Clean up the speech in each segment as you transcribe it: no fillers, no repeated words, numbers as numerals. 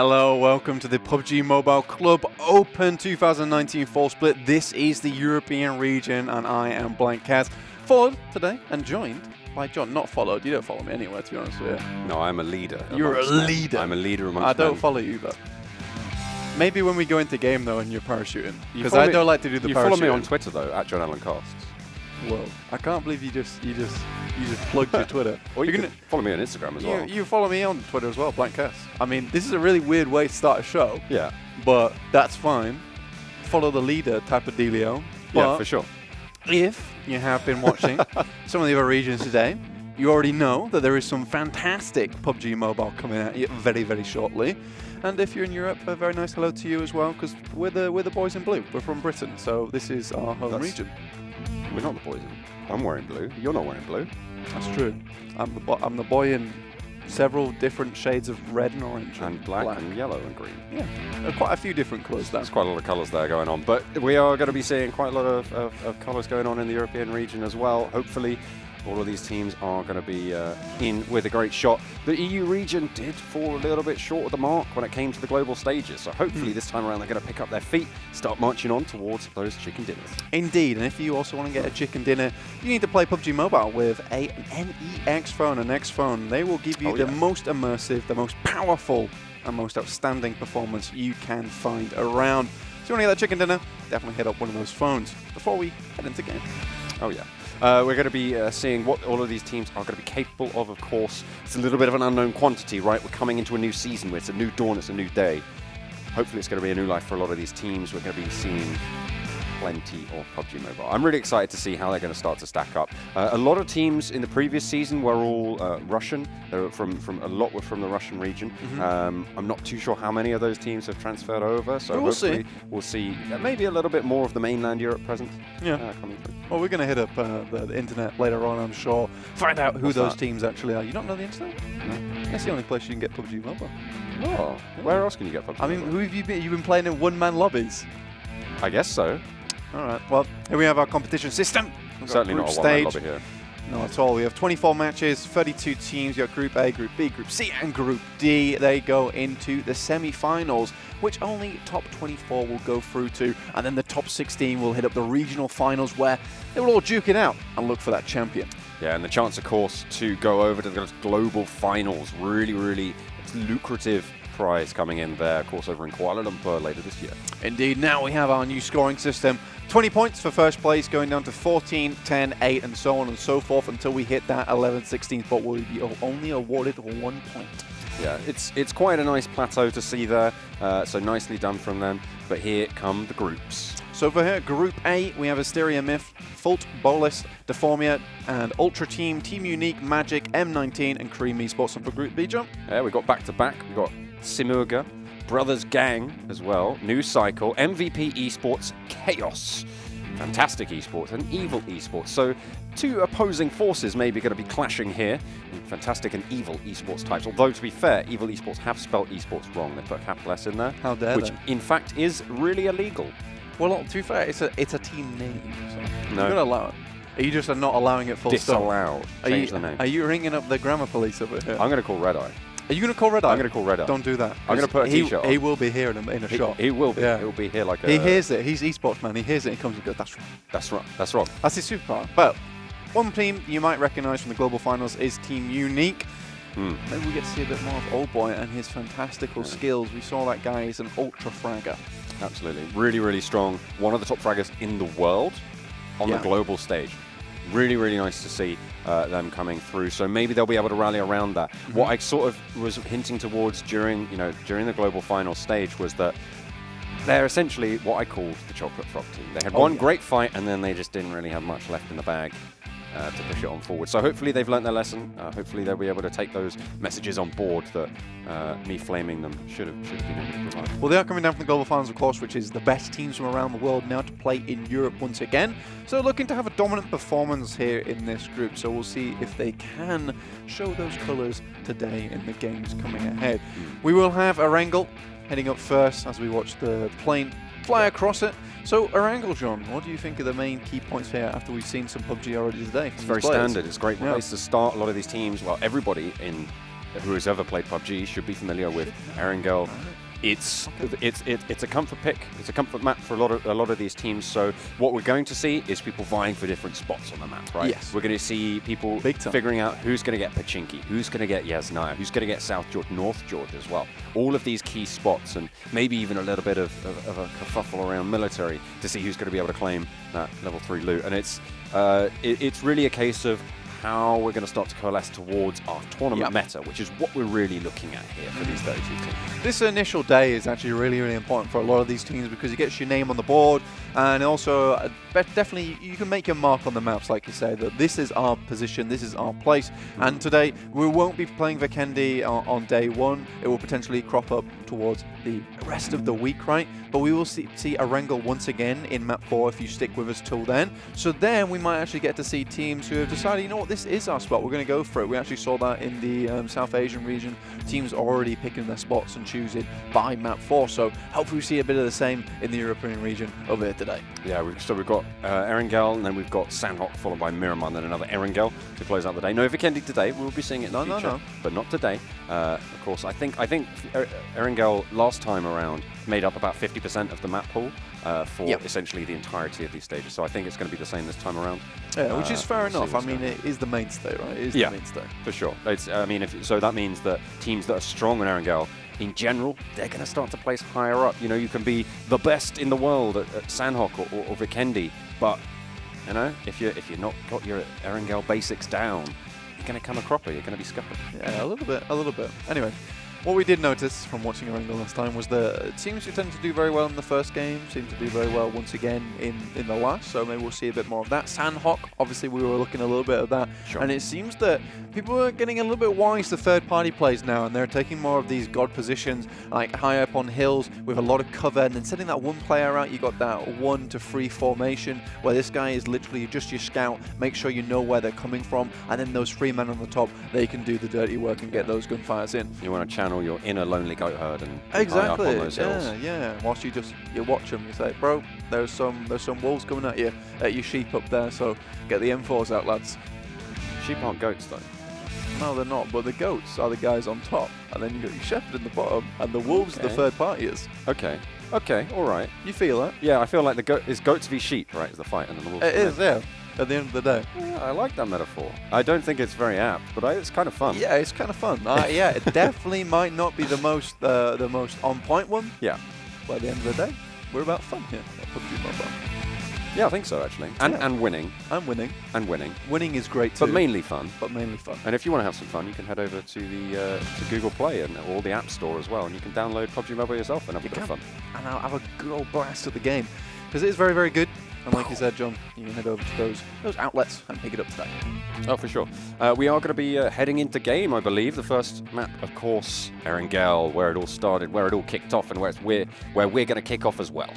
Hello, welcome to the PUBG Mobile Club Open 2019 Fall Split. This is the European region, and I am Blankcast, followed today and joined by John. Not followed, you don't follow me anywhere, to be honest with you. No, I'm a leader. You're a leader. I'm a leader amongst I don't men. follow you, though. Maybe when we go into game, though, and you're parachuting. Because I don't like to do the parachuting. You follow me on Twitter, though, at John Allen Casts. Whoa. I can't believe you just plugged your Twitter. Or you can follow me on Instagram as well. You follow me on Twitter as well, Blankcast. I mean, this is a really weird way to start a show. Yeah. But that's fine. Follow the leader type of dealio. Yeah, for sure. If you have been watching some of the other regions today, you already know that there is some fantastic PUBG Mobile coming at you very, very shortly. And if you're in Europe, a very nice hello to you as well, because we're the boys in blue. We're from Britain, so this is our home region. We're not the boys in. I'm wearing blue. You're not wearing blue. That's true. I'm the boy in several different shades of red and orange. And black and yellow and green. Yeah, there are quite a few different colours there. There's quite a lot of colours there going on. But we are going to be seeing quite a lot of colours going on in the European region as well. Hopefully, all of these teams are going to be in with a great shot. The EU region did fall a little bit short of the mark when it came to the global stages. So hopefully this time around they're going to pick up their feet, start marching on towards those chicken dinners. Indeed, and if you also want to get a chicken dinner, you need to play PUBG Mobile with a NEX phone, a NEX phone. They will give you the most immersive, the most powerful, and most outstanding performance you can find around. So if you want to get that chicken dinner, definitely hit up one of those phones before we head into game. Oh yeah. We're going to be seeing what all of these teams are going to be capable of course. It's a little bit of an unknown quantity, right? We're coming into a new season where it's a new dawn, it's a new day. Hopefully it's going to be a new life for a lot of these teams. We're going to be seeing plenty of PUBG Mobile. I'm really excited to see how they're going to start to stack up. A lot of teams in the previous season were all Russian. They were a lot were from the Russian region. I'm not too sure how many of those teams have transferred over. So hopefully we'll see maybe a little bit more of the mainland Europe presence coming through. Well, we're going to hit up the internet later on, I'm sure. Find out who those teams actually are. You don't know the internet? No. That's the only place you can get PUBG Mobile. Oh, yeah. Where else can you get PUBG Mobile? I mean, who have you been? You've been playing in one-man lobbies? I guess so. All right. Well, here we have our competition system. Certainly not a one-man lobby here. No, at all. We have 24 matches, 32 teams. You have Group A, Group B, Group C, and Group D. They go into the semi-finals, which only top 24 will go through to, and then the top 16 will hit up the regional finals, where they will all duke it out and look for that champion. Yeah, and the chance, of course, to go over to the global finals. Really, really lucrative prize coming in there, of course, over in Kuala Lumpur later this year. Indeed. Now we have our new scoring system. 20 points for first place, going down to 14, 10, 8, and so on and so forth until we hit that 11th, 16th spot, where we'll be only awarded 1 point. Yeah, it's quite a nice plateau to see there, so nicely done from them. But here come the groups. So for here, Group A, we have Asterion Myth, FUTBOLIST, Deformia, and Ultra Team, Team Unique, Magic, M19, and Cream Esports. And for Group B, John? Yeah, we got back-to-back. We got SİMURGA, Brothers Gang as well, NewCycle, MVP Esports, Chaos, Fantastic Esports, and Evil Esports. So two opposing forces maybe going to be clashing here. Fantastic and Evil Esports types. Although, to be fair, Evil Esports have spelt esports wrong. They put capital S in there. How dare which, in fact, is really illegal. Well, to be fair, it's a team name. So no. You're going to allow it. Are you just not allowing it full stop? Disallowed. Change the name. Are you ringing up the grammar police over here? I'm going to call Red Eye. Are you going to call Red Eye? I'm going to call Red Eye. Don't do that. I'm going to put a t-shirt on. He will be here in a shot. He will be. Yeah. He will be here like a... He hears it. He's esports man. He hears it. He comes and goes, that's wrong. That's wrong. That's wrong. That's his superpower. But one team you might recognise from the global finals is Team Unique. Maybe we get to see a bit more of Old Boy and his fantastical skills. We saw that guy is an ultra fragger. Absolutely. Really, really strong. One of the top fraggers in the world on the global stage. Really, really nice to see them coming through. So maybe they'll be able to rally around that. What I sort of was hinting towards during the global final stage was that they're essentially what I called the chocolate frog team. They had one great fight, and then they just didn't really have much left in the bag to push it on forward. So hopefully they've learnt their lesson. Hopefully they'll be able to take those messages on board that me flaming them should have been able to provide. Well, they are coming down from the global finals, of course, which is the best teams from around the world now to play in Europe once again. So looking to have a dominant performance here in this group. So we'll see if they can show those colours today in the games coming ahead. We will have Erangel heading up first as we watch the plane fly across it. So, Erangel, John, what do you think are the main key points here after we've seen some PUBG already today? It's very standard. It's a great place to start. A lot of these teams, well, everybody in who has ever played PUBG should be familiar with Erangel. It's a comfort pick. It's a comfort map for a lot of these teams. So what we're going to see is people vying for different spots on the map, right? Yes. We're going to see people figuring out who's going to get Pachinki, who's going to get Yasnaya, who's going to get South George, North George as well. All of these key spots, and maybe even a little bit of a kerfuffle around military to see who's going to be able to claim that level 3 loot. And it's really a case of how we're going to start to coalesce towards our tournament meta, which is what we're really looking at here for these 32 teams. This initial day is actually really, really important for a lot of these teams because it gets your name on the board, and also definitely you can make your mark on the maps, like you say, that this is our position, this is our place. And today we won't be playing Vikendi on day 1. It will potentially crop up towards the rest of the week, right? But we will see Erangel once again in map 4 if you stick with us till then. So then we might actually get to see teams who have decided, you know what, this is our spot, we're going to go for it. We actually saw that in the South Asian region, teams already picking their spots and choosing by map 4. So hopefully we see a bit of the same in the European region over here today. Yeah, so we've got Erangel, and then we've got Sanhok, followed by Miramar, and then another Erangel to close out the day. No Vikendi today, we'll be seeing it in the future, but not today. Of course, I think Erangel last time around made up about 50% of the map pool for essentially the entirety of these stages. So I think it's going to be the same this time around. Yeah, which is fair enough. I mean, it is the mainstay, right? It is the mainstay. For sure. I mean, so that means that teams that are strong in Erangel, in general, they're going to start to place higher up. You know, you can be the best in the world at Sanhok or Vikendi, but you know, if you're not got your Erangel basics down, you're going to come a cropper. You're going to be scuppered. Yeah, a little bit. Anyway. What we did notice from watching Erangel last time was that teams who tend to do very well in the first game seem to do very well once again in the last, so maybe we'll see a bit more of that. Sanhok, obviously we were looking a little bit of that, and it seems that people are getting a little bit wise to third-party plays now, and they're taking more of these god positions, like high up on hills with a lot of cover, and then sending that one player out. You got that 1 to 3 formation, where this guy is literally just your scout, make sure you know where they're coming from, and then those 3 men on the top, they can do the dirty work and get those gunfires in. You want to channel your inner lonely goat herd and exactly high up on those hills. Yeah. Whilst you watch them, you say, bro, there's some wolves coming at your sheep up there, so get the M4s out, lads. Sheep aren't goats though. No, they're not, but the goats are the guys on top, and then you got your shepherd in the bottom, and the wolves are the third partiers. Okay, all right. You feel that? Yeah, I feel like is goats v sheep, right? Is the fight, and then the wolves. It is, yeah. At the end of the day. Yeah, I like that metaphor. I don't think it's very apt, but it's kind of fun. Yeah, it's kind of fun. Yeah, it definitely might not be the most on point one. Yeah. But at the end of the day, we're about fun here at PUBG Mobile. Yeah, I think so actually. And winning. And winning. And winning. Winning is great too. But mainly fun. And if you want to have some fun, you can head over to the to Google Play or the App Store as well, and you can download PUBG Mobile yourself and have a bit of fun. And I'll have a good old blast at the game, because it is very, very good. And like you said, John, you can head over to those outlets and pick it up today. Oh, for sure. We are going to be heading into game, I believe. The first map, of course, Erangel, where it all started, where it all kicked off, and where we're going to kick off as well.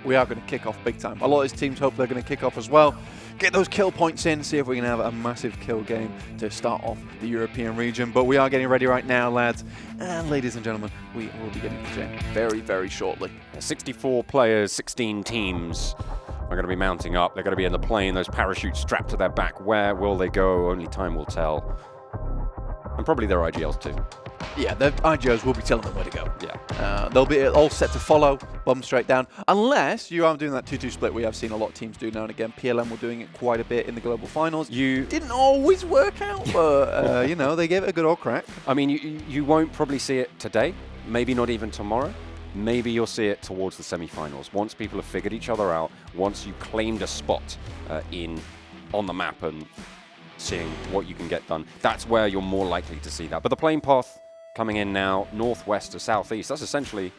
We are going to kick off big time. A lot of these teams hope they're going to kick off as well. Get those kill points in, see if we can have a massive kill game to start off the European region. But we are getting ready right now, lads. And ladies and gentlemen, we will be getting to game very, very shortly. 64 players, 16 teams are going to be mounting up. They're going to be in the plane, those parachutes strapped to their back. Where will they go? Only time will tell. And probably their IGLs too. Yeah, the IGOs will be telling them where to go. Yeah. They'll be all set to follow, bomb straight down. Unless you are doing that 2-2 split we have seen a lot of teams do now and again. PLM were doing it quite a bit in the global finals. Didn't always work out, but you know, they gave it a good old crack. I mean, you won't probably see it today, maybe not even tomorrow. Maybe you'll see it towards the semi-finals. Once people have figured each other out, once you've claimed a spot on the map and seeing what you can get done, that's where you're more likely to see that. But the plane path coming in now, northwest to southeast, that's essentially,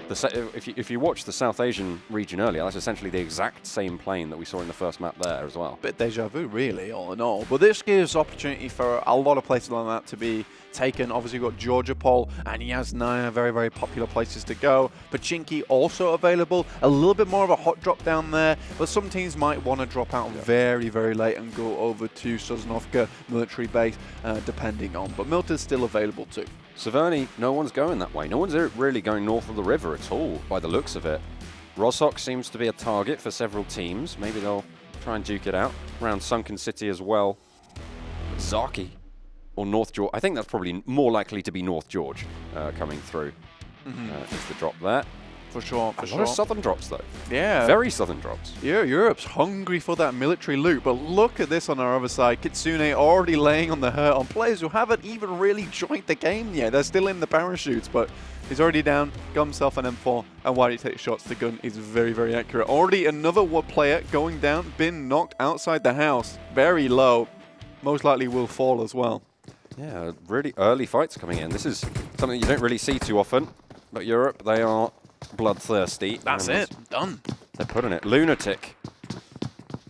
if you watch the South Asian region earlier, that's essentially the exact same plane that we saw in the first map there as well. Bit deja vu, really, all in all. But this gives opportunity for a lot of places on that to be taken. Obviously, you've got Georgia Pol and Yasnaya, very, very popular places to go. Pachinki also available. A little bit more of a hot drop down there, but some teams might want to drop out very, very late and go over to Sosnovka military base, depending on. But Milta's still available too. Severny, no one's going that way. No one's really going north of the river at all, by the looks of it. Rosok seems to be a target for several teams. Maybe they'll try and duke it out. Around Sunken City as well. Zaki or North George. I think that's probably more likely to be North George coming through. Is the drop there. For sure, for A sure. lot of southern drops, though. Yeah. Very southern drops. Yeah, Europe's hungry for that military loot, but look at this on our other side. Kitsune already laying on the hurt on players who haven't even really joined the game yet. They're still in the parachutes, but he's already down, got himself an M4, and while he takes shots, the gun is very, very accurate. Already another player going down, been knocked outside the house, very low. Most likely will fall as well. Yeah, really early fights coming in. This is something you don't really see too often, but Europe, they are bloodthirsty. That's it. Done. They're putting it. Lunatic.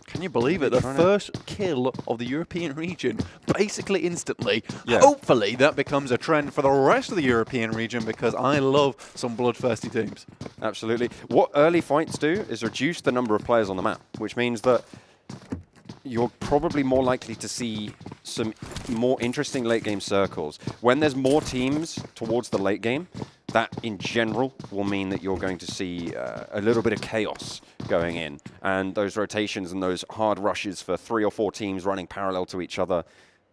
Can you believe it? The first kill of the European region, basically instantly. Yeah. Hopefully that becomes a trend for the rest of the European region because I love some bloodthirsty teams. Absolutely. What early fights do is reduce the number of players on the map, which means that you're probably more likely to see some more interesting late game circles. When there's more teams towards the late game, that in general will mean that you're going to see a little bit of chaos going in. And those rotations and those hard rushes for 3 or 4 teams running parallel to each other,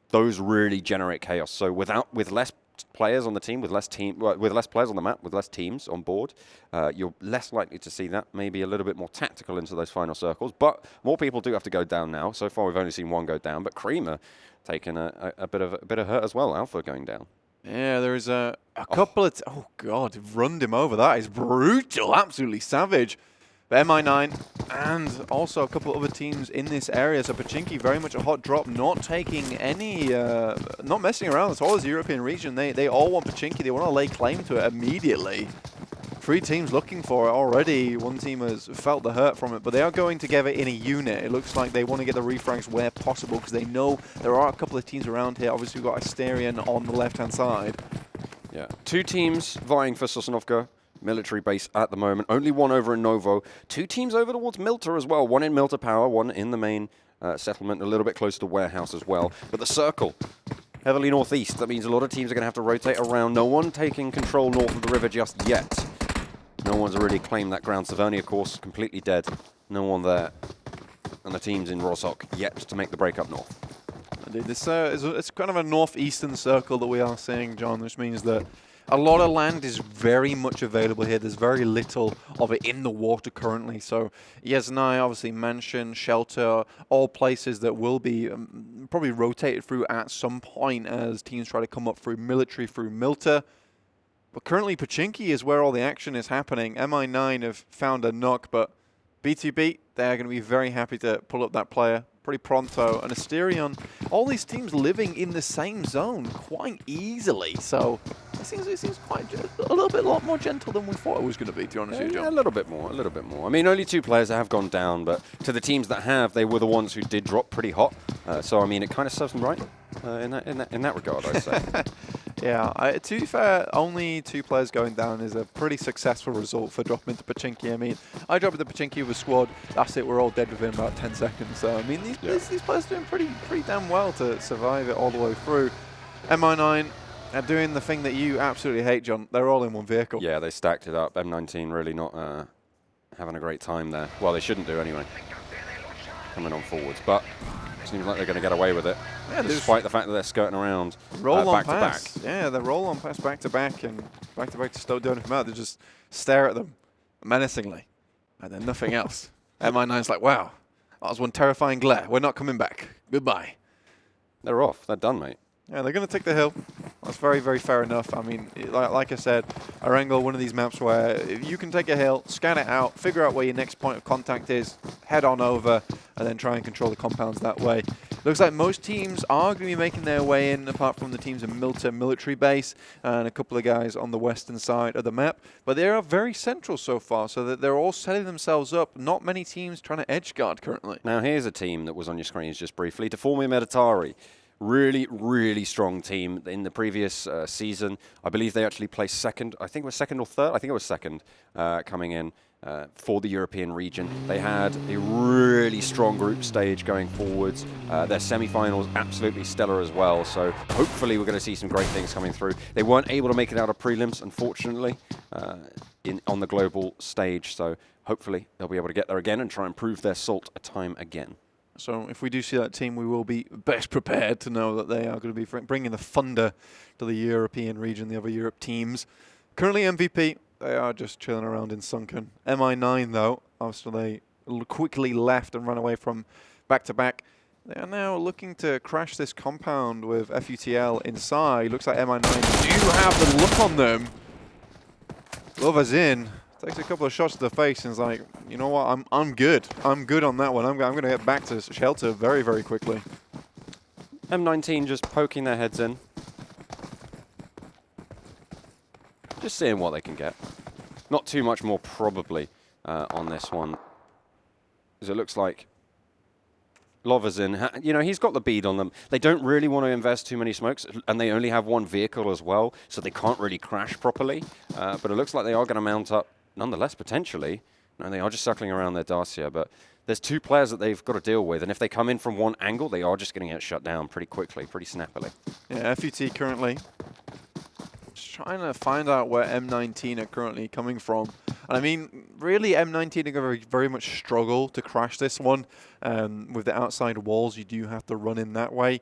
those really generate chaos. So with less players on the team, with less players on the map, with less teams on board, you're less likely to see that. Maybe a little bit more tactical into those final circles. But more people do have to go down now. So far, we've only seen one go down. But Creamer taking a bit of hurt as well. Alpha going down. Yeah, there is a couple of... Oh, God, runned him over. That is brutal. Absolutely savage. But MI9 and also a couple of other teams in this area. So Pachinki very much a hot drop, not taking any... not messing around at all as the European region. They all want Pachinki. They want to lay claim to it immediately. 3 teams looking for it already. One team has felt the hurt from it, but they are going together in a unit. It looks like they want to get the refrags where possible because they know there are a couple of teams around here. Obviously, we've got Asterion on the left-hand side. Yeah, 2 teams vying for Sosnovka military base at the moment. Only one over in Novo. 2 teams over towards Milta as well. One in Milta Power, one in the main settlement, a little bit close to Warehouse as well. But the circle, heavily northeast. That means a lot of teams are going to have to rotate around. No one taking control north of the river just yet. No one's already claimed that ground. Savernia, of course, completely dead. No one there. And the team's in Rosok yet to make the break up north. Indeed, it's kind of a northeastern circle that we are seeing, John, which means that a lot of land is very much available here. There's very little of it in the water currently. So Yesnai, obviously Mansion, Shelter, all places that will be probably rotated through at some point as teams try to come up through military, through Milta. But currently Pachinki is where all the action is happening. MI9 have found a knock, but B2B, they're going to be very happy to pull up that player pretty pronto. And Asterion, all these teams living in the same zone quite easily. So it seems quite a lot more gentle than we thought it was going to be, to be honest with you, John. A little bit more. I mean, only 2 players have gone down, but to the teams that have, they were the ones who did drop pretty hot. So, I mean, it kind of serves them right in that regard, I'd say. Yeah, to be fair, only 2 players going down is a pretty successful result for dropping into Pachinki. I mean, I dropped into Pachinki with a squad, that's it, we're all dead within about 10 seconds. So, I mean, these players are doing pretty damn well to survive it all the way through. MI9 are doing the thing that you absolutely hate, John. They're all in one vehicle. Yeah, they stacked it up. M19 really not having a great time there. Well, they shouldn't do anyway, coming on forwards. But seems like they're going to get away with it, yeah, despite the fact that they're skirting around back to back. Yeah, they roll on pass back to back and back to stow down from out. They just stare at them menacingly, and then nothing else. MI9's like, wow, that was one terrifying glare. We're not coming back. Goodbye. They're off. They're done, mate. Yeah, they're going to take the hill. That's very, very fair enough. I mean, like I said, Erangel, one of these maps where if you can take a hill, scan it out, figure out where your next point of contact is, head on over, and then try and control the compounds that way. Looks like most teams are going to be making their way in, apart from the teams in Milta military base and a couple of guys on the western side of the map. But they are very central so far, so that they're all setting themselves up. Not many teams trying to edge guard currently. Now, here's a team that was on your screens just briefly. Deformia Meditari. Really, really strong team in the previous season. I believe they actually placed second. I think it was second or third. I think it was second coming in for the European region. They had a really strong group stage going forwards. Their semi-finals absolutely stellar as well. So hopefully we're going to see some great things coming through. They weren't able to make it out of prelims, unfortunately, on the global stage. So hopefully they'll be able to get there again and try and prove their salt a time again. So if we do see that team, we will be best prepared to know that they are going to be bringing the thunder to the European region, the other Europe teams. Currently MVP, they are just chilling around in Sunken. MI9 though, after they quickly left and ran away from back-to-back, they are now looking to crash this compound with FUTL inside. Looks like MI9 do have the look on them. Lovers in. Takes a couple of shots to the face and is like, you know what, I'm good. I'm good on that one. I'm going to get back to shelter very, very quickly. M19 just poking their heads in. Just seeing what they can get. Not too much more probably on this one. As it looks like Loverzin, you know, he's got the bead on them. They don't really want to invest too many smokes, and they only have one vehicle as well, so they can't really crash properly. But it looks like they are going to mount up nonetheless, potentially. No, they are just circling around their Dacia, but there's two players that they've got to deal with, and if they come in from one angle, they are just going to get shut down pretty quickly, pretty snappily. Yeah, FUT currently just trying to find out where M19 are currently coming from. And I mean, really, M19 are going to very much struggle to crash this one. With the outside walls, you do have to run in that way.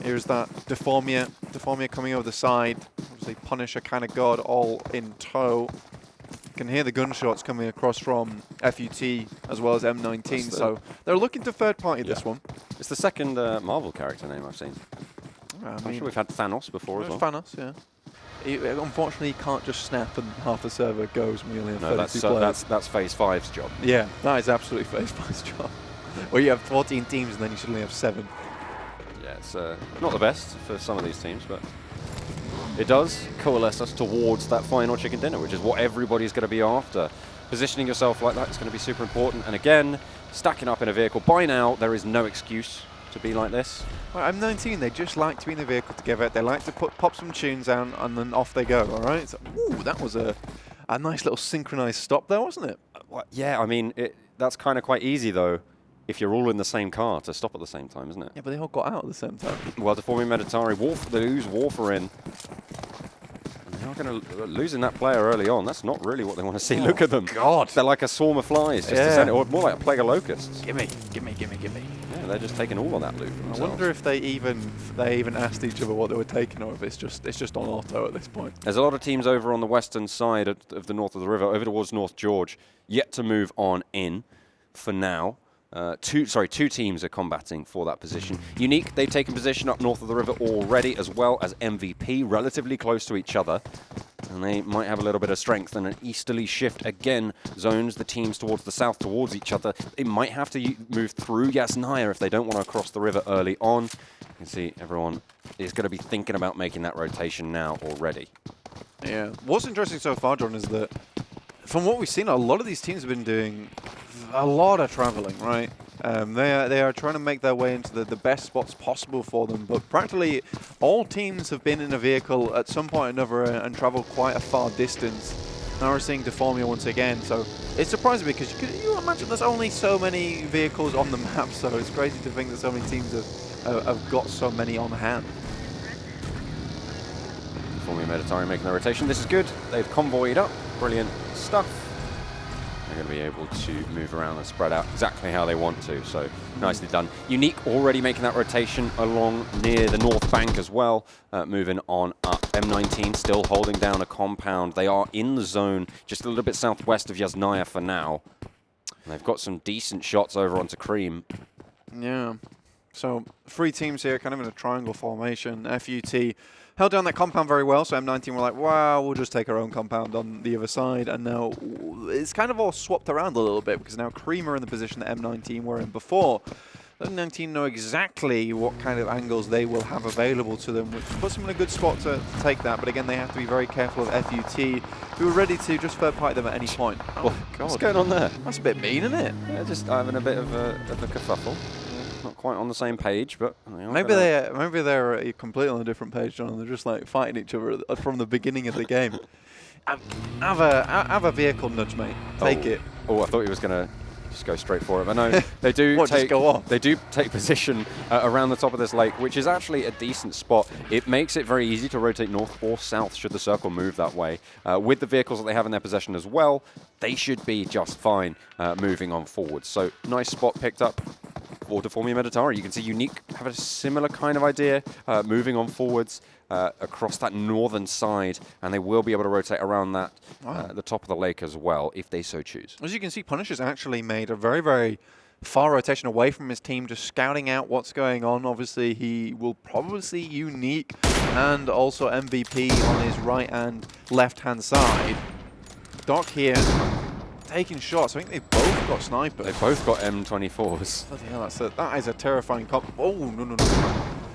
Here's that Deformia coming over the side. Obviously, Punisher kind of god all in tow. You can hear the gunshots coming across from FUT as well as M19, so they're looking to third party this one. It's the second Marvel character name I've seen. I'm sure we've had Thanos before as well. Thanos, yeah. Unfortunately, he can't just snap and half the server goes. We only have 32 players. That's Phase 5's job. Yeah, that is absolutely Phase 5's job. Where you have 14 teams and then you suddenly have 7. Yeah, it's not the best for some of these teams, but it does coalesce us towards that final chicken dinner, which is what everybody's going to be after. Positioning yourself like that is going to be super important. And again, stacking up in a vehicle. By now, there is no excuse to be like this. Well, I'm 19. They just like to be in the vehicle together. They like to pop some tunes down and then off they go. All right. So, ooh, that was a nice little synchronized stop there, wasn't it? Well, yeah. I mean, that's kind of quite easy though, if you're all in the same car to stop at the same time, isn't it? Yeah, but they all got out at the same time. Well, Deformia Meditari, they lose Warfer in. They're not going to losing that player early on. That's not really what they want to see. Look at them. God. They're like a swarm of flies, just or more like a plague of locusts. Gimme, gimme, gimme, gimme. Yeah, they're just taking all of that loot for themselves. I wonder if they even asked each other what they were taking, or if it's just on auto at this point. There's a lot of teams over on the western side of the north of the river, over towards North George, yet to move on in for now. Two teams are combating for that position. Unique, they've taken position up north of the river already, as well as MVP, relatively close to each other. And they might have a little bit of strength, and an easterly shift again zones the teams towards the south, towards each other. They might have to move through Yasnaya if they don't want to cross the river early on. You can see everyone is going to be thinking about making that rotation now already. Yeah. What's interesting so far, John, is that from what we've seen, a lot of these teams have been doing a lot of traveling, right? They are trying to make their way into the best spots possible for them, but practically all teams have been in a vehicle at some point or another and traveled quite a far distance. Now we're seeing Deformia once again, so it's surprising because you imagine there's only so many vehicles on the map, so it's crazy to think that so many teams have got so many on hand. Deformia Meditari making the rotation. This is good. They've convoyed up. Brilliant stuff. They're going to be able to move around and spread out exactly how they want to, so nicely done. Unique already making that rotation along near the north bank as well, moving on up. M19 still holding down a compound. They are in the zone just a little bit southwest of Yasnaya for now. And they've got some decent shots over onto Cream. Yeah, so 3 teams here kind of in a triangle formation. FUT held down that compound very well, so M19 were like, wow, we'll just take our own compound on the other side. And now it's kind of all swapped around a little bit because now Cream are in the position that M19 were in before. M19 know exactly what kind of angles they will have available to them, which puts them in a good spot to take that. But again, they have to be very careful of FUT, who are ready to just third party them at any point. Oh, God. What's going on there? That's a bit mean, isn't it? Yeah, just having a bit of a kerfuffle. Not quite on the same page, but maybe they're completely on a different page, John. And they're just like fighting each other from the beginning of the game. Have a vehicle nudge, mate. Take it. Oh, I thought he was gonna just go straight for it, but no, they do. Just go off? They do take position around the top of this lake, which is actually a decent spot. It makes it very easy to rotate north or south should the circle move that way. With the vehicles that they have in their possession as well, they should be just fine moving on forward. So nice spot picked up for Deformia Meditari. You can see Unique have a similar kind of idea, moving on forwards across that northern side, and they will be able to rotate around that, the top of the lake as well, if they so choose. As you can see, Punisher's actually made a very, very far rotation away from his team, just scouting out what's going on. Obviously, he will probably see Unique and also MVP on his right and left-hand side. Doc here taking shots. I think they've both got snipers. They've both got M24s. Bloody hell, that is a terrifying comp. Oh, no.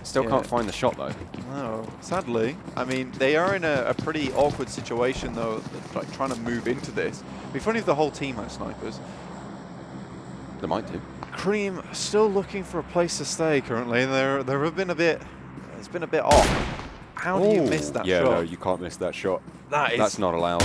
Still can't find the shot, though. No, sadly. I mean, they are in a pretty awkward situation, though, like trying to move into this. It'd be funny if the whole team had snipers. They might do. Cream still looking for a place to stay currently. There have been a bit. It's been a bit off. How do you miss that shot? Yeah, no, you can't miss that shot. That's not allowed.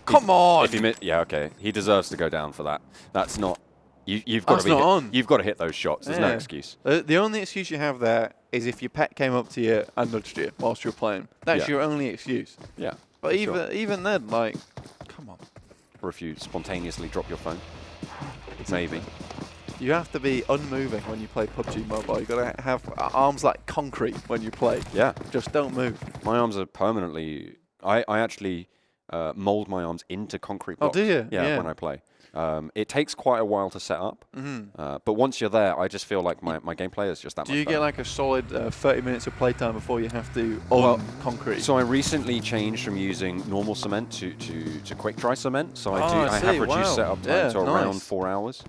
Come on. If you miss, yeah, okay. He deserves to go down for that. That's not. You've got You've got to hit those shots. There's no excuse. The only excuse you have there is if your pet came up to you and nudged you whilst you're playing. That's your only excuse. Yeah. But even then, like, come on. Or if you spontaneously drop your phone. Maybe. You have to be unmoving when you play PUBG Mobile. You've got to have arms like concrete when you play. Yeah. Just don't move. My arms are permanently... I actually mold my arms into concrete blocks. Oh, do you? Yeah, when I play. It takes quite a while to set up, but once you're there, I just feel like my gameplay is just that much better. Do you get like a solid 30 minutes of playtime before you have to concrete? So I recently changed from using normal cement to quick dry cement. So I have reduced setup time to around 4 hours.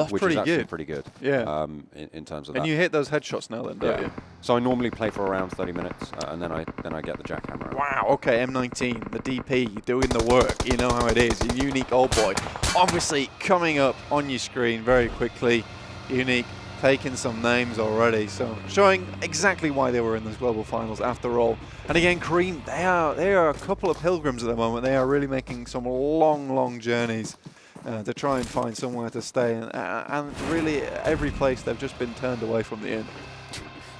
Which is actually pretty good. Yeah. In terms of that. And you hit those headshots now, then, don't you? So I normally play for around 30 minutes, and then I get the jackhammer out. Wow. Okay, M19, the DP, doing the work. You know how it is. A Unique old boy, obviously coming up on your screen very quickly. Unique taking some names already, so showing exactly why they were in those global finals after all. And again, Cream, they are a couple of pilgrims at the moment. They are really making some long journeys. To try and find somewhere to stay, and really every place they've just been turned away from the inn.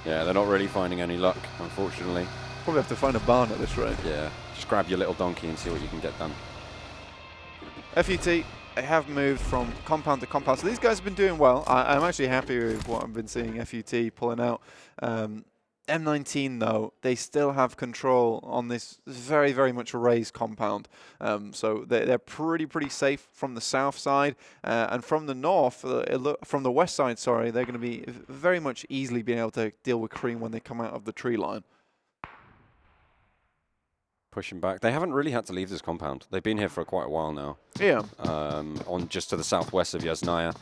Yeah, they're not really finding any luck, unfortunately. Probably have to find a barn at this rate. Yeah, just grab your little donkey and see what you can get done. FUT, they have moved from compound to compound, so these guys have been doing well. I'm actually happy with what I've been seeing FUT pulling out. M19 though, they still have control on this very much raised compound, so they're pretty safe from the south side, and from the north, from the west side, sorry, they're going to be very much easily being able to deal with Cream when they come out of the tree line. Pushing back, they haven't really had to leave this compound. They've been here for quite a while now. Yeah. On just to the southwest of Yasnaya.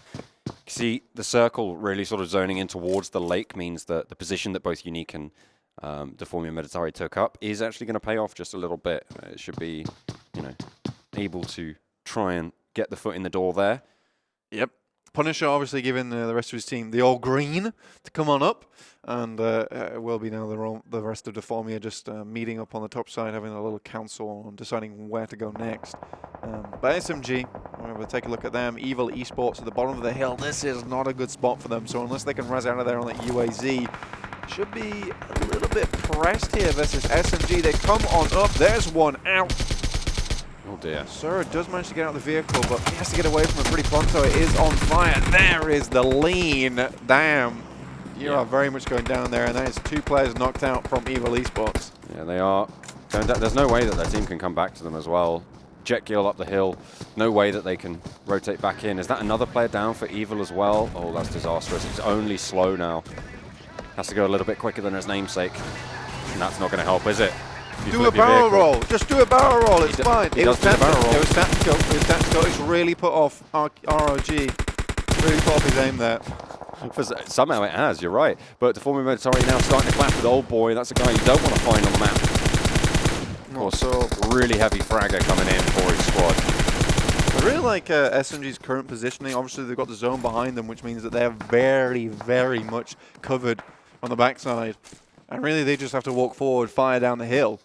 See, the circle really sort of zoning in towards the lake means that the position that both Unique and Deformia Meditari took up is actually going to pay off just a little bit. It should be, able to try and get the foot in the door there. Yep. Punisher obviously giving the rest of his team the all green to come on up, and it will be now the rest of Deformia just meeting up on the top side, having a little council on deciding where to go next. But SMG, we'll take a look at them. Evil Esports at the bottom of the hill. This is not a good spot for them, so unless they can res out of there on that UAZ, should be a little bit pressed here versus SMG. They come on up. There's one out. Oh dear. Sir does manage to get out of the vehicle, but he has to get away from it pretty pronto. It is on fire. There is the lean. Damn. You are very much going down there, and that is 2 players knocked out from Evil Esports. Yeah, they are. There's no way that their team can come back to them as well. Jet Gill up the hill. No way that they can rotate back in. Is that another player down for Evil as well? Oh, that's disastrous. It's only slow now. Has to go a little bit quicker than his namesake. And that's not going to help, is it? Do a barrel roll. Just do a barrel roll. It's fine. It was tactical. It was tactical. It was tactical. It's really put off ROG. Really put off his aim there. Somehow it has, you're right. But Deformia Meditari now starting to clash with Old Boy. That's a guy you don't want to find on the map. Of course, really heavy fragger coming in for his squad. I really like SMG's current positioning. Obviously, they've got the zone behind them, which means that they're very much covered on the backside. And really, they just have to walk forward, fire down the hill.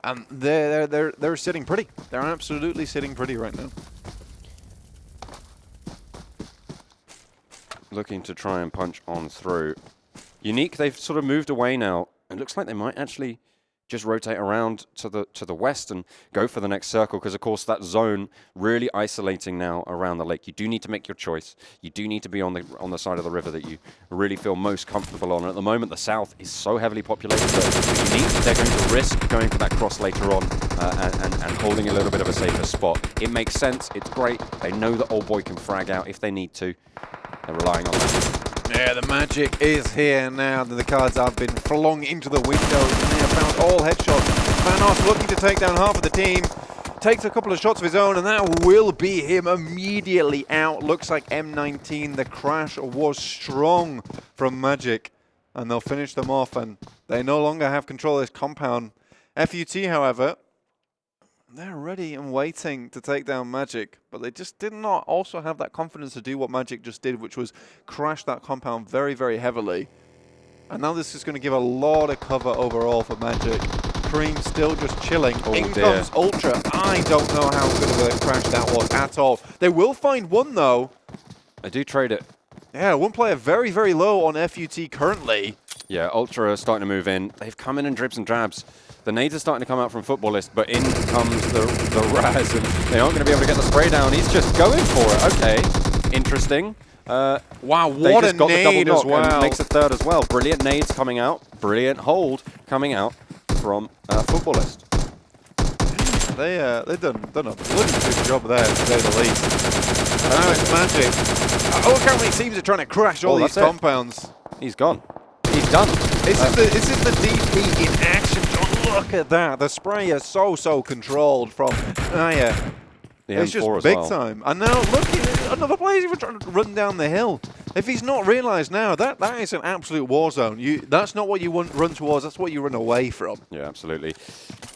And they're sitting pretty. They're absolutely sitting pretty right now. Looking to try and punch on through. Unique, they've sort of moved away now. It looks like they might actually just rotate around to the west and go for the next circle, because of course that zone really isolating now around the lake. You do need to make your choice. You do need to be on the side of the river that you really feel most comfortable on. And at the moment, the south is so heavily populated that they're going to risk going for that cross later on and holding a little bit of a safer spot. It makes sense. It's great. They know that Old Boy can frag out if they need to. They're relying on that. Yeah, the magic is here now. The cards have been flung into the windows and they have found all headshots. Manos looking to take down half of the team. Takes a couple of shots of his own and that will be him immediately out. Looks like M19, the crash was strong from Magic. And they'll finish them off and they no longer have control of this compound. FUT, however, they're ready and waiting to take down Magic, but they just did not also have that confidence to do what Magic just did, which was crash that compound very, very heavily. And now this is going to give a lot of cover overall for Magic. Cream still just chilling. Oh, in comes Ultra. I don't know how good of a crash that was at all. They will find one, though. They do trade it. Yeah, one player very, very low on FUT currently. Yeah, Ultra are starting to move in. They've come in dribs and drabs. The nades are starting to come out from Futbolist, but in comes the Raz, and they aren't going to be able to get the spray down. He's just going for it. Okay, interesting. Wow, what a nade as well. Makes a third as well. Brilliant nades coming out. Brilliant hold coming out from Futbolist. They've done a bloody good job there, to say the least. And now it's Magic. Look how many teams are trying to crash all these compounds. He's gone. He's done. This is the DP in action. Oh, look at that. The spray is so controlled from Naya. It's just big time. And now look, another player's even trying to run down the hill. If he's not realised now, that is an absolute war zone. That's not what you want run towards, that's what you run away from. Yeah, absolutely.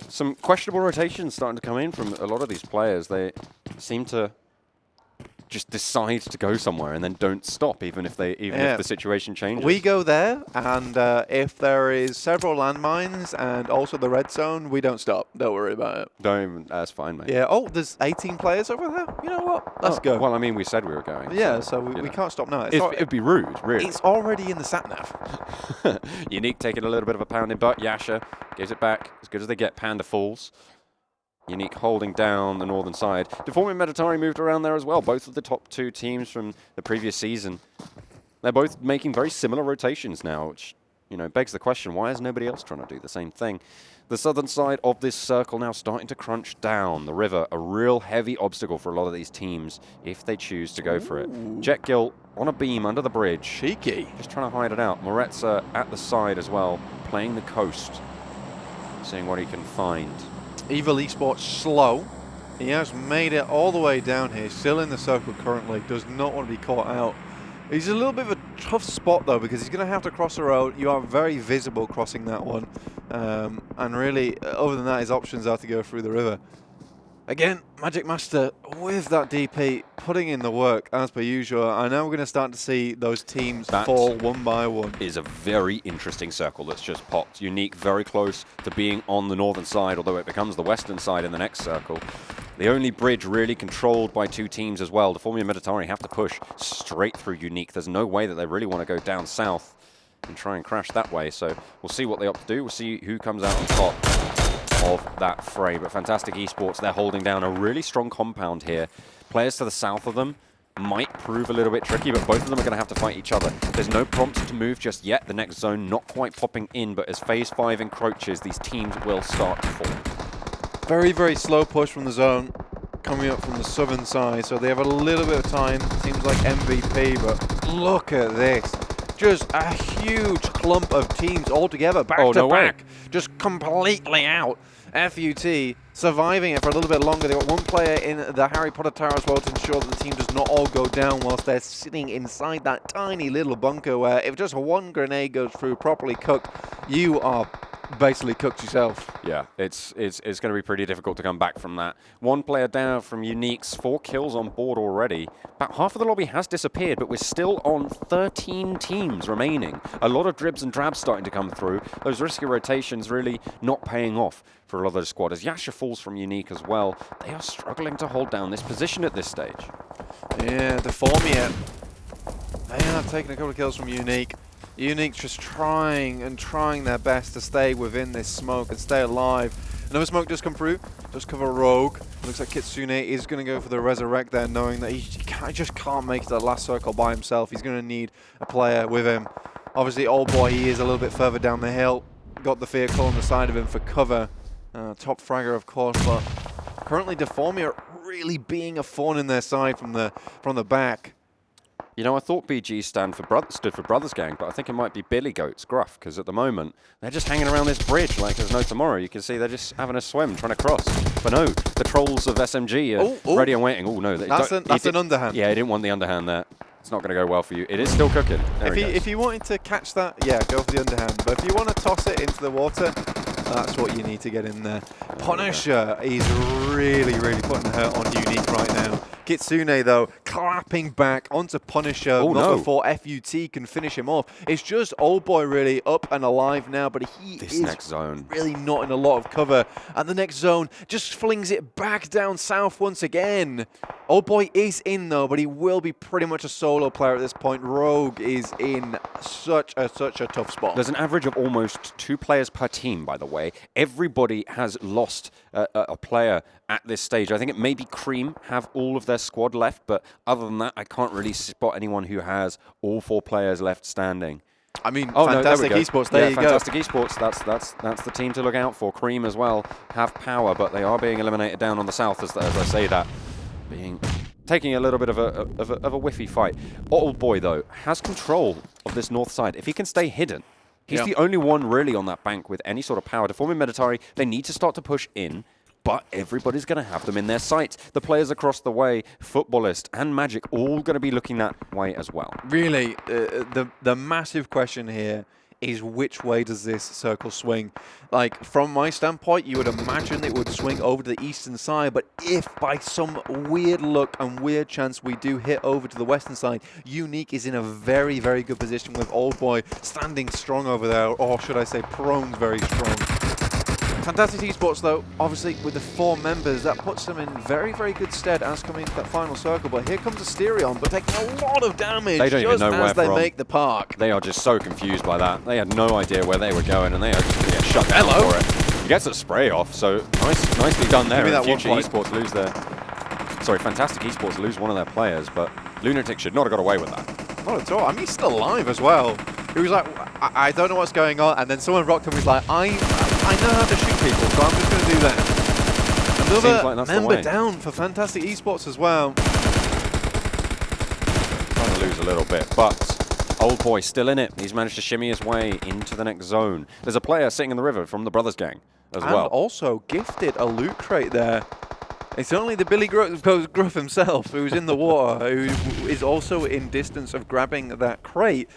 Some questionable rotations starting to come in from a lot of these players. They seem to just decide to go somewhere and then don't stop, even if the situation changes. We go there, and if there is several landmines and also the red zone, we don't stop. Don't worry about it. Don't even, that's fine, mate. Yeah. Oh, there's 18 players over there. You know what? Let's go. Well, I mean, we said we were going. Yeah, so we can't stop now. It'd be rude, really. It's already in the sat-nav. Unique taking a little bit of a pounding, but Yasha gives it back as good as they get. Panda falls. Unique holding down the northern side. Deformia Meditari moved around there as well. Both of the top two teams from the previous season. They're both making very similar rotations now, which, you know, begs the question, why is nobody else trying to do the same thing? The southern side of this circle now starting to crunch down the river. A real heavy obstacle for a lot of these teams if they choose to go for it. Jetgill on a beam under the bridge. Cheeky. Just trying to hide it out. Moretza at the side as well, playing the coast. Seeing what he can find. Evil Esports slow. He has made it all the way down here, still in the circle currently, does not want to be caught out. He's a little bit of a tough spot though, because he's going to have to cross the road. You are very visible crossing that one. And really, other than that, his options are to go through the river. Again, Magic Master with that DP, putting in the work as per usual. And now we're going to start to see those teams fall one by one. Is a very interesting circle that's just popped. Unique, very close to being on the northern side, although it becomes the western side in the next circle. The only bridge really controlled by two teams as well. Deformia Meditari have to push straight through Unique. There's no way that they really want to go down south and try and crash that way. So we'll see what they opt to do. We'll see who comes out on top of that fray. But fantastic Esports, they're holding down a really strong compound here. Players to the south of them might prove a little bit tricky, but both of them are going to have to fight each other. There's no prompts to move just yet. The next zone not quite popping in, but as Phase 5 encroaches, these teams will start to fall. Very, very slow push from the zone coming up from the southern side, so they have a little bit of time. Seems like MVP, but look at this. Just a huge clump of teams all together, back to back, just completely out. FUT surviving it for a little bit longer. They've got one player in the Harry Potter Tower as well to ensure that the team does not all go down whilst they're sitting inside that tiny little bunker where if just one grenade goes through properly cooked, you are basically cooked yourself. Yeah, it's going to be pretty difficult to come back from that. One player down from Unique's, 4 kills on board already. About half of the lobby has disappeared, but we're still on 13 teams remaining. A lot of dribs and drabs starting to come through. Those risky rotations really not paying off for a lot of the squad. As Yasha falls from Unique as well, they are struggling to hold down this position at this stage. Yeah, Deformia. They are taking a couple of kills from Unique. Unique just trying their best to stay within this smoke and stay alive. Another smoke does come through, does cover Rogue. Looks like Kitsune is going to go for the resurrect there, knowing that he just can't make it to the last circle by himself. He's going to need a player with him. Obviously, Old Boy, he is a little bit further down the hill. Got the vehicle on the side of him for cover. Top fragger, of course, but currently Deformia really being a thorn in their side from the back. You know, I thought BG stood for Brothers Gang, but I think it might be Billy Goat's Gruff, because at the moment, they're just hanging around this bridge like there's no tomorrow. You can see they're just having a swim, trying to cross. But no, the trolls of SMG are ready and waiting. Oh, no. That's an underhand. Yeah, he didn't want the underhand there. It's not going to go well for you. It is still cooking. If you wanted to catch that, yeah, go for the underhand. But if you want to toss it into the water, that's what you need to get in there. Punisher is really putting the hurt on Unique right now. Kitsune, though, clapping back onto Punisher before FUT can finish him off. It's just Old Boy really up and alive now, but he is next zone really not in a lot of cover. And the next zone just flings it back down south once again. Old Boy is in, though, but he will be pretty much a solo player at this point. Rogue is in such a tough spot. There's an average of almost 2 players per team, by the way. Everybody has lost a player at this stage. I think it may be Cream have all of their squad left, but other than that, I can't really spot anyone who has all 4 players left standing. I mean, Fantastic Esports, there you go. Fantastic Esports, that's the team to look out for. Cream as well have power, but they are being eliminated down on the south as I say that. Taking a little bit of a whiffy fight. Old Boy, though, has control of this north side. If he can stay hidden, he's the only one really on that bank with any sort of power. Deformia Meditari, they need to start to push in, but everybody's going to have them in their sights. The players across the way, Futbolist and Magic, all going to be looking that way as well. Really, the massive question here is which way does this circle swing? Like, from my standpoint, you would imagine it would swing over to the eastern side, but if by some weird luck and weird chance we do hit over to the western side, Unique is in a very good position with Old Boy standing strong over there, or should I say Prone's very strong. Fantastic Esports, though, obviously with the 4 members, that puts them in very good stead as coming into that final circle. But here comes Asterion, but taking a lot of damage they don't even know as they make the park. They are just so confused by that. They had no idea where they were going, and they are just going to get shut down for it. He gets a spray off, so nicely done there. And Future Esports lose their... Sorry, Fantastic Esports lose one of their players, but Lunatic should not have got away with that. Not at all. I mean, he's still alive as well. He was like, I don't know what's going on, and then someone rocked him and was like, I know how to shoot people, so I'm just going to do that. Another member down for Fantastic Esports as well. Trying to lose a little bit, but Old Boy still in it. He's managed to shimmy his way into the next zone. There's a player sitting in the river from the Brothers Gang as well. And also gifted a loot crate there. It's only the Billy Gruff himself who's in the water, who is also in distance of grabbing that crate.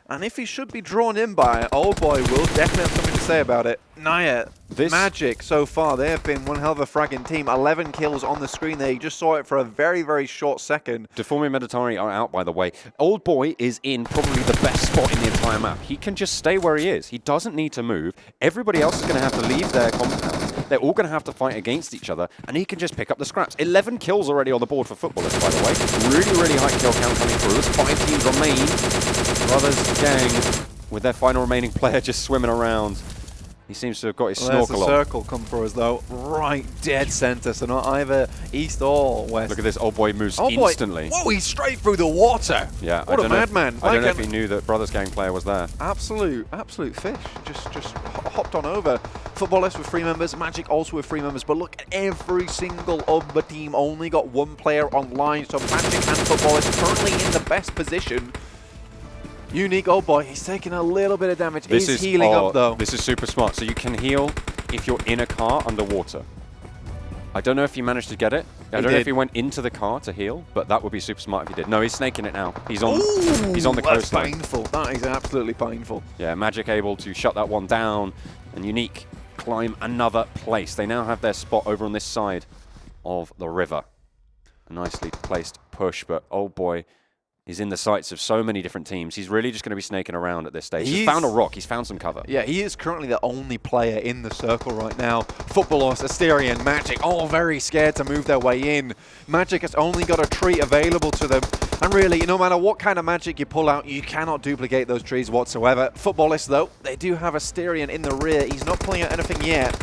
And if he should be drawn in by it, Old Boy will definitely have something to say about it. Naya, Magic so far, they have been one hell of a fragging team. 11 kills on the screen there. You just saw it for a very short second. Deformia Meditari are out, by the way. Old Boy is in probably the best spot in the entire map. He can just stay where he is. He doesn't need to move. Everybody else is going to have to leave their compound. They're all going to have to fight against each other, and he can just pick up the scraps. 11 kills already on the board for Futbolist, by the way. Really high kill count coming through. There's 5 teams remain. Brothers Gang, with their final remaining player just swimming around. He seems to have got his snorkel on. There's a circle come for us, though. Right dead center, so not either east or west. Look at this. Old Boy moves instantly. Whoa, he's straight through the water. Yeah, what a madman. I don't know if he knew that Brothers Gang player was there. Absolute fish. Just hopped on over. Futbolist with 3 members, Magic also with 3 members, but look at every single of the team only got 1 player online, so Magic and Futbolist currently in the best position. Unique Old Boy, he's taking a little bit of damage. He's healing up, though. This is super smart. So you can heal if you're in a car underwater. I don't know if you managed to get it. I don't know if he went into the car to heal, but that would be super smart if he did. No, he's snaking it now. He's on the coastline. That's painful. That is absolutely painful. Yeah, Magic able to shut that one down, and Unique climb another place. They now have their spot over on this side of the river. A nicely placed push, but Old Boy is in the sights of so many different teams. He's really just going to be snaking around at this stage. He's found a rock. He's found some cover. Yeah, he is currently the only player in the circle right now. Futbolist, Asterion, Magic, all very scared to move their way in. Magic has only got a tree available to them. And really, no matter what kind of magic you pull out, you cannot duplicate those trees whatsoever. Futbolists, though, they do have Asterion in the rear. He's not pulling out anything yet.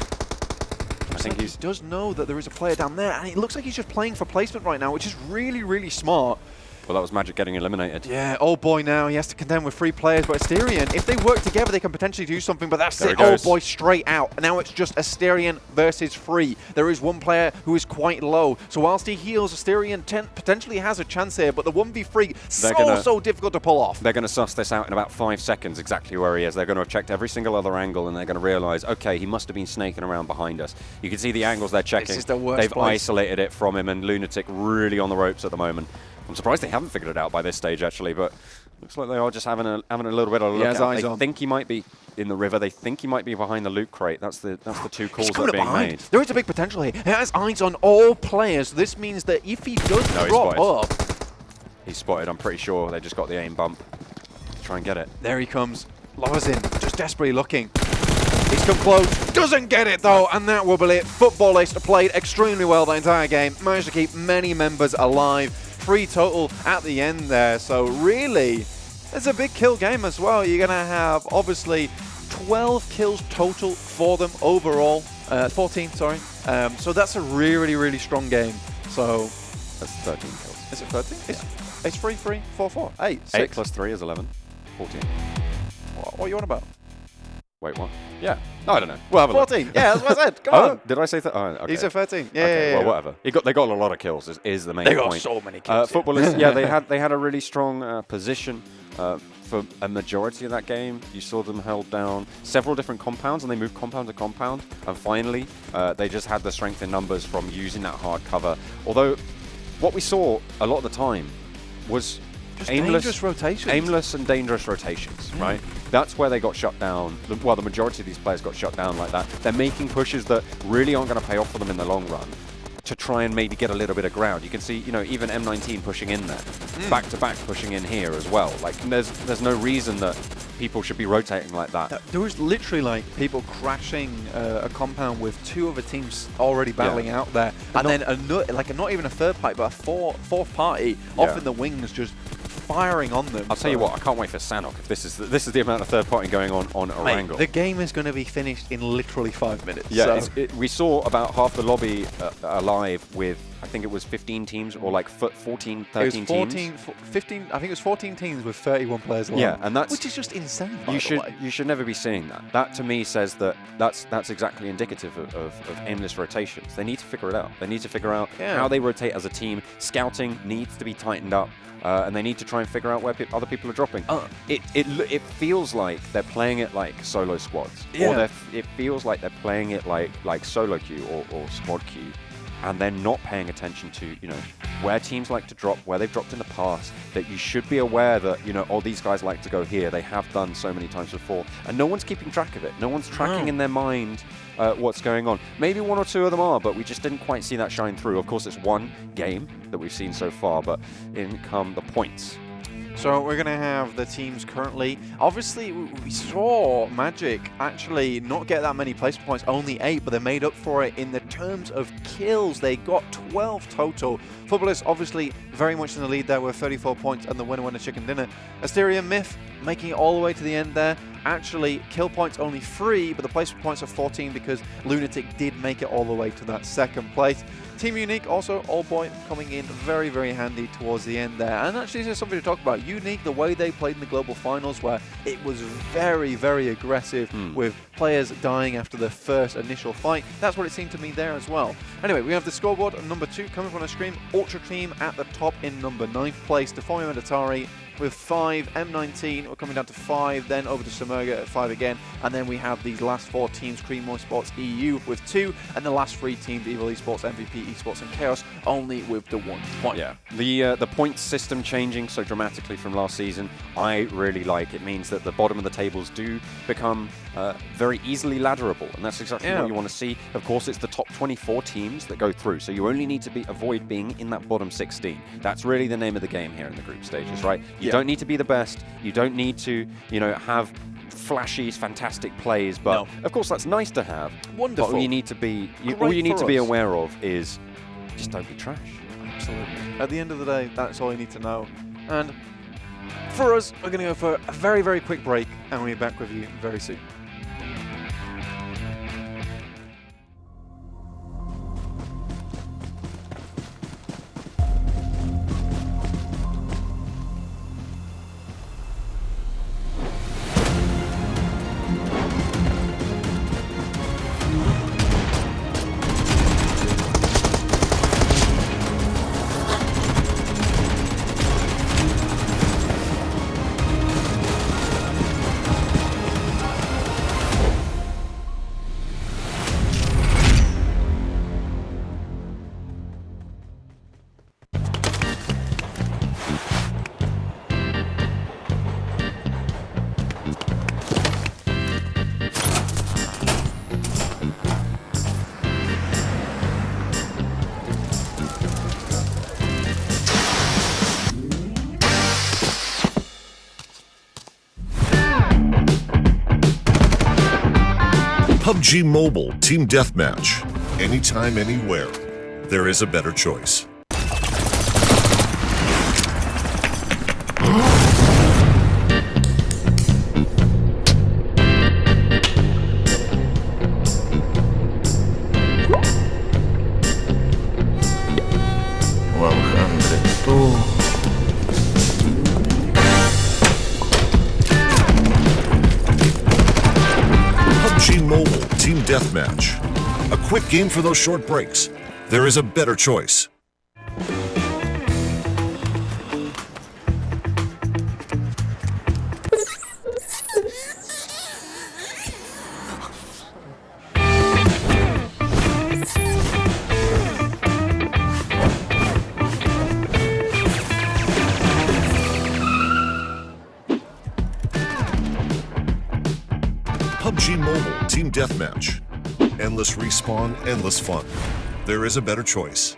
I think he does know that there is a player down there, and it looks like he's just playing for placement right now, which is really, really smart. Well, that was Magic getting eliminated. Yeah, Old Boy now, he has to contend with 3 players, but Asterion, if they work together, they can potentially do something, but that's it. Old Boy straight out. Now it's just Asterion versus 3. There is one player who is quite low, so whilst he heals, Asterion potentially has a chance here, but the 1v3, so difficult to pull off. They're going to suss this out in about 5 seconds, exactly where he is. They're going to have checked every single other angle, and they're going to realize, okay, he must have been snaking around behind us. You can see the angles they're checking. This is the worst They've place. isolated it from him, and Lunatic really on the ropes at the moment. I'm surprised they haven't figured it out by this stage, actually, but looks like they are just having a little bit of a look out. They think he might be in the river. They think he might be behind the loot crate. That's the 2 calls that are being made. There is a big potential here. He has eyes on all players. This means that if he does drop up... He's spotted. I'm pretty sure they just got the aim bump to try and get it. There he comes. Lawazin, just desperately looking. He's come close, doesn't get it though, and that will be it. Futbolist played extremely well the entire game, managed to keep many members alive. 3 total at the end there, so really, it's a big kill game as well. You're going to have, obviously, 12 kills total for them overall. 14, sorry. So that's a really, really strong game. So that's 13 kills. Is it 13? It's 3, 3, 4, 4, 8, 6. 8 plus 3 is 11. 14. What are you on about? Wait, what? Yeah. No, I don't know. We'll have a 14. Look. Yeah, that's what I said. Come on. Did I say that? Oh, okay. He said 13. Yeah, okay, yeah, well, whatever. They got a lot of kills. Is the main point. They got so many kills. Futbolists, yeah, they had a really strong position for a majority of that game. You saw them held down several different compounds, and they moved compound to compound. And finally, they just had the strength in numbers from using that hard cover. Although, what we saw a lot of the time was aimless and dangerous rotations, right? That's where they got shut down. Well, the majority of these players got shut down like that. They're making pushes that really aren't going to pay off for them in the long run to try and maybe get a little bit of ground. You can see, you know, even M19 pushing in there, back-to-back pushing in here as well. Like, there's no reason that people should be rotating like that. There was literally like people crashing a compound with 2 other teams already battling out there, and then not even a third party, but a fourth party off in the wings just firing on them. I'll tell you what, I can't wait for Sanhok if this is the amount of third party going on Erangel. The game is going to be finished in literally 5 minutes. Yeah, so. We saw about half the lobby alive with, I think it was 15 teams or like 14, 13 teams. 15, I think it was 14 teams with 31 players alive. Yeah, and which is just insane. You should never be seeing that. That to me says that's exactly indicative of aimless rotations. They need to figure it out. They need to figure out how they rotate as a team. Scouting needs to be tightened up. And they need to try and figure out where other people are dropping. It feels like they're playing it like solo squads, or it feels like they're playing it like solo queue or squad queue, and they're not paying attention to where teams like to drop, where they've dropped in the past. That you should be aware that these guys like to go here. They have done so many times before, and no one's keeping track of it. No one's tracking in their mind what's going on. Maybe 1 or 2 of them are, but we just didn't quite see that shine through. Of course, it's one game that we've seen so far, but in come the points. So we're going to have the teams currently. Obviously, we saw Magic actually not get that many placement points, only 8, but they made up for it in the terms of kills. They got 12 total. Futbolists obviously very much in the lead there with 34 points and the winner chicken dinner. Asterion Myth making it all the way to the end there. Actually, kill points only 3, but the placement points are 14 because Lunatic did make it all the way to that 2nd place. Team Unique also, Old Boy coming in very, very handy towards the end there. And actually, this is something to talk about. Unique, the way they played in the global finals, where it was very, very aggressive with players dying after the first initial fight. That's what it seemed to me there as well. Anyway, we have the scoreboard at number 2 coming from the screen. Ultra Team at the top in number 9th place. Deformia Meditari with 5, M19 we're coming down to 5, then over to SİMURGA at 5 again, and then we have these last 4 teams, Cream Esports EU with 2, and the last 3 teams, Evil Esports, MVP Esports and Chaos, only with the 1 point. Yeah, the points system changing so dramatically from last season, I really like. It means that the bottom of the tables do become very easily ladderable, and that's exactly what you want to see. Of course, it's the top 24 teams that go through, so you only need to avoid being in that bottom 16. That's really the name of the game here in the group stages, right? You don't need to be the best. You don't need to, have flashy, fantastic plays. But of course, that's nice to have. Wonderful. But all you need to be, aware of is just don't be trash. Absolutely. At the end of the day, that's all you need to know. And for us, we're going to go for a very, very quick break, and we'll be back with you very soon. PUBG Mobile Team Deathmatch. Anytime, anywhere. There is a better choice. PUBG Mobile Team Deathmatch. A quick game for those short breaks. There is a better choice. PUBG Mobile Team Deathmatch. Endless respawn, endless fun. There is a better choice.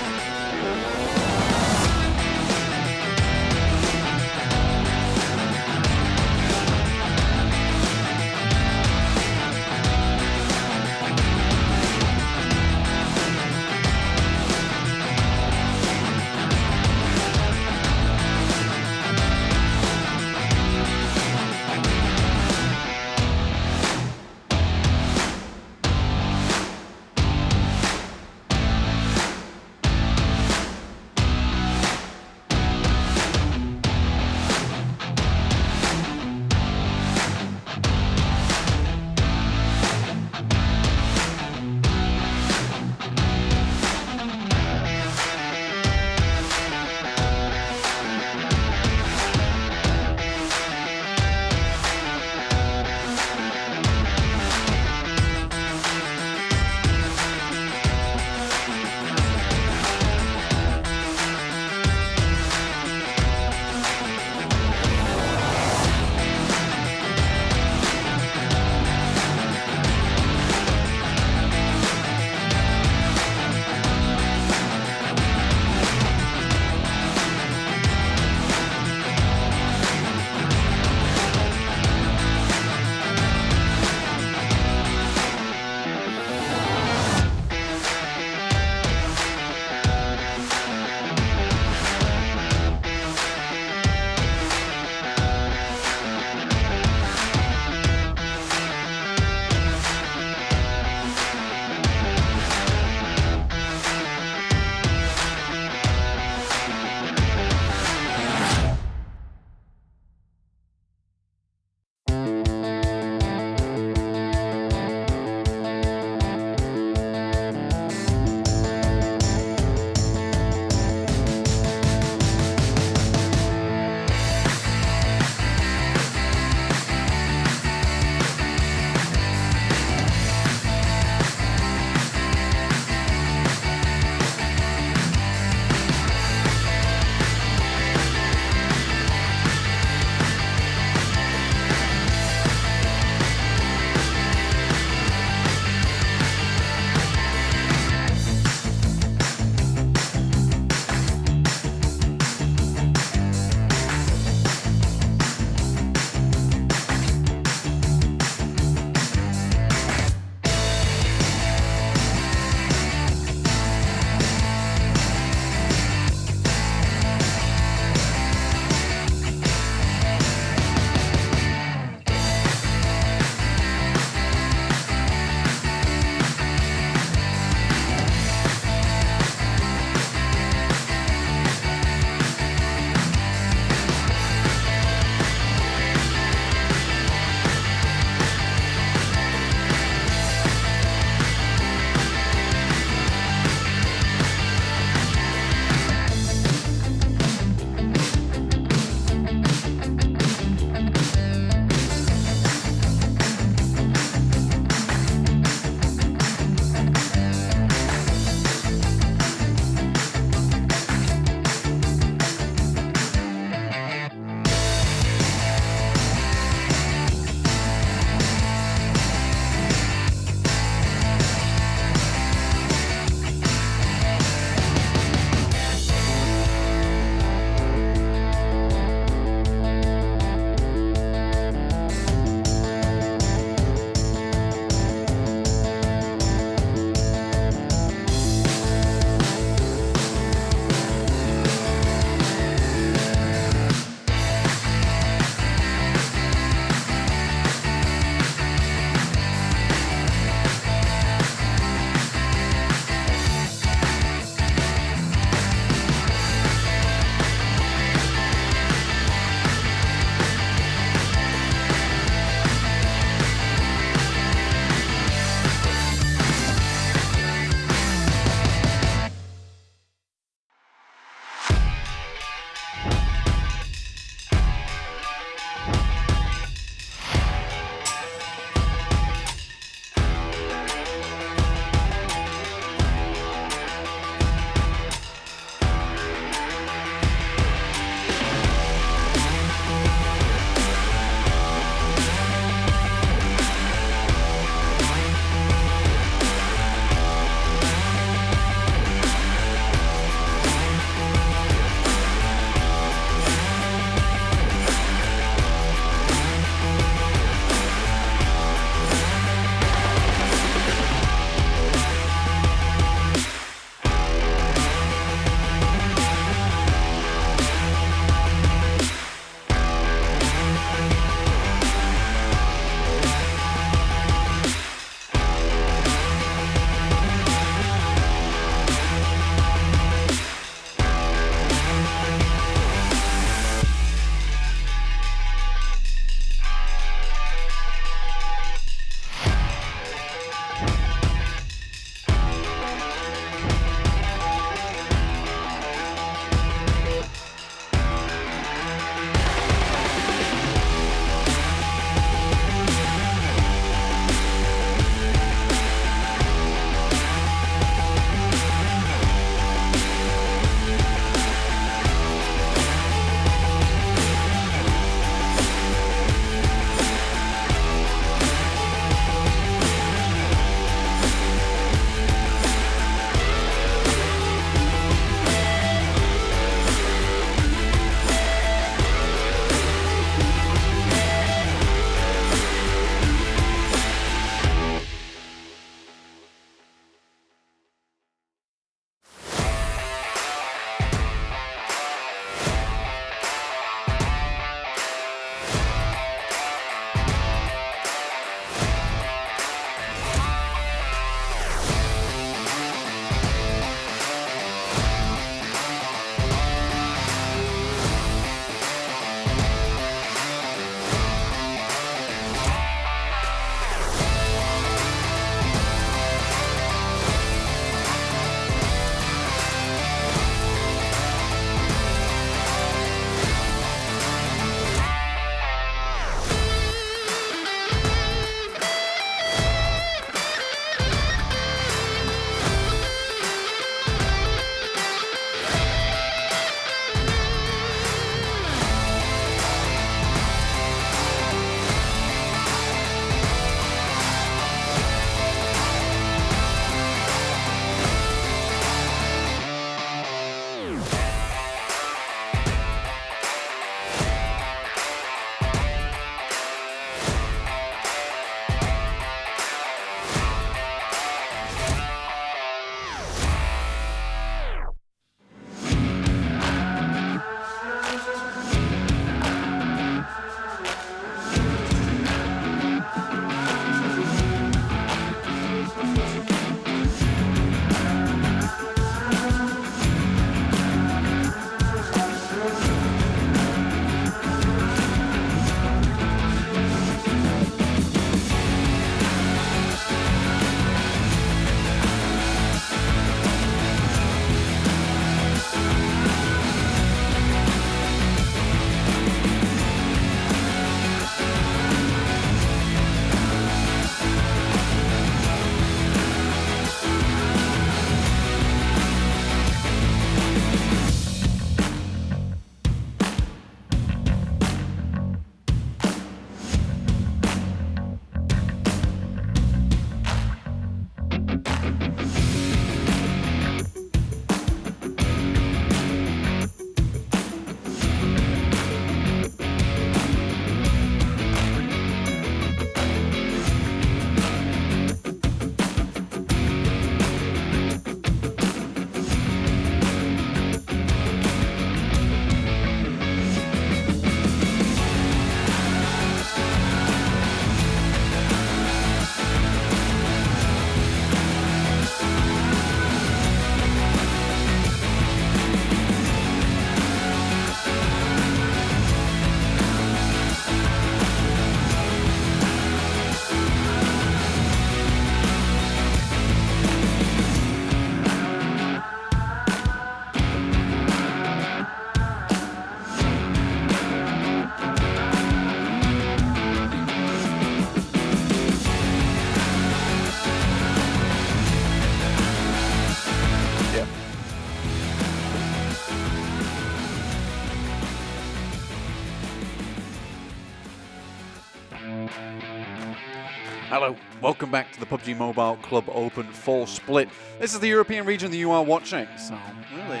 Hello, welcome back to the PUBG Mobile Club Open Fall Split. This is the European region that you are watching, so really,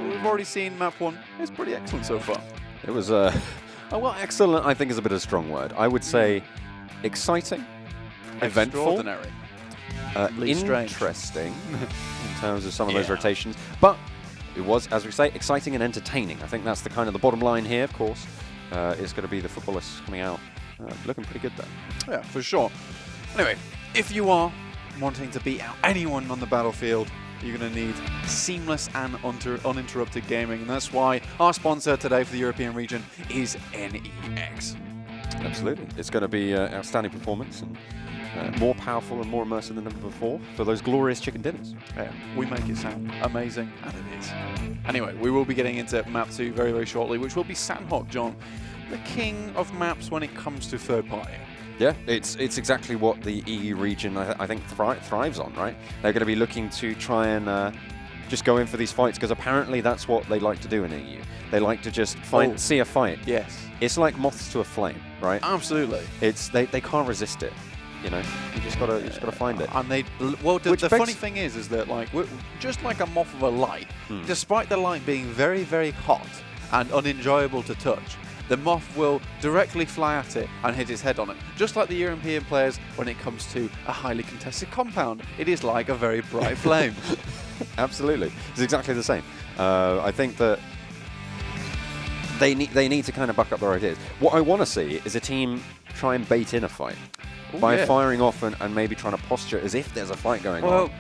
we've already seen map 1. It's pretty excellent so far. It was, well, excellent I think is a bit of a strong word. I would say exciting, eventful, interesting in terms of some of those rotations, but it was, as we say, exciting and entertaining. I think that's the kind of the bottom line here, of course. It's going to be the FUTBOLIST coming out looking pretty good there. Yeah, for sure. Anyway, if you are wanting to beat out anyone on the battlefield, you're going to need seamless and uninterrupted gaming, and that's why our sponsor today for the European region is NEX. Absolutely. It's going to be outstanding performance and more powerful and more immersive than ever before for those glorious chicken dinners. Yeah, we make it sound amazing, and it is. Anyway, we will be getting into map 2 very, very shortly, which will be Sanhok, John, the king of maps when it comes to third party. Yeah, it's exactly what the EU region, I think, thrives on, right? They're going to be looking to try and just go in for these fights, because apparently that's what they like to do in EU. They like to just see a fight. Yes. It's like moths to a flame, right? Absolutely. It's they can't resist it. You know, you just gotta find it. And the funny thing is that like just like a moth of a light, despite the light being very, very hot and unenjoyable to touch, the moth will directly fly at it and hit its head on it. Just like the European players when it comes to a highly contested compound. It is like a very bright flame. Absolutely. It's exactly the same. I think that they need to kind of buck up their ideas. What I want to see is a team try and bait in a fight by firing off and maybe trying to posture as if there's a fight going on.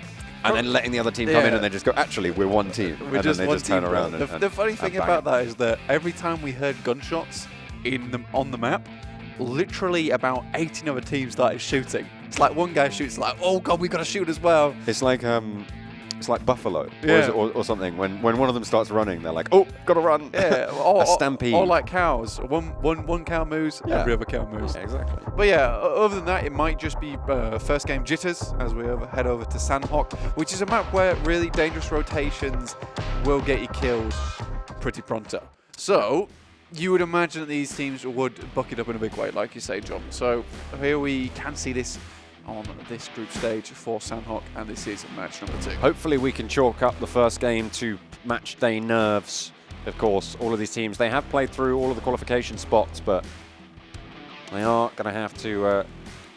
And then letting the other team come in and then just go, actually, we're one team. And then they just turn around and the funny thing about that is that every time we heard gunshots on the map, literally about 18 other teams started shooting. It's like one guy shoots like, oh god, we got to shoot as well. It's like Buffalo or something. When one of them starts running, they're like, oh, gotta run. Yeah, a stampede. Or like cows. One cow moves, every other cow moves. Yeah, exactly. But yeah, other than that, it might just be first game jitters as we head over to Sanhok, which is a map where really dangerous rotations will get you killed pretty pronto. So you would imagine that these teams would buck it up in a big way, like you say, John. So here we can see this on this group stage for Sanhok, and this is match number 2. Hopefully we can chalk up the first game to match day nerves. Of course, all of these teams, they have played through all of the qualification spots, but they are going to have to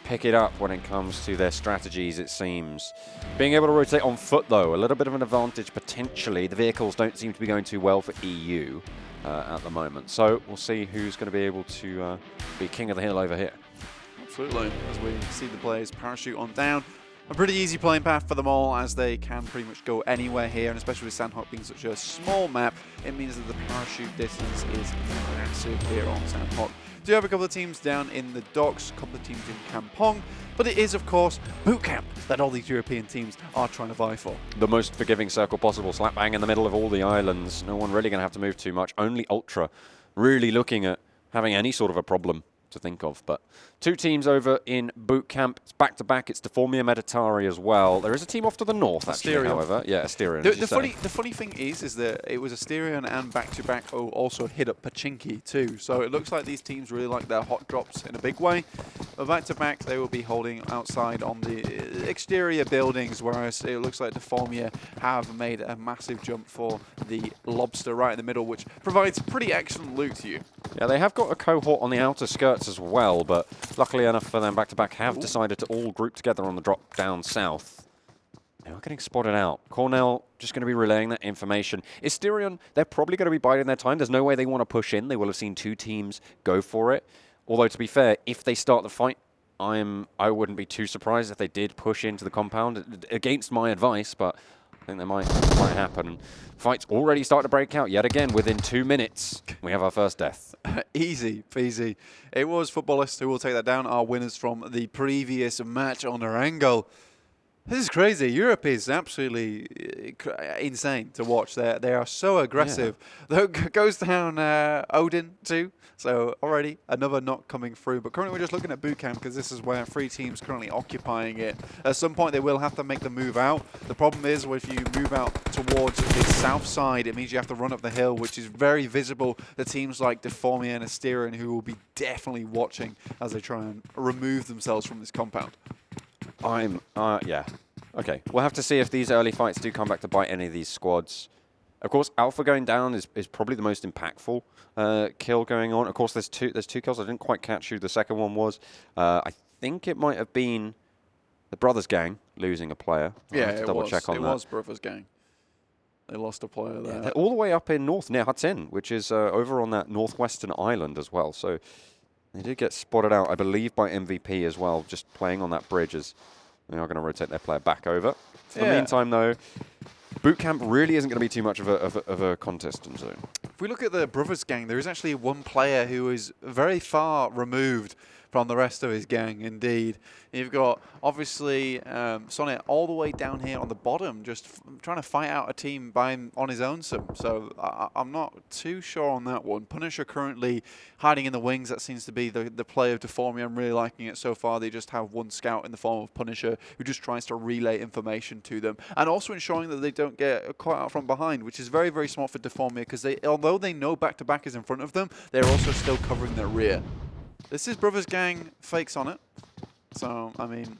pick it up when it comes to their strategies, it seems. Being able to rotate on foot, though, a little bit of an advantage potentially. The vehicles don't seem to be going too well for EU at the moment, so we'll see who's going to be able to be king of the hill over here. Absolutely, as we see the players parachute on down. A pretty easy playing path for them all, as they can pretty much go anywhere here, and especially with Sanhok being such a small map, it means that the parachute distance is massive here on Sanhok. Do have a couple of teams down in the docks, a couple of teams in Kampong, but it is, of course, boot camp that all these European teams are trying to vie for. The most forgiving circle possible, slap bang in the middle of all the islands. No one really going to have to move too much. Only Ultra really looking at having any sort of a problem to think of. But 2 teams over in boot camp. It's back-to-back. It's Deformia Meditari as well. There is a team off to the north, actually, however. Yeah, Asterion. The funny thing is that it was Asterion and back-to-back who also hit up Pachinki too. So it looks like these teams really like their hot drops in a big way. But back-to-back, they will be holding outside on the exterior buildings, whereas it looks like Deformia have made a massive jump for the lobster right in the middle, which provides pretty excellent loot to you. Yeah, they have got a cohort on the outer skirts as well, but luckily enough for them, back-to-back have decided to all group together on the drop down south. They are getting spotted out. Cornell just going to be relaying that information. Asterion, they're probably going to be biding their time. There's no way they want to push in. They will have seen 2 teams go for it. Although, to be fair, if they start the fight, I wouldn't be too surprised if they did push into the compound against my advice, but I think that might happen. Fight's already starting to break out yet again. Within 2 minutes, we have our first death. Easy peasy. It was FUTBOLIST who will take that down, our winners from the previous match on Erangel. This is crazy. Europe is absolutely insane to watch. They are so aggressive. Though goes down Odin too. So already another knock coming through. But currently we're just looking at boot camp because this is where 3 teams currently occupying it. At some point they will have to make the move out. The problem is if you move out towards the south side, it means you have to run up the hill, which is very visible to teams like Deformia and Asterion, who will be definitely watching as they try and remove themselves from this compound. Yeah. Okay, we'll have to see if these early fights do come back to bite any of these squads. Of course, Alpha going down is probably the most impactful kill going on. Of course, there's two kills. I didn't quite catch who the second one was. I think it might have been the Brothers Gang losing a player. Yeah, it double check on that. It was Brothers Gang. They lost a player there. Yeah, they're all the way up in north near Hudson, which is over on that northwestern island as well. So they did get spotted out, I believe, by MVP as well, just playing on that bridge as they are going to rotate their player back over. For the meantime, though, boot camp really isn't going to be too much of a contest in zone. If we look at the Brothers Gang, there is actually one player who is very far removed from the rest of his gang, indeed. You've got, obviously, Sonnet all the way down here on the bottom, just trying to fight out a team on his own. So I'm not too sure on that one. Punisher currently hiding in the wings. That seems to be the play of Deformia. I'm really liking it so far. They just have one scout in the form of Punisher who just tries to relay information to them. And also ensuring that they don't get caught out from behind, which is very, very smart for Deformia because although they know back-to-back is in front of them, they're also still covering their rear. This is Brothers Gang fakes on it. So, I mean,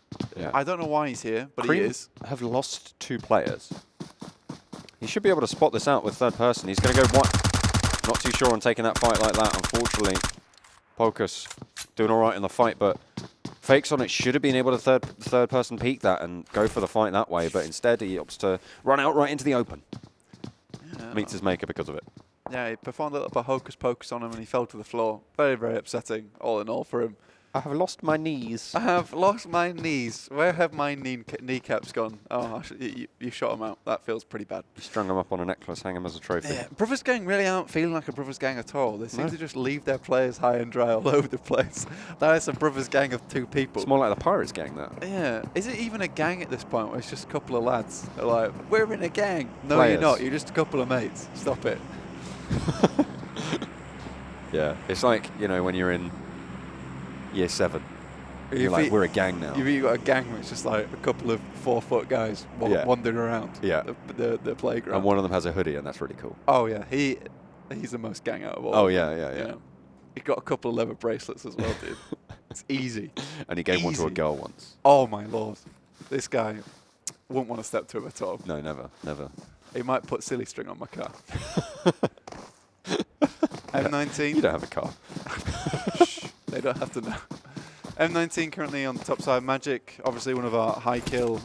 I don't know why he's here, but Cream he is. Have lost 2 players. He should be able to spot this out with third person. He's going to go one. Not too sure on taking that fight like that, unfortunately. Pocus doing all right in the fight, but fakes on it should have been able to third person peek that and go for the fight that way, but instead he opts to run out right into the open. Yeah. Meets his maker because of it. Yeah, he performed a little bit of hocus pocus on him and he fell to the floor. Very, very upsetting, all in all, for him. I have lost my knees. I have lost my knees. Where have my kneecaps gone? Oh, you shot him out. That feels pretty bad. You strung him up on a necklace, hang him as a trophy. Yeah, Brothers Gang really aren't feeling like a Brothers Gang at all. They seem to just leave their players high and dry all over the place. That is a Brothers Gang of 2 people. It's more like the Pirates gang, that. Yeah. Is it even a gang at this point where it's just a couple of lads? They're like, we're in a gang. No, Players. you're not. You're just a couple of mates. Stop it. Yeah, it's like, you know, when you're in year 7. You're like, we're a gang now. You've got a gang which is just like a couple of 4-foot guys wandering around the playground. And one of them has a hoodie, and that's really cool. Oh, yeah. He's the most gang out of all. Oh, yeah. You know? He got a couple of leather bracelets as well, dude. It's easy. And he gave one to a girl once. Oh, my Lord. This guy wouldn't want to step to him at all. No, never, never. He might put silly string on my car. M19. You don't have a car. Shh, they don't have to know. M19 currently on the top side. Magic, obviously one of our high kill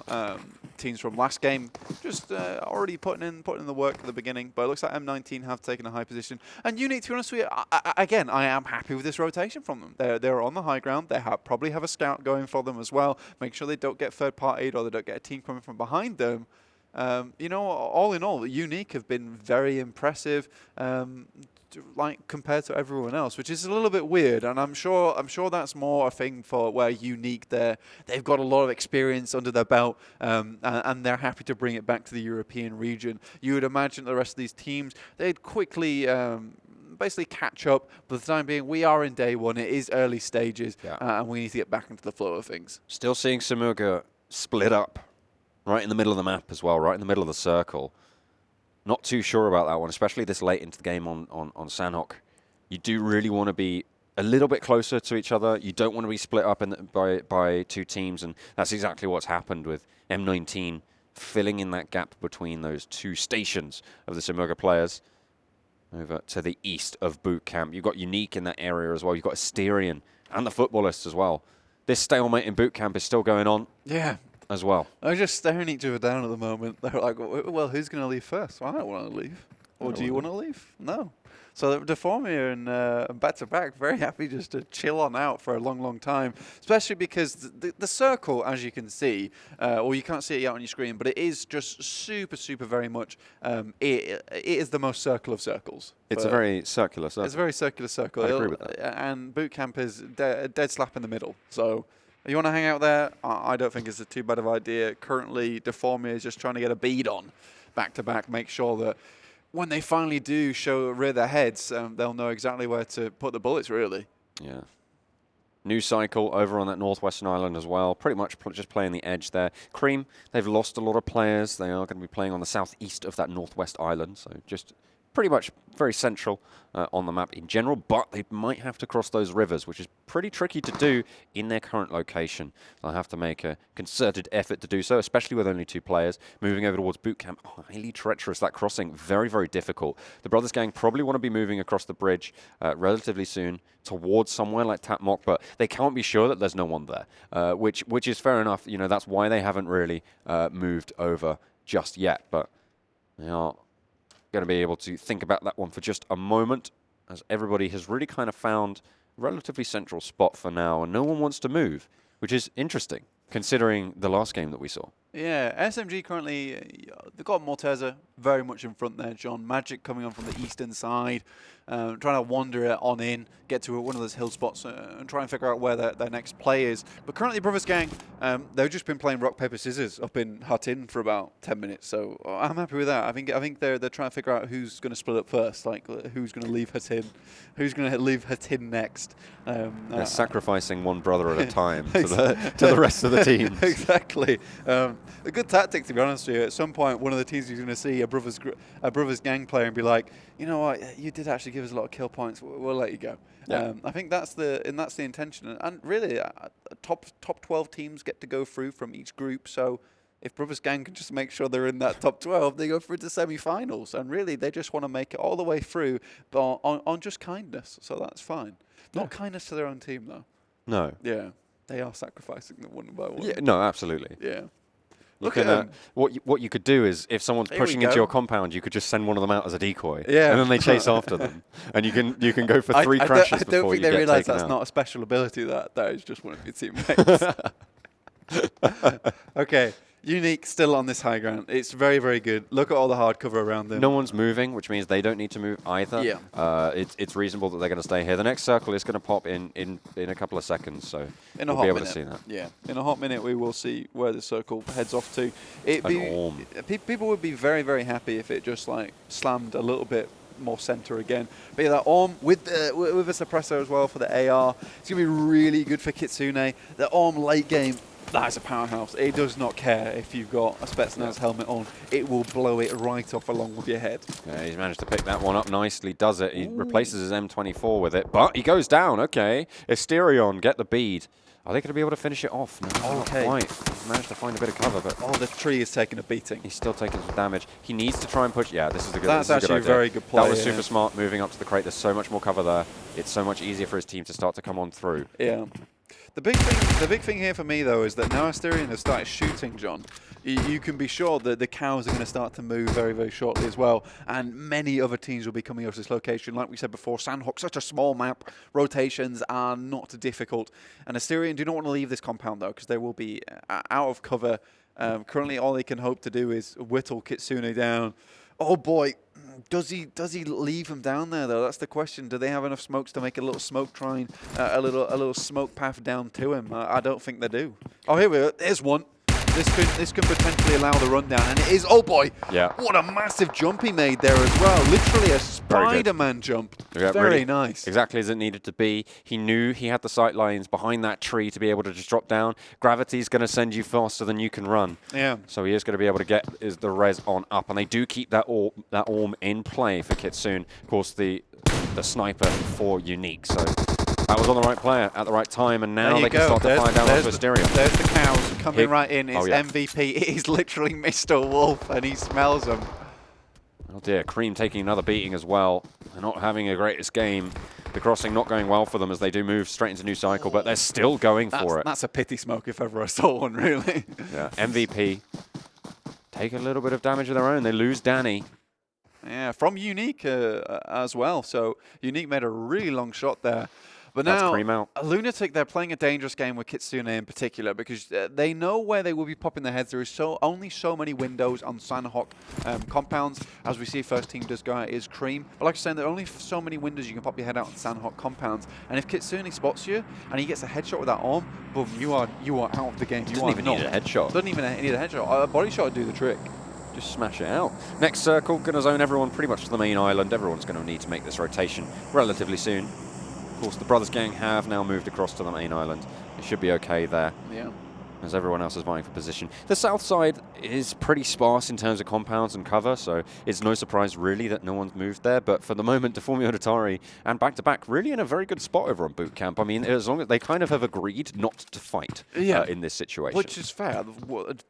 teams from last game, just already putting in the work at the beginning. But it looks like M19 have taken a high position. And Unique, to be honest with you, again, I am happy with this rotation from them. They're on the high ground. They probably have a scout going for them as well. Make sure they don't get third-partied or they don't get a team coming from behind them. You know, all in all, Unique have been very impressive. Like compared to everyone else, which is a little bit weird, and I'm sure that's more a thing for where Unique they've got a lot of experience under their belt, and they're happy to bring it back to the European region. You would imagine the rest of these teams they'd quickly basically catch up. But for the time being, we are in day 1. It is early stages, and we need to get back into the flow of things. Still seeing SİMURGA split up right in the middle of the map as well, right in the middle of the circle. Not too sure about that one, especially this late into the game on Sanhok. You do really want to be a little bit closer to each other. You don't want to be split up by 2 teams, and that's exactly what's happened with M19 filling in that gap between those 2 stations of the SİMURGA players over to the east of boot camp. You've got Unique in that area as well. You've got Asterion and the Futbolists as well. This stalemate in boot camp is still going on. Yeah. As well. They're just staring each other down at the moment. They're like, well, who's going to leave first? Well, I don't want to leave. Or do you want to leave? No. So Deformia and back-to-back, very happy just to chill on out for a long, long time, especially because the circle, as you can see, or you can't see it yet on your screen, but it is just super, super very much, it is the most circle of circles. It's a very circular circle. It's a very circular circle. I agree with that. And boot camp is dead slap in the middle. So You want to hang out there? I don't think it's a too bad of an idea. Currently, Deformia is just trying to get a bead on back-to-back, make sure that when they finally do rear their heads, they'll know exactly where to put the bullets, really. Yeah. NewCycle over on that northwestern island as well. Pretty much just playing the edge there. Cream, they've lost a lot of players. They are going to be playing on the southeast of that northwest island, so just pretty much very central on the map in general, but they might have to cross those rivers, which is pretty tricky to do in their current location. They'll have to make a concerted effort to do so, especially with only 2 players. Moving over towards boot camp, highly treacherous. That crossing, very, very difficult. The Brothers gang probably want to be moving across the bridge relatively soon towards somewhere like Tapmok, but they can't be sure that there's no one there, which is fair enough. You know, that's why they haven't really moved over just yet, but they are going to be able to think about that one for just a moment, as everybody has really kind of found a relatively central spot for now, and no one wants to move, which is interesting, considering the last game that we saw. Yeah, SMG currently, they've got Morteza very much in front there, John. Magic coming on from the eastern side, trying to wander it on in, get to one of those hill spots and try and figure out where their next play is. But currently, Brothers Gang, they've just been playing rock, paper, scissors up in Hatin for about 10 minutes. So I'm happy with that. I think they're trying to figure out who's going to split up first, like who's going to leave Hatin, who's going to leave Hatin next. They're sacrificing one brother at a time to the rest of the team. Exactly. A good tactic, to be honest with you. At some point, one of the teams is going to see a Brothers Gang player and be like, you know what, you did actually give us a lot of kill points. We'll let you go. Yeah. I think that's the intention. And really, top 12 teams get to go through from each group. So if Brothers Gang can just make sure they're in that top 12, they go through to semi-finals. And really, they just want to make it all the way through, but on just kindness. So that's fine. Not kindness to their own team, though. No. Yeah. They are sacrificing them one by one. Yeah, no, absolutely. Yeah. You can, what you could do is, if someone's pushing into your compound, you could just send one of them out as a decoy, and then they chase after them, and you can go for 3 crashes before you get taken out. I don't think they realise that's not a special ability. That is just one of your teammates. Okay. Unique still on this high ground. It's very, very good. Look at all the hard cover around them. No one's moving, which means they don't need to move either. Yeah. It's reasonable that they're going to stay here. The next circle is going to pop in a couple of seconds, so we'll be able to see that. Yeah. In a hot minute, we will see where the circle heads off to. People would be very, very happy if it just like slammed a little bit more center again. But yeah, that Orm with a suppressor as well for the AR. It's going to be really good for Kitsune. The Orm late game, that is a powerhouse. It does not care if you've got a Spetsnaz helmet on. It will blow it right off along with your head. Yeah, he's managed to pick that one up nicely, does it? He replaces his M24 with it, but he goes down. Okay. Asterion, get the bead. Are they going to be able to finish it off? No, not quite. He's managed to find a bit of cover, but... Oh, the tree is taking a beating. He's still taking some damage. He needs to try and push... Yeah, this is a good idea. That's actually a very good play. That was super smart, moving up to the crate. There's so much more cover there. It's so much easier for his team to start to come on through. Yeah. The big thing here for me, though, is that now Asterion has started shooting, John. You can be sure that the cows are going to start to move very, very shortly as well, and many other teams will be coming up to this location. Like we said before, Sanhok, such a small map, rotations are not difficult. And Asterion do not want to leave this compound, though, because they will be out of cover. Currently, all they can hope to do is whittle Kitsune down. Oh, boy. Does he leave him down there, though? That's the question. Do they have enough smokes to make a little smoke train, a little smoke path down to him? I don't think they do. Oh, here we go. There's one. This can potentially allow the rundown, and it is. Oh boy! Yeah. What a massive jump he made there as well. Literally a Spider-Man jump. Yeah, very really nice. Exactly as it needed to be. He knew he had the sight lines behind that tree to be able to just drop down. Gravity's going to send you faster than you can run. Yeah. So he is going to be able to get the res on up, and they do keep that orm in play for Kitsune. Of course, the sniper for Unique. So that was on the right player at the right time, and now they can start to fire down onto Asterion. There's the cows coming right in. It's MVP. It is literally Mr. Wolf, and he smells them. Oh dear, Cream taking another beating as well. They're not having a greatest game. The crossing not going well for them as they do move straight into NewCycle, but they're still going for it. That's a pity smoke if ever I saw one, really. Yeah, MVP take a little bit of damage of their own. They lose Danny. Yeah, from Unique as well. So Unique made a really long shot there. But That's now, Cream out. Lunatic, they're playing a dangerous game with Kitsune in particular because they know where they will be popping their heads. There is only so many windows on Sanhok compounds. As we see, first team does go out is Cream. But like I was saying, there are only so many windows you can pop your head out on Sanhok compounds. And if Kitsune spots you and he gets a headshot with that arm, boom, you are out of the game. Doesn't even need a headshot. Doesn't even need a headshot. A body shot would do the trick. Just smash it out. Next circle, going to zone everyone pretty much to the main island. Everyone's going to need to make this rotation relatively soon. Of course, the Brothers gang have now moved across to the main island. It should be okay there. Yeah. As everyone else is vying for position. The south side is pretty sparse in terms of compounds and cover, so it's no surprise really that no one's moved there. But for the moment, Deformia Meditari and back-to-back really in a very good spot over on boot camp. I mean, as long as they kind of have agreed not to fight in this situation. Which is fair.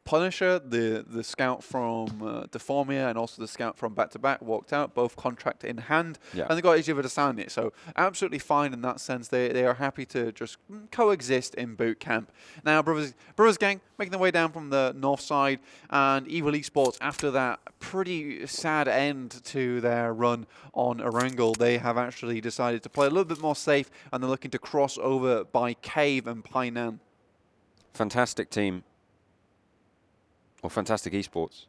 Punisher, the scout from Deformia and also the scout from back-to-back walked out, both contract in hand, and they got each other to sign it. So absolutely fine in that sense. They are happy to just coexist in boot camp. Now, Brothers gang making their way down from the north side, and Evil Esports, after that pretty sad end to their run on Erangel, they have actually decided to play a little bit more safe, and they're looking to cross over by Cave and Painan. Fantastic team. Or fantastic esports.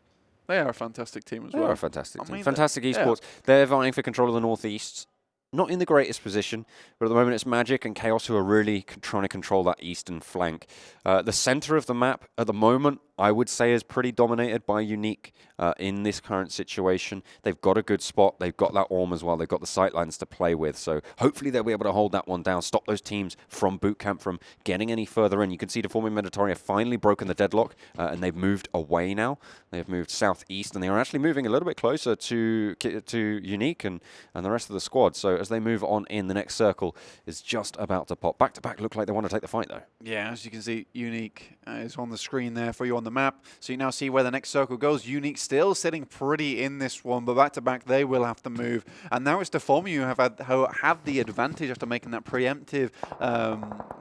They are a fantastic team as well. They are a fantastic team. Fantastic esports. They're vying for control of the northeast. Not in the greatest position, but at the moment it's Magic and Chaos who are really trying to control that eastern flank. The center of the map at the moment, I would say, is pretty dominated by Unique in this current situation. They've got a good spot. They've got that Orm as well. They've got the sightlines to play with. So hopefully they'll be able to hold that one down, stop those teams from boot camp from getting any further in. You can see Deformia Meditari have finally broken the deadlock, and they've moved away now. They've moved southeast, and they are actually moving a little bit closer to Unique and the rest of the squad. So as they move on in, the next circle is just about to pop. Back-to-back look like they want to take the fight, though. Yeah, as you can see, Unique is on the screen there for you on the map. So you now see where the next circle goes. Unique still sitting pretty in this one, but back-to-back they will have to move. And now it's Deformia who have the advantage after making that preemptive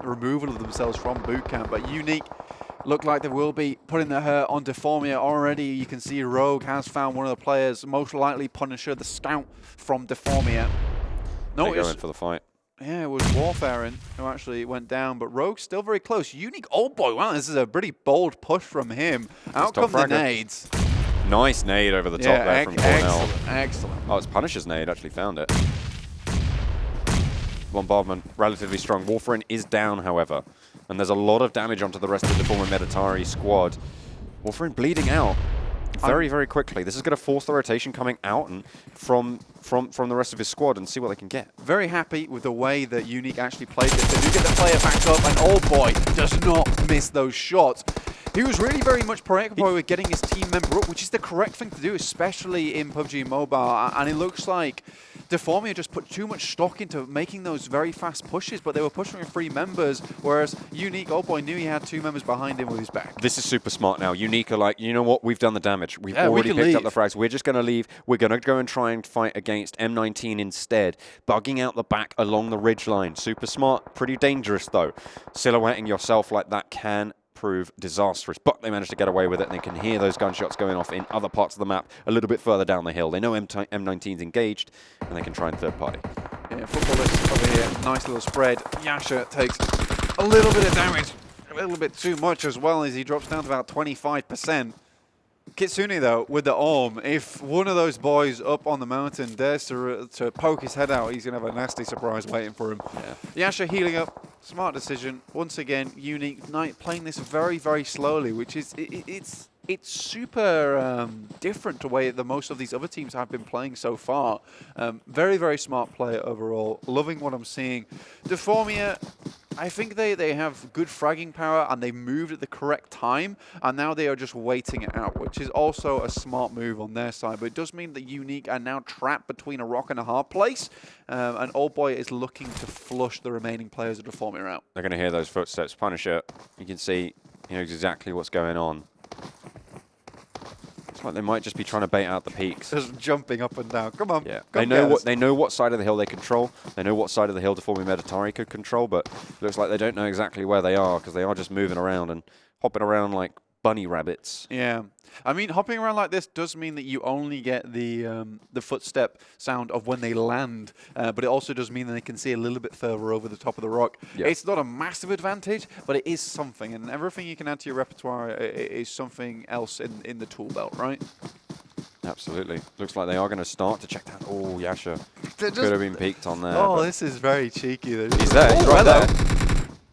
removal of themselves from boot camp. But Unique look like they will be putting their hurt on Deformia already. You can see Rogue has found one of the players, most likely Punisher, the scout from Deformia. No, they're going for the fight. Yeah, it was Warfarin who actually went down, but Rogue's still very close. Unique, oh boy, wow, this is a pretty bold push from him. Out come the nades. Nice nade over the top there from Cornell. Excellent. Oh, it's Punisher's nade, actually found it. Bombardment, relatively strong. Warfarin is down, however, and there's a lot of damage onto the rest of the Deformia Meditari squad. Warfarin bleeding out very, very quickly. This is going to force the rotation coming out and from the rest of his squad and see what they can get. Very happy with the way that Unique actually played this. They do get the player back up, and oh boy, does not miss those shots. He was really very much preoccupied with getting his team member up, which is the correct thing to do, especially in PUBG Mobile. And it looks like Deformia just put too much stock into making those very fast pushes, but they were pushing with 3 members, whereas Unique, oh boy, knew he had 2 members behind him with his back. This is super smart now. Unique are like, you know what, we've done the damage. We've already picked up the frags. We're just going to leave. We're going to go and try and fight against M19 instead, bugging out the back along the ridge line. Super smart, pretty dangerous though. Silhouetting yourself like that can prove disastrous, but they managed to get away with it, and they can hear those gunshots going off in other parts of the map a little bit further down the hill. They know M19's engaged, and they can try and third party. Yeah, Futbolist over here, nice little spread. Yasha takes a little bit of damage, a little bit too much as well, as he drops down to about 25%. Kitsune, though, with the Orm, if one of those boys up on the mountain dares to poke his head out, he's going to have a nasty surprise waiting for him. Yeah. Yasha healing up. Smart decision. Once again, Unique playing this very, very slowly, which is it's super different to the way that most of these other teams have been playing so far. Very, very smart player overall. Loving what I'm seeing. Deformia, I think they have good fragging power, and they moved at the correct time, and now they are just waiting it out, which is also a smart move on their side. But it does mean that Unique are now trapped between a rock and a hard place, and Old Boy is looking to flush the remaining players of Deformia out. They're going to hear those footsteps. Punisher, you can see he knows exactly what's going on. It's like they might just be trying to bait out the peaks. Just jumping up and down. Come on. Yeah. They know what side of the hill they control. They know what side of the hill Deformia Meditari could control, but it looks like they don't know exactly where they are, because they are just moving around and hopping around like bunny rabbits. Yeah. I mean, hopping around like this does mean that you only get the footstep sound of when they land, but it also does mean that they can see a little bit further over the top of the rock. Yeah. It's not a massive advantage, but it is something, and everything you can add to your repertoire is something else in the tool belt, right? Absolutely. Looks like they are going to start to check that. Oh, Yasha could have been peeked on there. Oh, this is very cheeky. He's there. He's right there.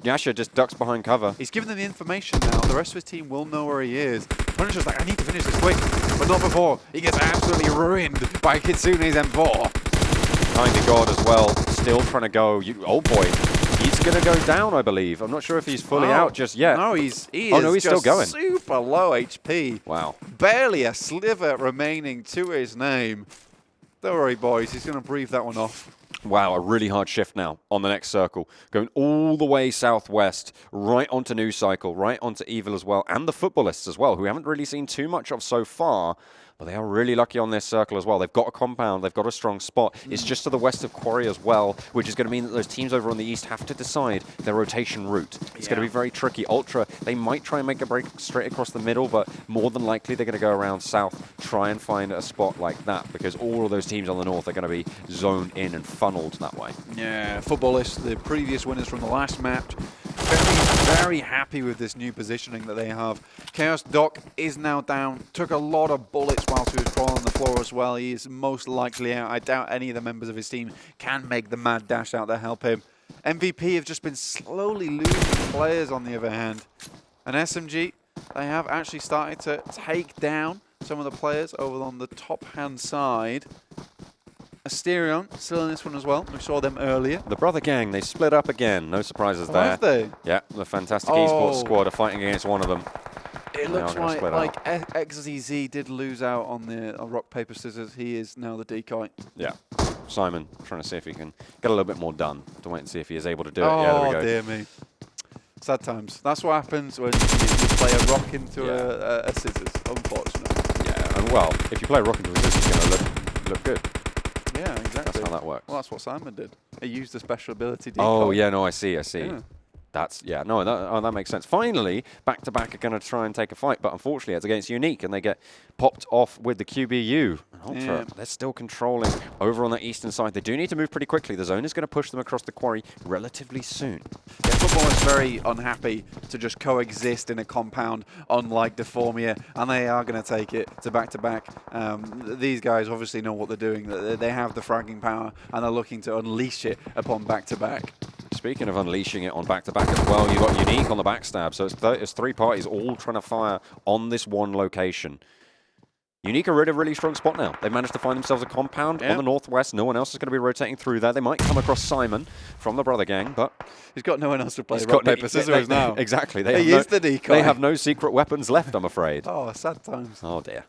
Yasha just ducks behind cover. He's given them the information now. The rest of his team will know where he is. Punisher's like, I need to finish this quick, but not before. He gets absolutely ruined by Kitsune's M4. Kinda God as well. Still trying to go. Oh boy. He's going to go down, I believe. I'm not sure if he's fully out just yet. No, he is he's still going. Super low HP. Wow. Barely a sliver remaining to his name. Don't worry, boys. He's going to breathe that one off. Wow, a really hard shift now on the next circle. Going all the way southwest, right onto NewCycle, right onto Evil as well, and the Futbolists as well, who we haven't really seen too much of so far. But they are really lucky on this circle as well. They've got a compound. They've got a strong spot. It's just to the west of Quarry as well, which is going to mean that those teams over on the east have to decide their rotation route. It's going to be very tricky. Ultra, they might try and make a break straight across the middle, but more than likely they're going to go around south, try and find a spot like that, because all of those teams on the north are going to be zoned in and funneled that way. Yeah, Futbolists, the previous winners from the last match, very happy with this new positioning that they have. Chaos Doc is now down, took a lot of bullets whilst he was crawling on the floor as well. He is most likely out. I doubt any of the members of his team can make the mad dash out to help him. MVP have just been slowly losing players on the other hand. And SMG, they have actually started to take down some of the players over on the top-hand side. Asterion still in this one as well. We saw them earlier. The Brother Gang, they split up again. No surprises there. Have they? Yeah, the Fantastic Esports squad are fighting against one of them. It looks like XZZ did lose out on the rock, paper, scissors. He is now the decoy. Yeah. Simon trying to see if he can get a little bit more done. To wait and see if he is able to do it. Yeah, there we go. Oh, dear me. Sad times. That's what happens when you play a rock into a scissors, unfortunately. Yeah, and well, if you play a rock into a scissors, it's going to look good. Yeah, exactly. That's how that works. Well, that's what Simon did. He used the special ability decoy. Oh, yeah, no, I see. Yeah. That's, yeah, no, that makes sense. Finally, back-to-back are going to try and take a fight, but unfortunately it's against Unique, and they get popped off with the QBU. Ultra, they're still controlling over on the eastern side. They do need to move pretty quickly. The zone is going to push them across the quarry relatively soon. Yeah, football is very unhappy to just coexist in a compound, unlike Deformia, and they are going to take it to back-to-back. These guys obviously know what they're doing. They have the fragging power, and they're looking to unleash it upon back-to-back. Speaking of unleashing it on back-to-back as well, you've got Unique on the backstab, so it's three parties all trying to fire on this one location. Unique are in a really strong spot now. They've managed to find themselves a compound on the northwest. No one else is going to be rotating through there. They might come across Simon from the Brother Gang, but he's got no one else to play rock, paper, scissors now. Exactly. He is the decoy. They have no secret weapons left, I'm afraid. Oh, sad times. Oh, dear.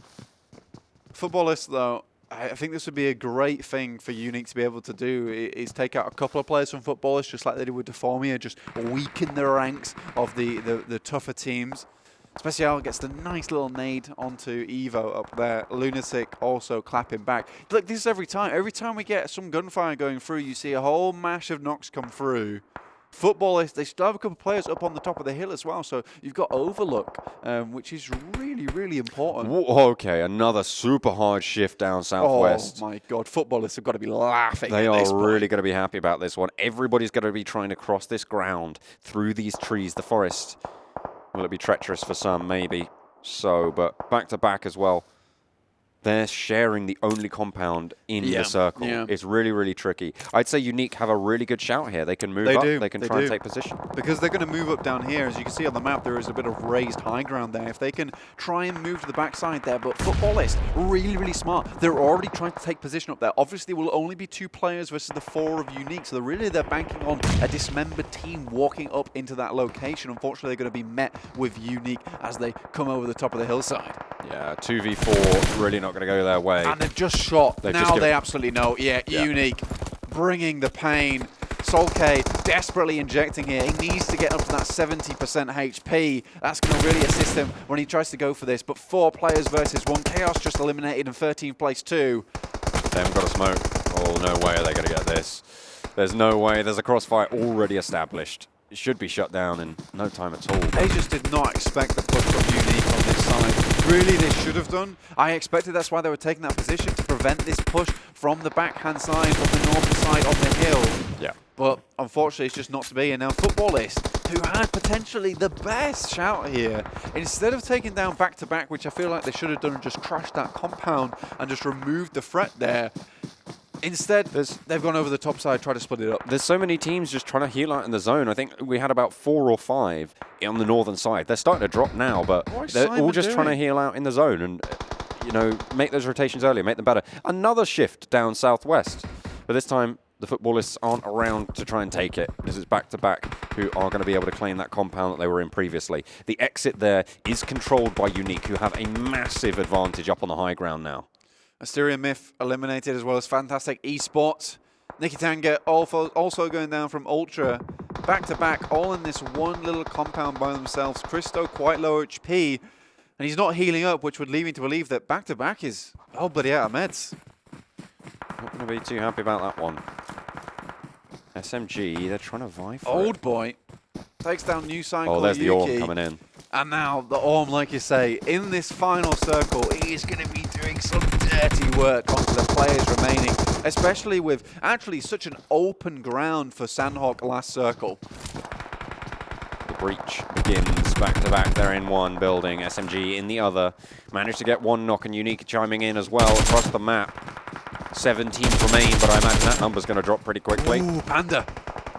Futbolists, though, I think this would be a great thing for Unique to be able to do, is take out a couple of players from Futbolists, just like they did with Deformia, just weaken the ranks of the tougher teams. Special gets the nice little nade onto Evo up there. Lunatic also clapping back. Look, this is every time. Every time we get some gunfire going through, you see a whole mash of knocks come through. Futbolists, they still have a couple of players up on the top of the hill as well, so you've got Overlook, which is really, really important. Okay, another super hard shift down southwest. Oh my God, Futbolists have got to be laughing. They are really going to be happy about this one. Everybody's going to be trying to cross this ground through these trees, the forest. Will it be treacherous for some? Maybe so, but back-to-back as well. They're sharing the only compound in the circle. Yeah. It's really, really tricky. I'd say Unique have a really good shout here. They can move up. They can try and take position. Because they're going to move up down here. As you can see on the map, there is a bit of raised high ground there. If they can try and move to the backside there, but Futbolists, really, really smart. They're already trying to take position up there. Obviously, will only be 2 players versus the 4 of Unique. So they're banking on a dismembered team walking up into that location. Unfortunately, they're going to be met with Unique as they come over the top of the hillside. Yeah, 2v4, really not going to go their way. And they've just shot. Now they absolutely know. Yeah, Unique bringing the pain. Solke desperately injecting here. He needs to get up to that 70% HP. That's going to really assist him when he tries to go for this. But 4 players versus 1. Chaos just eliminated in 13th place too. They haven't got a smoke. Oh, no way are they going to get this. There's no way. There's a crossfire already established. should be shut down in no time at all. They just did not expect the push from Unique on this side. Really, they should have done. I expected that's why they were taking that position, to prevent this push from the backhand side, from the northern side on the hill. Yeah. But unfortunately, it's just not to be. And now Futbolist, who had potentially the best shout here, instead of taking down back-to-back, which I feel like they should have done and just crashed that compound and just removed the threat there, instead, they've gone over the top side, tried to split it up. There's so many teams just trying to heal out in the zone. I think we had about 4 or 5 on the northern side. They're starting to drop now, but they're all just trying to heal out in the zone and, you know, make those rotations earlier, make them better. Another shift down southwest, but this time the Futbolists aren't around to try and take it. This is back-to-back who are going to be able to claim that compound that they were in previously. The exit there is controlled by Unique, who have a massive advantage up on the high ground now. Asterion Myth eliminated, as well as fantastic Esports. Nikitanga also going down from Ultra. Back-to-back, all in this one little compound by themselves. Christo quite low HP, and he's not healing up, which would lead me to believe that back-to-back is, oh, bloody out of meds. Not going to be too happy about that one. SMG, they're trying to vie for Old Boy takes down NewCycle. Oh, there's Yuki. the Orm coming in. And now the Orm, like you say, in this final circle, he is going to be doing some dirty work onto the players remaining, especially with actually such an open ground for Sanhok last circle. The breach begins back-to-back. They're in one building, SMG in the other. Managed to get one knock, and Unique chiming in as well across the map. 7 teams remain, but I imagine that number's going to drop pretty quickly. Ooh, Panda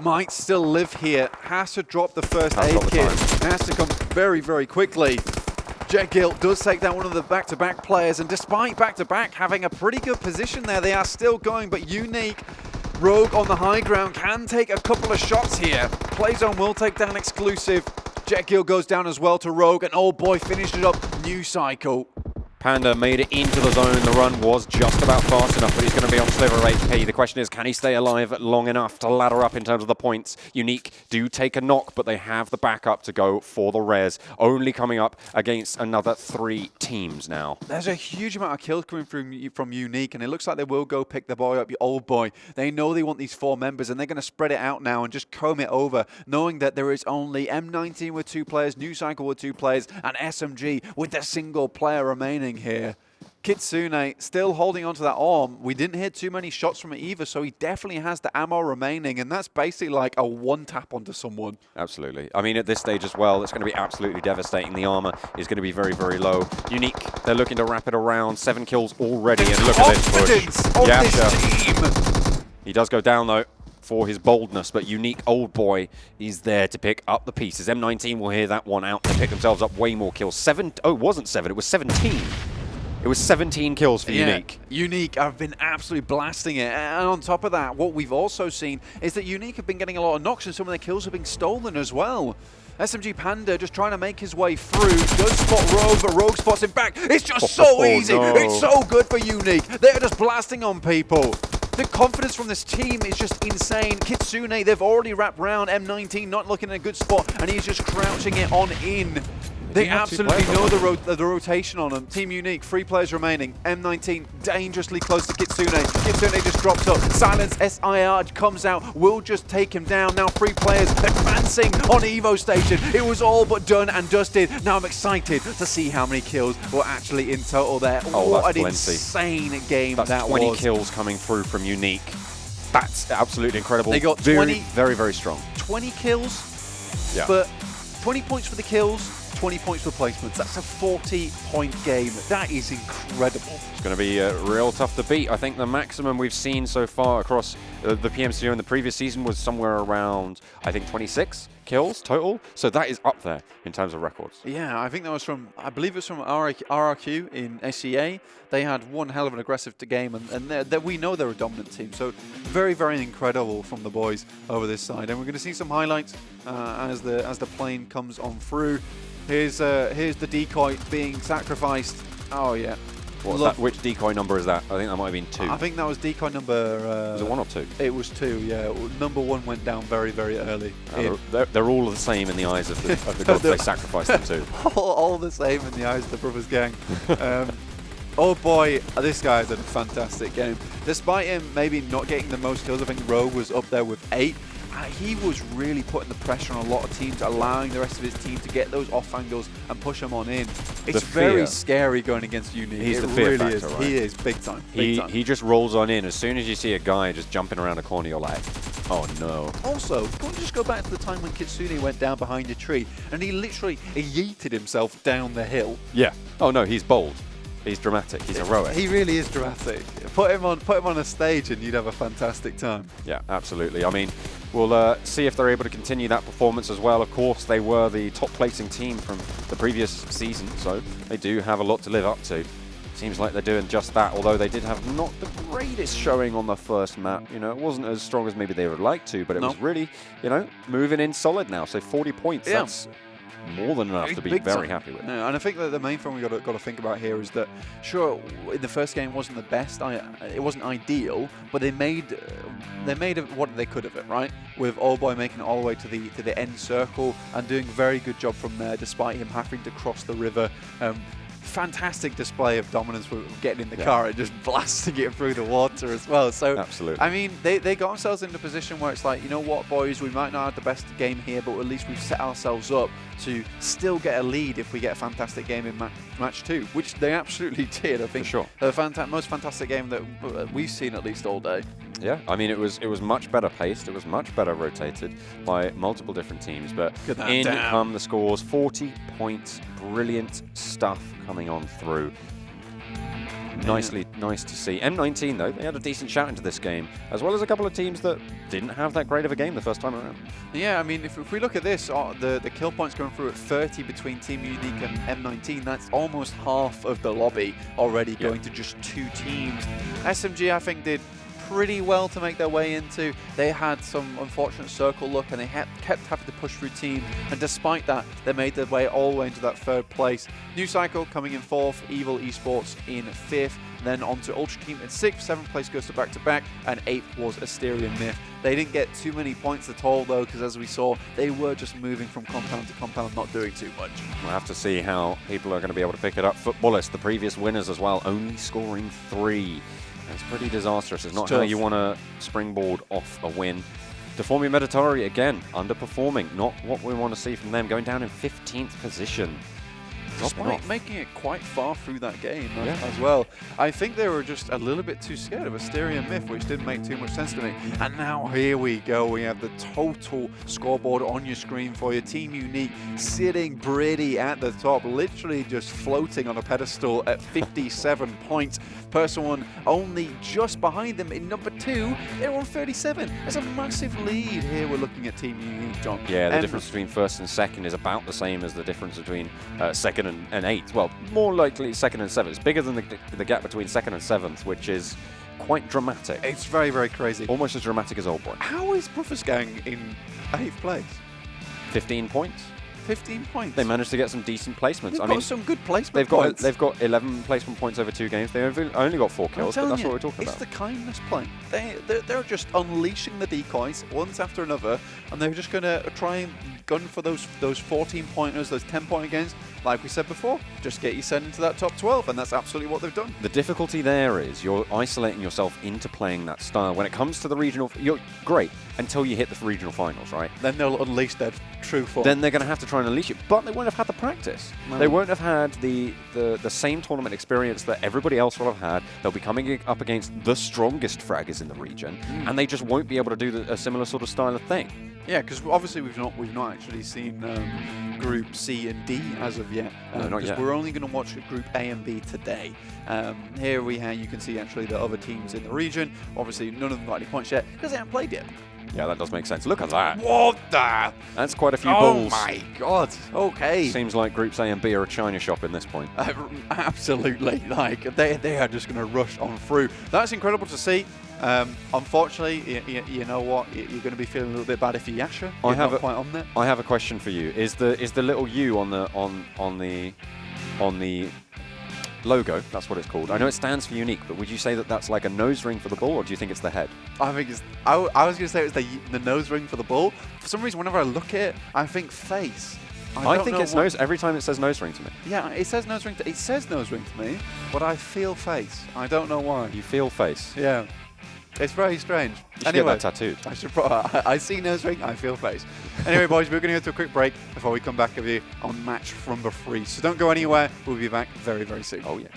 might still live here. Has to drop the first aid kit. Has to come very, very quickly. Erangel does take down one of the back-to-back players, and despite back-to-back having a pretty good position there, they are still going, but Unique, Rogue on the high ground, can take a couple of shots here. Playzone will take down Exclusive. Erangel goes down as well to Rogue, and Old Boy finished it up. NewCycle. Panda made it into the zone. The run was just about fast enough, but he's going to be on sliver of HP. The question is, can he stay alive long enough to ladder up in terms of the points? Unique do take a knock, but they have the backup to go for the res. Only coming up against another 3 teams now. There's a huge amount of kills coming from Unique, and it looks like they will go pick the boy up, Old Boy. They know they want these 4 members, and they're going to spread it out now and just comb it over, knowing that there is only M19 with 2 players, NewCycle with 2 players, and SMG with a single player remaining here. Kitsune still holding onto that arm. We didn't hear too many shots from it either, so he definitely has the ammo remaining, and that's basically like a one-tap onto someone. Absolutely. I mean, at this stage as well, it's going to be absolutely devastating. The armor is going to be very, very low. Unique, they're looking to wrap it around. 7 kills already, and look at this push. Of this team. He does go down, though, for his boldness, but Unique Old Boy is there to pick up the pieces. M19 will hear that one out. They pick themselves up way more kills. It wasn't 7, it was 17. It was 17 kills for Unique. Unique have been absolutely blasting it. And on top of that, what we've also seen is that Unique have been getting a lot of knocks, and some of their kills have been stolen as well. SMG Panda just trying to make his way through. Does spot Rogue, but Rogue spots him back. It's just so easy. No. It's so good for Unique. They're just blasting on people. The confidence from this team is just insane. Kitsune, they've already wrapped round. M19 not looking in a good spot, and he's just crouching it on in. They absolutely know the rotation on them. Team Unique, 3 players remaining. M19 dangerously close to Kitsune. Kitsune just drops up. Silence SIR comes out, will just take him down. Now 3 players advancing on Evo Station. It was all but done and dusted. Now I'm excited to see how many kills were actually in total there. Oh, what an insane game that was. 20 kills coming through from Unique. That's absolutely incredible. They got very, very strong. 20 kills, but 20 points for the kills. 20 points for placements. That's a 40-point game. That is incredible. It's going to be real tough to beat. I think the maximum we've seen so far across the PMCO in the previous season was somewhere around, I think, 26 kills total. So that is up there in terms of records. Yeah, I think that was from, I believe it was from RRQ in SEA. They had one hell of an aggressive game, and we know they're a dominant team. So very, very incredible from the boys over this side. And we're going to see some highlights as the plane comes on through. Here's the decoy being sacrificed. Oh yeah. What's that? Which decoy number is that? I think that might have been 2. I think that was decoy number... was it 1 or 2? It was 2, yeah. Number 1 went down very, very early. They're all the same in the eyes of the gods they sacrificed them to. all the same in the eyes of the Brothers Gang. Oh boy, this guy had a fantastic game. Despite him maybe not getting the most kills, I think Rogue was up there with 8. he was really putting the pressure on a lot of teams, allowing the rest of his team to get those off angles and push them on in. It's very scary going against Unique. He's it the fear really factor, is. right? He is big time. He just rolls on in. As soon as you see a guy just jumping around a corner, you're like, oh no. Also, don't just go back to the time when Kitsune went down behind a tree and he literally yeeted himself down the hill. Yeah. Oh no, he's bold. He's dramatic. He's heroic. He really is dramatic. Put him on a stage and you'd have a fantastic time. Yeah, absolutely. I mean, we'll see if they're able to continue that performance as well. Of course, they were the top placing team from the previous season, so they do have a lot to live up to. Seems like they're doing just that, although they did have not the greatest showing on the first map. You know, it wasn't as strong as maybe they would like to, but it was really, you know, moving in solid now. So 40 points, that's more than enough to be very happy with. Yeah, and I think that the main thing we got to think about here is that, sure, in the first game wasn't the best. It wasn't ideal, but they made what they could of it, right? With Old Boy making it all the way to the end circle and doing a very good job from there, despite him having to cross the river. Fantastic display of dominance with getting in the car and just blasting it through the water as well. So, absolutely. I mean, they got themselves in a position where it's like, you know what, boys, we might not have the best game here, but at least we've set ourselves up to still get a lead if we get a fantastic game in match 2, which they absolutely did. I think the most fantastic game that we've seen at least all day. Yeah, I mean, it was much better paced. It was much better rotated by multiple different teams. But in come the scores, 40 points, brilliant stuff coming on through. Nice to see. M19 though, they had a decent shout into this game, as well as a couple of teams that didn't have that great of a game the first time around. Yeah, I mean, if we look at this, the kill points going through at 30 between Team Unique and M19, that's almost half of the lobby already going to just 2 teams. SMG, I think, did pretty well to make their way into. They had some unfortunate circle luck and they kept having to push through teams, and despite that they made their way all the way into that 3rd place. NewCycle coming in 4th, Evil Esports in 5th, then on to Ultra Team in 6th, 7th place goes to back-to-back, and 8th was Asterion Myth. They didn't get too many points at all though, because as we saw, they were just moving from compound to compound, not doing too much. We'll have to see how people are going to be able to pick it up. Futbolist, the previous winners as well, only scoring 3. It's pretty disastrous. It's not how you want to springboard off a win. Deformia Meditari, again, underperforming. Not what we want to see from them. Going down in 15th position. Despite making it quite far through that game as well. I think they were just a little bit too scared of Asterion Myth, which didn't make too much sense to me. And now here we go. We have the total scoreboard on your screen for you. Team Unique sitting pretty at the top, literally just floating on a pedestal at 57 points. Person 1 only just behind them in number 2. They're on 37. There's a massive lead here. We're looking at Team Unique, John. Yeah, the difference between 1st and 2nd is about the same as the difference between 2nd and 8th. Well, more likely 2nd and 7th. It's bigger than the gap between 2nd and 7th, which is quite dramatic. It's very, very crazy. Almost as dramatic as Old Boy. How is Brothers Gang in 8th place? 15 points. 15 points. They managed to get some decent placements. They've got some good placement points. They've got 11 placement points over 2 games. They've only got 4 kills, but that's what we're talking about. It's the kindness play. They're just unleashing the decoys once after another, and they're just going to try and gun for those 14 pointers, those 10-point games. Like we said before, just get you sent into that top 12, and that's absolutely what they've done. The difficulty there is you're isolating yourself into playing that style. When it comes to the regional, you're great until you hit the regional finals, right? Then they'll unleash their true form. Then they're going to have to try and unleash it, but they won't have had the practice. No. They won't have had the same tournament experience that everybody else will have had. They'll be coming up against the strongest fraggers in the region, and they just won't be able to do a similar sort of style of thing. Yeah, because obviously we've not actually seen Group C and D as of yet. No, not yet. We're only going to watch Group A and B today. Here you can see actually the other teams in the region. Obviously, none of them got any points yet because they haven't played yet. Yeah, that does make sense. Look at that. What the? That's quite a few balls. Oh my god. Okay. Seems like Groups A and B are a China shop in this point. Absolutely. Like, they are just going to rush on through. That's incredible to see. Unfortunately, you know what? You're going to be feeling a little bit bad if you're Yasha. I have a question for you. Is the little U on the logo? That's what it's called. I know it stands for unique, but would you say that that's like a nose ring for the bull, or do you think it's the head? I think it's. I was going to say it was the nose ring for the bull. For some reason, whenever I look at it, I think face. I think it's nose. Every time it says nose ring to me. Yeah, it says nose ring. It says nose ring to me, but I feel face. I don't know why. You feel face. Yeah. It's very strange. You should get that tattooed. I should I see nose ring, I feel face. Anyway, boys, we're going to go to a quick break before we come back with you on match number 3. So don't go anywhere. We'll be back very, very soon. Oh, yeah.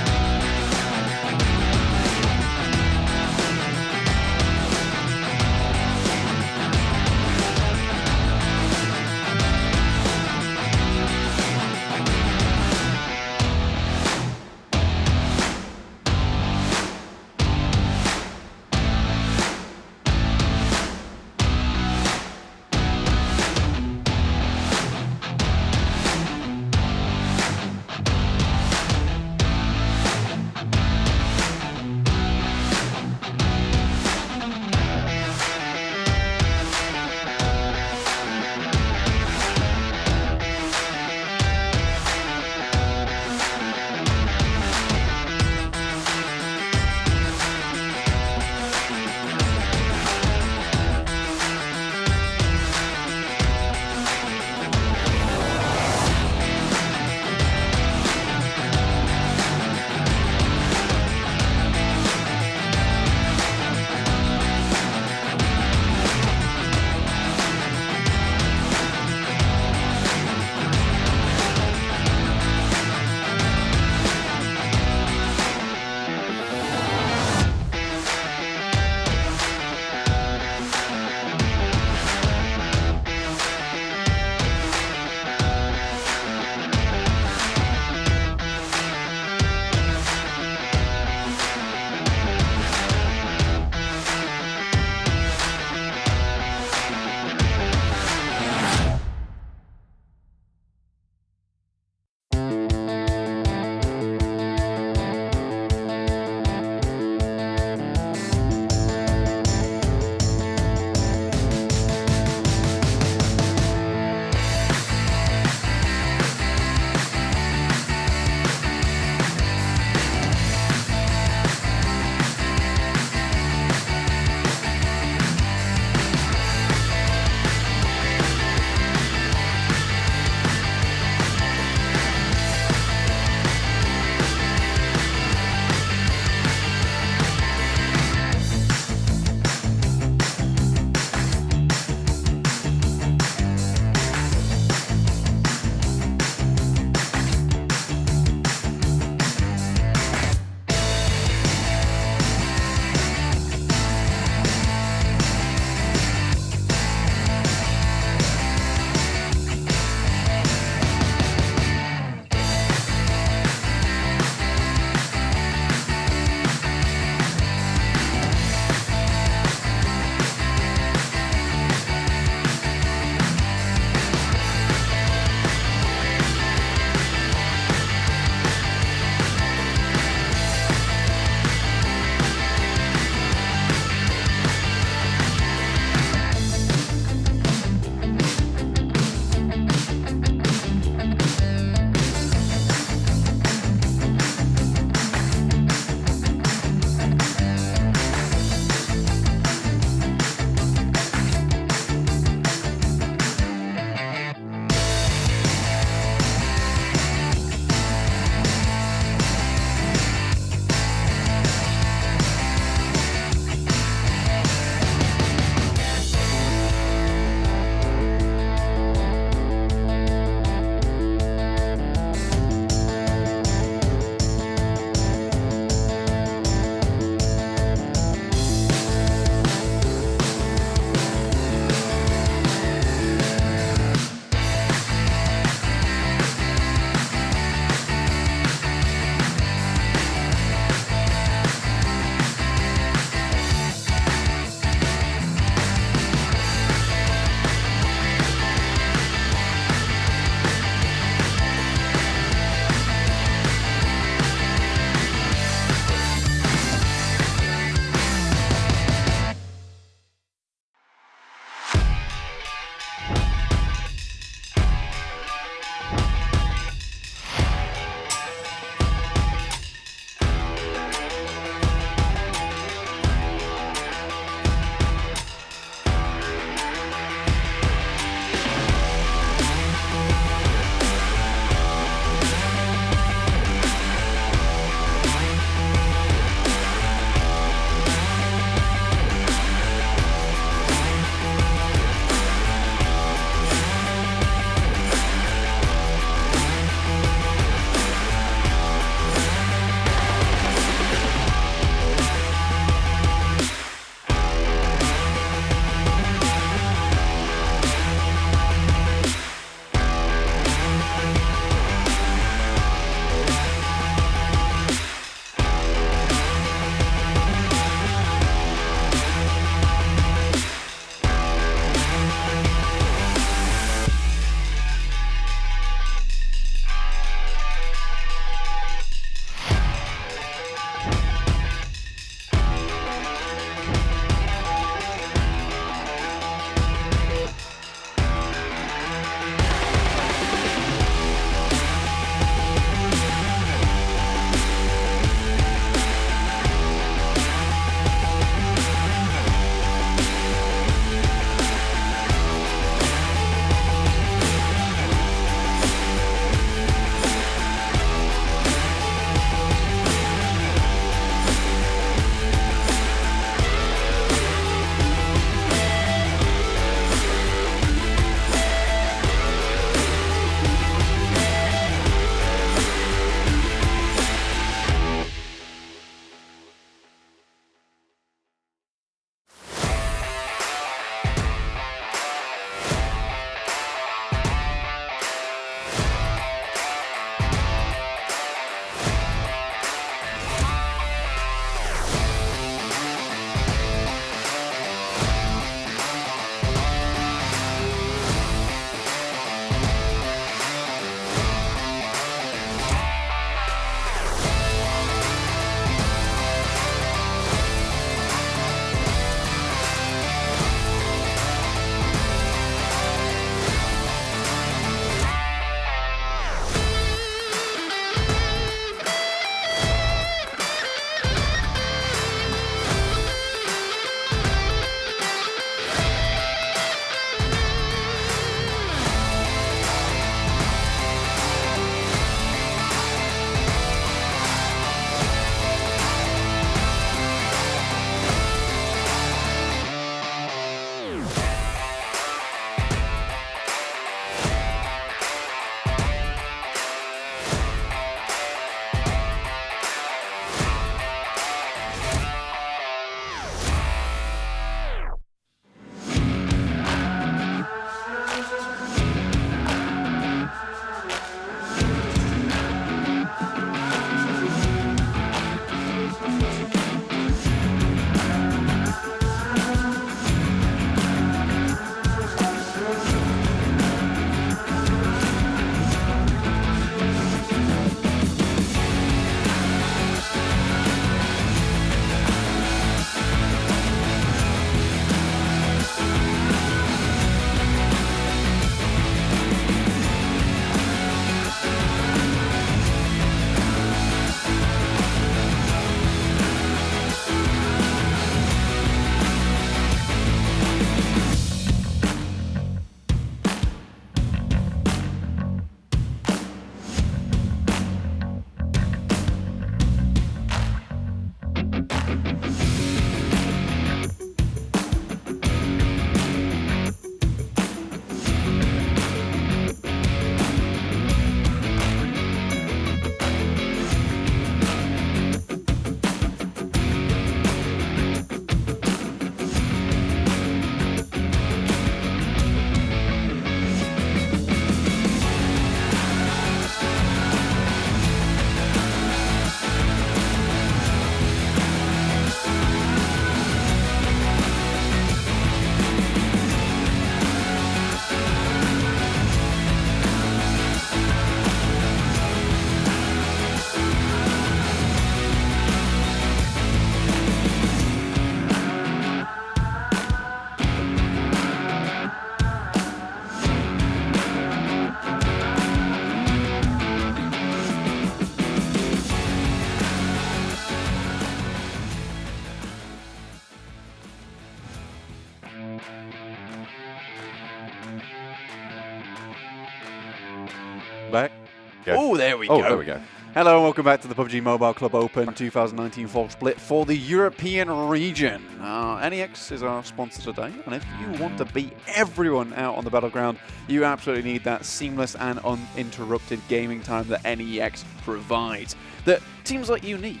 Go. Oh, there we go. There we go. Hello and welcome back to the PUBG Mobile Club Open 2019 fall split for the European region. NEX is our sponsor today, and if you want to beat everyone out on the battleground, you absolutely need that seamless and uninterrupted gaming time that NEX provides. That teams like Unique,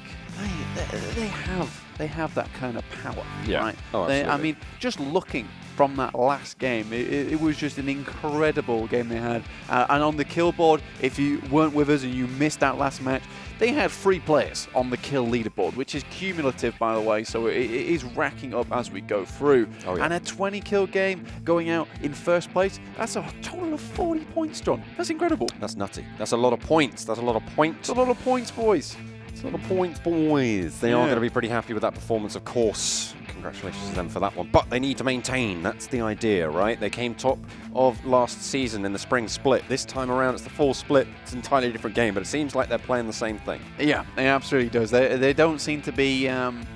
they have that kind of power, right? Oh, absolutely. I mean, just looking from that last game, it was just an incredible game they had. And on the kill board, if you weren't with us and you missed that last match, they had 3 players on the kill leaderboard, which is cumulative, by the way, so it is racking up as we go through. Oh, yeah. And a 20 kill game going out in first place, that's a total of 40 points, John. That's incredible. That's nutty. That's a lot of points. That's a lot of points. It's a lot of points, boys. It's a lot of points, boys. They are going to be pretty happy with that performance, of course. Congratulations to them for that one. But they need to maintain. That's the idea, right? They came top of last season in the spring split. This time around, it's the fall split. It's an entirely different game, but it seems like they're playing the same thing. Yeah, it absolutely does. They don't seem to be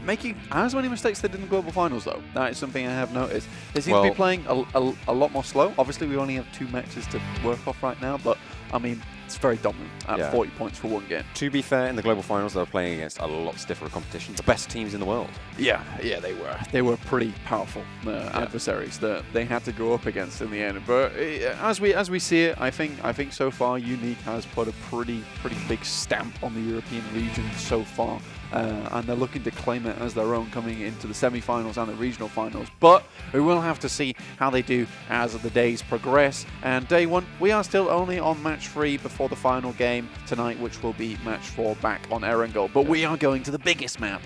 making as many mistakes they did in the global finals, though. That is something I have noticed. They seem to be playing a lot more slow. Obviously, we only have 2 matches to work off right now, but I mean, it's very dominant at 40 points for 1 game. To be fair, in the global finals, they were playing against a lot stiffer competition. The best teams in the world. Yeah, they were. They were pretty powerful adversaries that they had to go up against in the end. But as we see it, I think so far Unique has put a pretty big stamp on the European region so far. And they're looking to claim it as their own coming into the semi-finals and the regional finals. But we will have to see how they do as the days progress. And day 1, we are still only on match 3 before the final game tonight, which will be match 4 back on Erangel. But we are going to the biggest map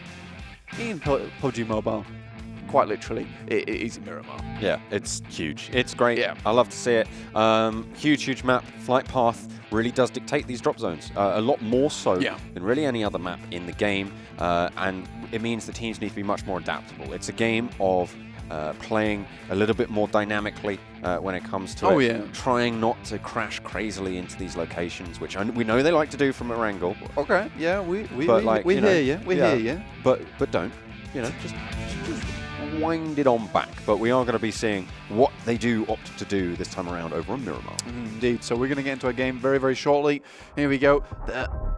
in PUBG Mobile. Quite literally, it is Miramar. Yeah, it's huge. It's great. Yeah. I love to see it. Huge map. Flight path really does dictate these drop zones. A lot more so than really any other map in the game. And it means the teams need to be much more adaptable. It's a game of playing a little bit more dynamically when it comes to trying not to crash crazily into these locations, which we know they like to do from Erangel. Okay, yeah, we hear you. We hear you. But don't, just wind it on back. But we are going to be seeing what they do opt to do this time around over on Miramar. Indeed. So we're going to get into a game very shortly. Here we go.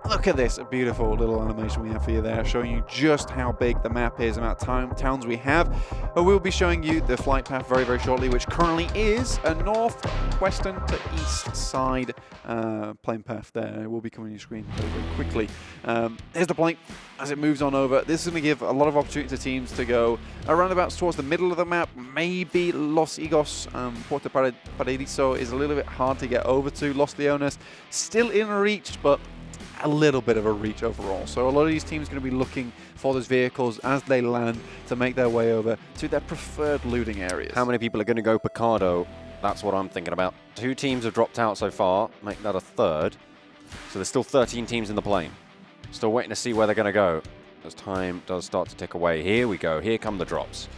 Look at this, a beautiful little animation we have for you there, showing you just how big the map is, the amount of towns we have. But we'll be showing you the flight path very shortly, which currently is a northwestern to east side plane path there. It will be coming on your screen very quickly. There's the plane as it moves on over. This is going to give a lot of opportunity to teams to go around about towards the middle of the map. Maybe Los Higos, Puerto Paradiso is a little bit hard to get over to. Los Leones still in reach, but a little bit of a reach overall. So a lot of these teams are going to be looking for those vehicles as they land to make their way over to their preferred looting areas. How many people are going to go Picado? That's what I'm thinking about. 2 teams have dropped out so far, make that a 3rd. So there's still 13 teams in the plane. Still waiting to see where they're going to go as time does start to tick away. Here we go. Here come the drops.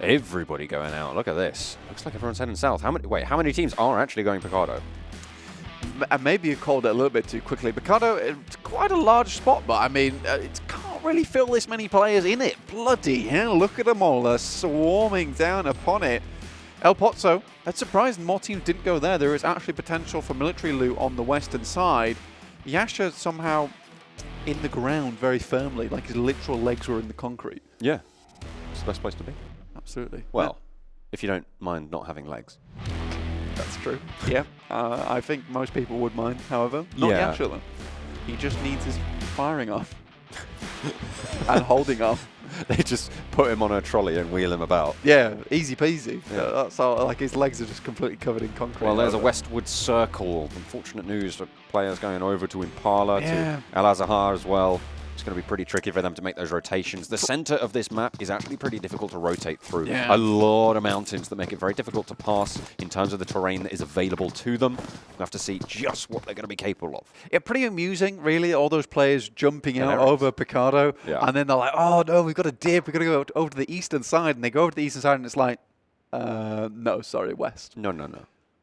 Everybody going out. Look at this. Looks like everyone's heading south. How many teams are actually going Picado? And maybe you called it a little bit too quickly. Picado, it's quite a large spot, but I mean, it can't really fill this many players in it. Bloody hell, look at them all. They're swarming down upon it. El Pozo, that's surprising more teams didn't go there. There is actually potential for military loot on the western side. Yasha somehow in the ground very firmly, like his literal legs were in the concrete. Yeah, it's the best place to be. Absolutely. Well, if you don't mind not having legs. That's true. Yeah, I think most people would mind, however. Not Yasha, though. He just needs his firing off and holding off. They just put him on a trolley and wheel him about. Yeah, easy peasy. Yeah. That's all, like his legs are just completely covered in concrete. Well, there's a westward circle. Unfortunate news for players going over to Impala, to Al Azhar as well. It's going to be pretty tricky for them to make those rotations. The center of this map is actually pretty difficult to rotate through. Yeah. A lot of mountains that make it very difficult to pass in terms of the terrain that is available to them. We'll have to see just what they're going to be capable of. Yeah, pretty amusing, really, all those players jumping out over Picado. Yeah. And then they're like, oh, no, we've got to dip. We've got to go over to the eastern side. And they go over to the eastern side, and it's like, no, sorry, west. No.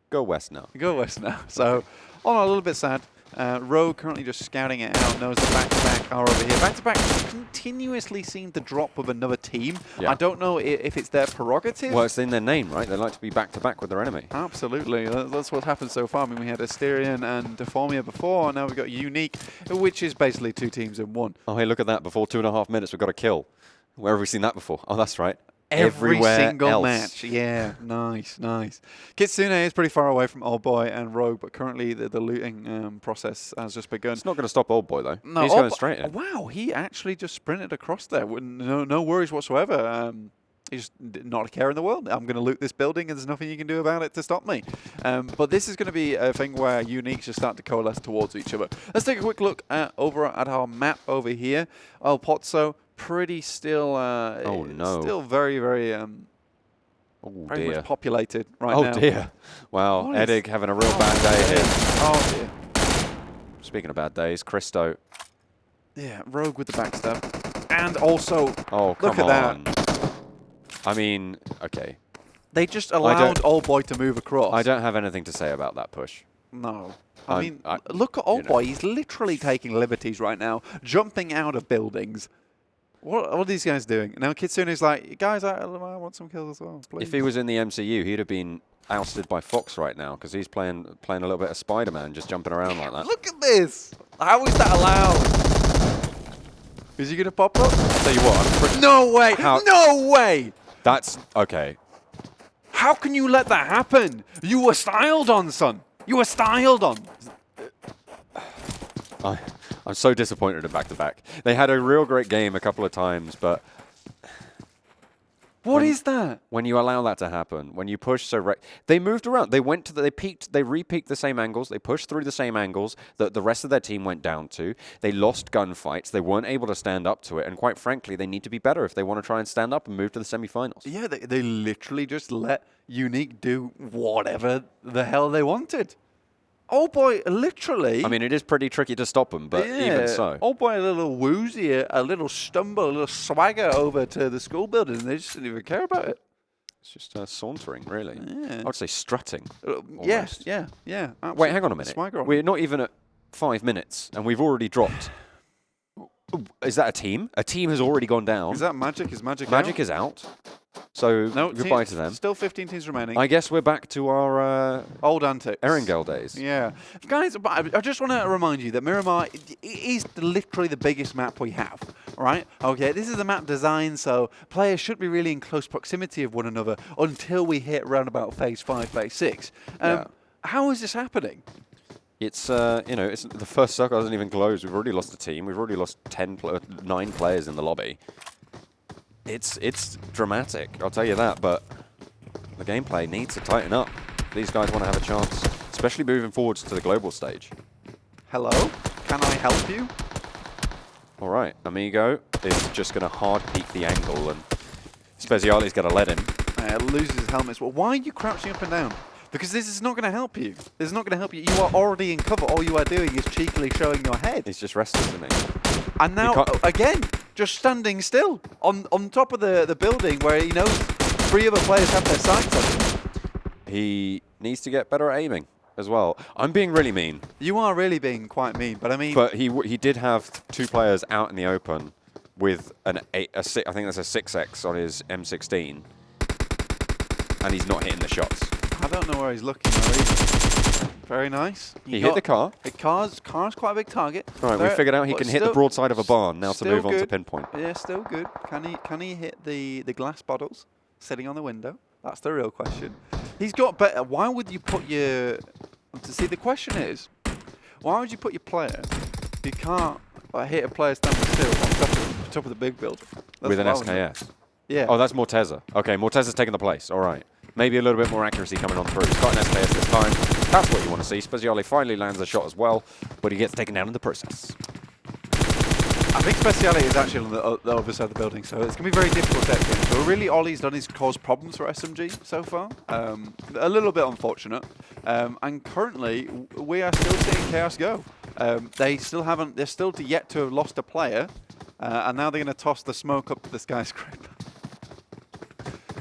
Go west now. Go west now. So, a little bit sad. Rogue currently just scouting it out, knows the back-to-back are over here. Back-to-back continuously seem to drop with another team. Yeah. I don't know if it's their prerogative. Well, it's in their name, right? They like to be back-to-back with their enemy. Absolutely. That's what's happened so far. I mean, we had Asterion and Deformia before, and now we've got Unique, which is basically 2 teams in 1. Oh, hey, look at that. Before 2.5 minutes, we've got a kill. Where have we seen that before? Oh, that's right. Every Everywhere single else. match. Yeah, nice, nice. Kitsune is pretty far away from Old Boy and Rogue, but currently the looting process has just begun. It's not going to stop Old Boy, though. No, He's going straight in. Wow, he actually just sprinted across there with no worries whatsoever. He's not a care in the world. I'm going to loot this building, and there's nothing you can do about it to stop me. But this is going to be a thing where Uniques just start to coalesce towards each other. Let's take a quick look over at our map over here. El Pozzo, pretty still. Oh no! Still very, very. Very much populated right now. Oh dear! Wow, Edig having a real bad day here. Oh dear. Speaking of bad days, Christo. Yeah, Rogue with the backstab, and also Oh come look at on. that. I mean, okay. They just allowed Old Boy to move across. I don't have anything to say about that push. No. I mean, look at Old Boy. He's literally taking liberties right now, jumping out of buildings. What are these guys doing? Now Kitsune's like, guys, I want some kills as well, please. If he was in the MCU, he'd have been ousted by Fox right now because he's playing a little bit of Spider-Man, just jumping around like that. Look at this! How is that allowed? Is he going to pop up? I'll tell you what, I'm pretty... No way! No way! That's... okay. How can you let that happen? You were styled on, son. You were styled on. I'm so disappointed in back-to-back. They had a real great game a couple of times, but... What is that? When you allow that to happen, when you push so... they moved around. They went to they peaked, they re-peaked the same angles. They pushed through the same angles that the rest of their team went down to. They lost gunfights. They weren't able to stand up to it. And quite frankly, they need to be better if they want to try and stand up and move to the semifinals. Yeah, they literally just let Unique do whatever the hell they wanted. Old Boy, literally... I mean, it is pretty tricky to stop them, but even so. Old Boy, a little woozy, a little stumble, a little swagger over to the school building, and they just didn't even care about it. It's just sauntering, really. Yeah. I would say strutting. Yes, yeah. Wait, hang on a minute. Swagger on We're not even at 5 minutes, and we've already dropped. Is that a team? A team has already gone down. Is that Magic? Is Magic out? Magic is out. So no, goodbye to them. Still 15 teams remaining. I guess we're back to our old antics. Erangel days. Yeah. Guys, I just want to remind you that Miramar is literally the biggest map we have, right? Okay, this is the map design, so players should be really in close proximity of one another until we hit around about phase 5, phase 6. How is this happening? It's, it's the first circle hasn't even closed. We've already lost a team. We've already lost 9 players in the lobby. It's dramatic, I'll tell you that, but the gameplay needs to tighten up. These guys want to have a chance, especially moving forwards to the global stage. Hello? Can I help you? All right, Amigo is just going to hard peek the angle, and Speziali's going to let him. Loses his helmet. Well, why are you crouching up and down? Because this is not going to help you. This is not going to help you. You are already in cover. All you are doing is cheekily showing your head. He's just restless, isn't he? And now, again, just standing still on top of the building where he knows 3 other players have their sights on him. He needs to get better at aiming as well. I'm being really mean. You are really being quite mean, but I mean... But he did have 2 players out in the open with I think that's a 6x on his M16, and he's not hitting the shots. I don't know where he's looking though either. Very nice. He hit the car. Car's quite a big target. All right, we figured out he can hit the broadside of a barn now to move on to pinpoint. Yeah, still good. Can he hit the glass bottles sitting on the window? That's the real question. He's got better. Why would you put your... See, the question is, why would you put your player... You can't hit a player standing still on top of the big building. With an SKS? Yeah. Oh, that's Morteza. Okay, Morteza's taking the place. All right. Maybe a little bit more accuracy coming on through. He's got an SKS this time. That's what you want to see. Speziali finally lands a shot as well, but he gets taken down in the process. I think Speziali is actually on the other side of the building, so it's going to be very difficult to get him. So really all he's done is cause problems for SMG so far. A little bit unfortunate. And currently, we are still seeing Chaos go. They're still yet to have lost a player, and now they're going to toss the smoke up to the skyscraper.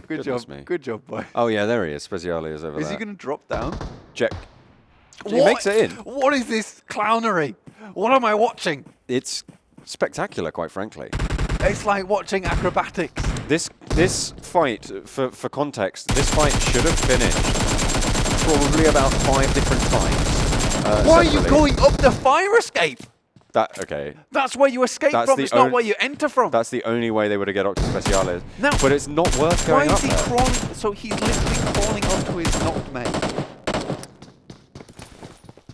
Good job, boy. Oh yeah, there he is. Speziali is over there. Is he going to drop down? Check. He makes it in. What is this clownery? What am I watching? It's spectacular, quite frankly. It's like watching acrobatics. This fight, for context, this fight should have finished probably about 5 different times. Why are you going up the fire escape? Okay. That's where you escape from. It's not where you enter from. That's the only way they would have get up to Speciales. Now, but it's not worth going up Why is he crawling? So he's literally crawling onto his knocked mate.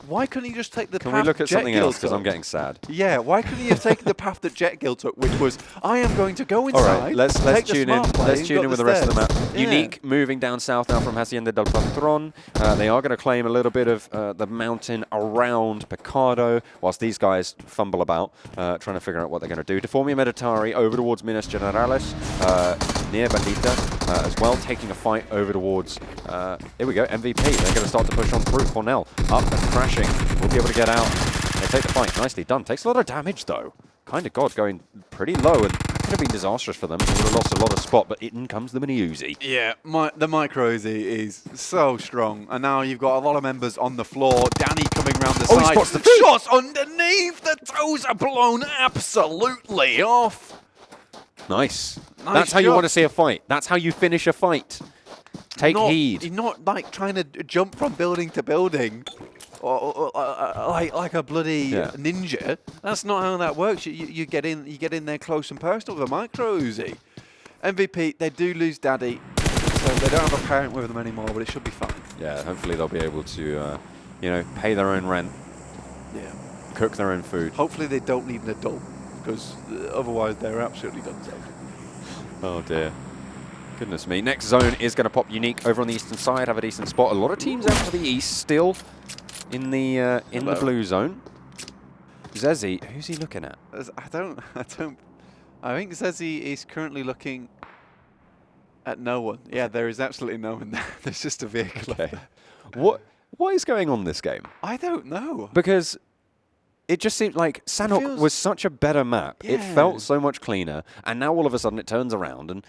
Why couldn't he just take the path Can we look at something else, because took? I'm getting sad. Yeah, why couldn't he have taken the path that JetGill took, which was, I am going to go inside. All right, let's tune in. Let's tune in with the rest of the map. Yeah. Unique moving down south now from Hacienda del Patron. They are going to claim a little bit of the mountain around Picado, whilst these guys fumble about, trying to figure out what they're going to do. Deformia Meditari over towards Minas Generales, near Bandita as well, taking a fight over towards, here we go, MVP. They're going to start to push on through. Cornell up and crashing. We'll be able to get out. They take the fight. Nicely done. Takes a lot of damage, though. Kind of God, going pretty low, and that could have been disastrous for them. They would have lost a lot of spot, but in comes the mini Uzi. Yeah, the micro Uzi is so strong, and now you've got a lot of members on the floor. Danny coming around the side. He spots the shots underneath. The toes are blown absolutely off. Nice. That's how you want to see a fight. That's how you finish a fight. Take heed. You're not like trying to jump from building to building. Like a bloody ninja. That's not how that works. You get in there close and personal with a micro Uzi. MVP, they do lose Daddy, so they don't have a parent with them anymore, but it should be fine. Yeah, hopefully they'll be able to, pay their own rent. Yeah. Cook their own food. Hopefully they don't need an adult, because otherwise they're absolutely done so. Oh dear. Goodness me. Next zone is going to pop Unique over on the eastern side, have a decent spot. A lot of teams out to the east still in the blue zone. Zezzy, who's he looking at? I think Zezzy is currently looking at no one. Yeah, there is absolutely no one there. There's just a vehicle up there. What is going on this game? I don't know. Because it just seemed like Sanhok was such a better map. Yeah. It felt so much cleaner, and now all of a sudden it turns around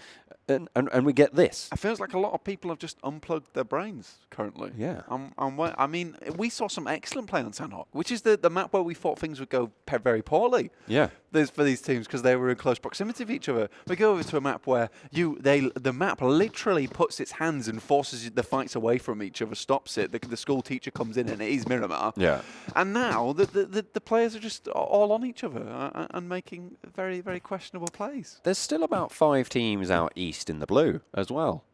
and we get this. It feels like a lot of people have just unplugged their brains currently. Yeah. I mean, we saw some excellent play on Sanhok, which is the map where we thought things would go very poorly. Yeah. For these teams, because they were in close proximity of each other. We go over to a map where the map literally puts its hands and forces the fights away from each other, stops it. The school teacher comes in and it is Miramar. Yeah. And now the players are just all on each other and making very, very questionable plays. There's still about 5 teams out east in the blue as well.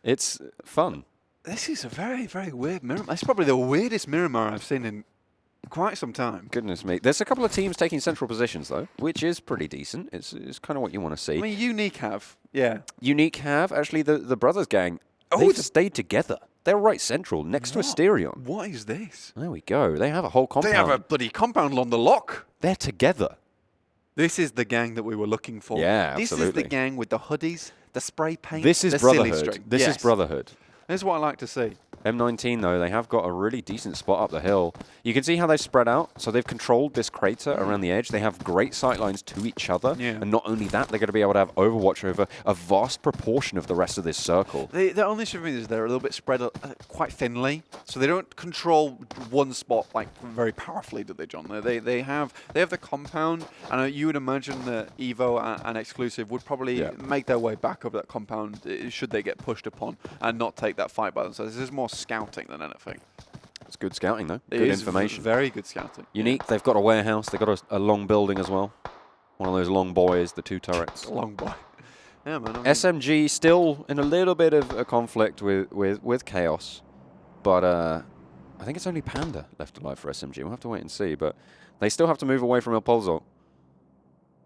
It's fun. This is a very, very weird Miramar. It's probably the weirdest Miramar I've seen in quite some time. Goodness me. There's a couple of teams taking central positions, though, which is pretty decent. It's kind of what you want to see. I mean, Unique have, yeah. Unique have, actually, the Brothers gang, they've stayed together. They're right central, next to Asterion. What is this? There we go. They have a whole compound. They have a bloody compound on the lock. They're together. This is the gang that we were looking for. Yeah, This absolutely. is the gang with the hoodies, the spray paint, This is the silly brotherhood. string. This is brotherhood. This is what I like to see. M19, though, they have got a really decent spot up the hill. You can see how they've spread out. So they've controlled this crater around the edge. They have great sightlines to each other. Yeah. And not only that, they're going to be able to have overwatch over a vast proportion of the rest of this circle. The only issue is they're a little bit spread quite thinly, so they don't control one spot like very powerfully, do they, John? They have the compound, and you would imagine that Evo and Exclusive would probably make their way back over that compound should they get pushed upon and not take that fight by themselves. This is more scouting than anything. It's good scouting, though. It Good is information. Very good scouting. Unique, they've got a warehouse. They've got a long building as well. One of those long boys, the 2 turrets. Long boy. Yeah, man. I mean, SMG still in a little bit of a conflict with Chaos, but I think it's only Panda left alive for SMG. We'll have to wait and see, but they still have to move away from El Polzo,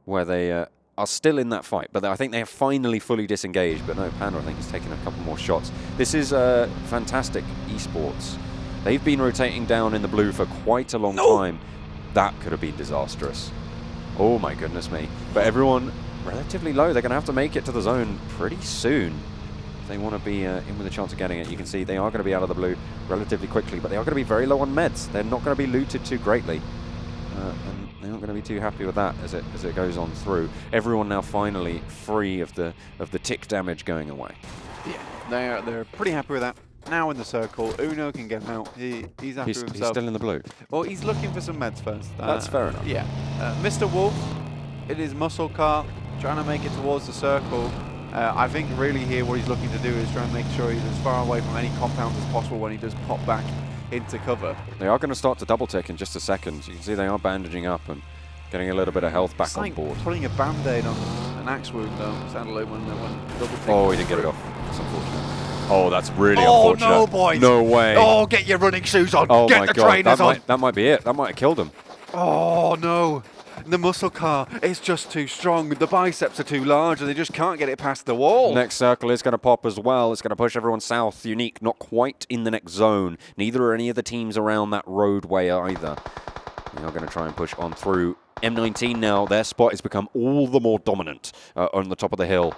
where they are still in that fight, but I think they have finally fully disengaged. But no, Panda, I think, has taken a couple more shots. This is fantastic Esports. They've been rotating down in the blue for quite a long time. That could have been disastrous. Oh my goodness me. But everyone relatively low. They're going to have to make it to the zone pretty soon if they want to be in with a chance of getting it. You can see they are going to be out of the blue relatively quickly, but they are going to be very low on meds. They're not going to be looted too greatly. And they're not going to be too happy with that as it goes on through. Everyone now finally free of the tick damage going away. Yeah, they're pretty happy with that. now in the circle. Uno can get out. He's after himself. He's still in the blue. Well, he's looking for some meds first. That's fair enough. Yeah. Mr. Wolf, it is muscle car, trying to make it towards the circle. I think really here what he's looking to do is try and make sure he's as far away from any compounds as possible when he does pop back into cover. They are going to start to double tick in just a second. You can see they are bandaging up and getting a little bit of health back on board. Putting a band-aid on an axe wound though, sadly, when double tick. Oh, he didn't get it off. That's unfortunate. Oh, that's really unfortunate. Oh no, boys! No way. Oh, get your running shoes on. Oh get my the God, trainers on. that might be it. That might have killed him. Oh no. The muscle car is just too strong. The biceps are too large and they just can't get it past the wall. Next circle is going to pop as well. It's going to push everyone south. Unique not quite in the next zone. Neither are any of the teams around that roadway either. They are going to try and push on through. M19 now, their spot has become all the more dominant on the top of the hill.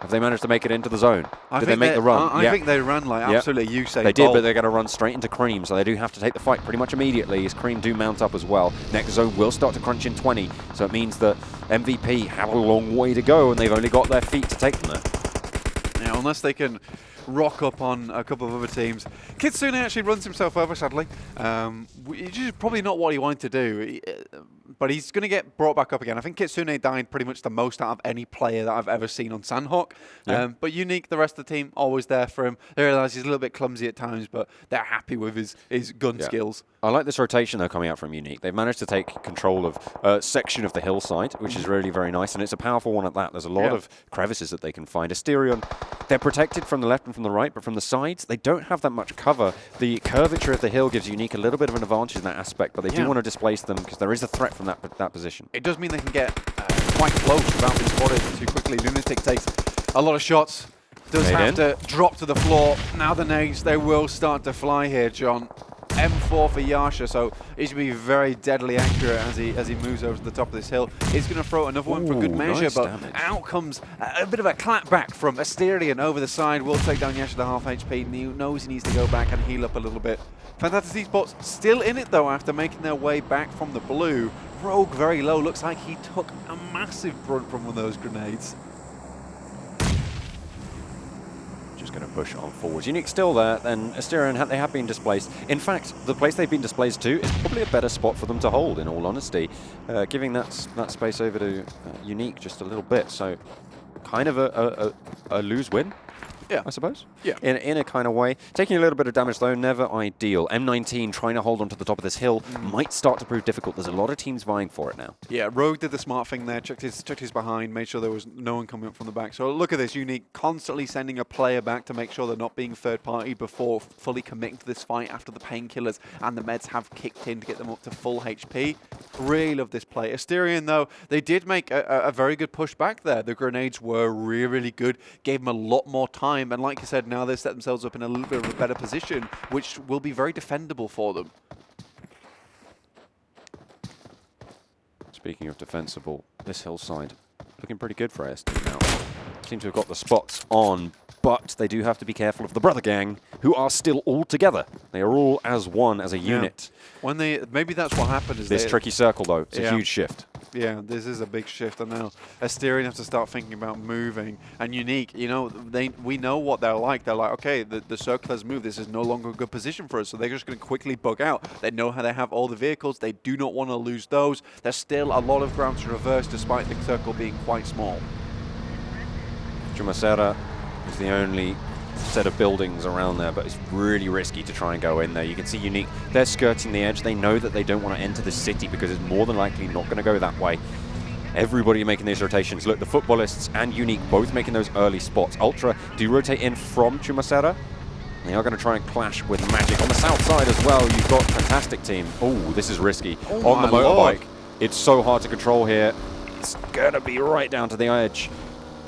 Have they managed to make it into the zone? Did they make the run? I think they ran like absolutely Usain They did, Bolt. but they're going to run straight into Cream, so they do have to take the fight pretty much immediately as Cream do mount up as well. Next zone will start to crunch in 20, so it means that MVP have a long way to go, and they've only got their feet to take them there. Now, unless they can rock up on a couple of other teams. Kitsune actually runs himself over, sadly. Which is probably not what he wanted to do. But he's going to get brought back up again. I think Kitsune died pretty much the most out of any player that I've ever seen on Sanhok. Yeah. But Unique, the rest of the team, always there for him. They realise he's a little bit clumsy at times, but they're happy with his gun skills. I like this rotation, though, coming out from Unique. They've managed to take control of a section of the hillside, which is really very nice, and it's a powerful one at that. There's a lot of crevices that they can find. Asterion, they're protected from the left and from the right, but from the sides, they don't have that much cover. The curvature of the hill gives Unique a little bit of an advantage in that aspect, but they do want to displace them because there is a threat from that position. It does mean they can get quite close without being spotted too quickly. Lunatic takes a lot of shots, does have to drop to the floor. Now the nades, they will start to fly here, John. M4 for Yasha, so he's going to be very deadly accurate as he moves over to the top of this hill. He's going to throw another one for good measure, nice but damage. out comes a bit of a clap back from Asterion over the side. Will take down Yasha to half HP. He knows he needs to go back and heal up a little bit. Fantastic Esports still in it though after making their way back from the blue. Rogue very low, looks like he took a massive brunt from one of those grenades. Just going to push on forwards. Unique still there, then Asterion, they have been displaced. In fact, the place they've been displaced to is probably a better spot for them to hold, in all honesty. Giving that space over to Unique just a little bit, so kind of a lose-win. Yeah, I suppose. Yeah. In a kind of way. Taking a little bit of damage, though, never ideal. M19 trying to hold onto the top of this hill might start to prove difficult. There's a lot of teams vying for it now. Yeah, Rogue did the smart thing there, checked his behind, made sure there was no one coming up from the back. So look at this, Unique constantly sending a player back to make sure they're not being third party before fully committing to this fight after the painkillers and the meds have kicked in to get them up to full HP. Really love this play. Asterion, though, they did make a very good push back there. The grenades were really, really good, gave them a lot more time. And like you said, now they've set themselves up in a little bit of a better position, which will be very defendable for them. Speaking of defensible, this hillside looking pretty good for ASD now. Seem to have got the spots on, but they do have to be careful of the brother gang, who are still all together. They are all as one, as a unit. When maybe that's what happened. Is this tricky circle, though, it's a huge shift. Yeah, this is a big shift, and now Asterion have to start thinking about moving. And Unique, you know, we know what they're like. They're like, okay, the circle has moved. This is no longer a good position for us, so they're just going to quickly bug out. They know how they have all the vehicles. They do not want to lose those. There's still a lot of ground to reverse, despite the circle being quite small. Chumacera is the only set of buildings around there, but it's really risky to try and go in there. You can see Unique, they're skirting the edge. They know that they don't want to enter the city because it's more than likely not going to go that way. Everybody making these rotations. Look, the Futbolists and Unique both making those early spots. Ultra do rotate in from Chumacera. They are going to try and clash with Magic. On the south side as well, you've got Fantastic Team. Oh, this is risky. On the motorbike. It's so hard to control here. It's going to be right down to the edge.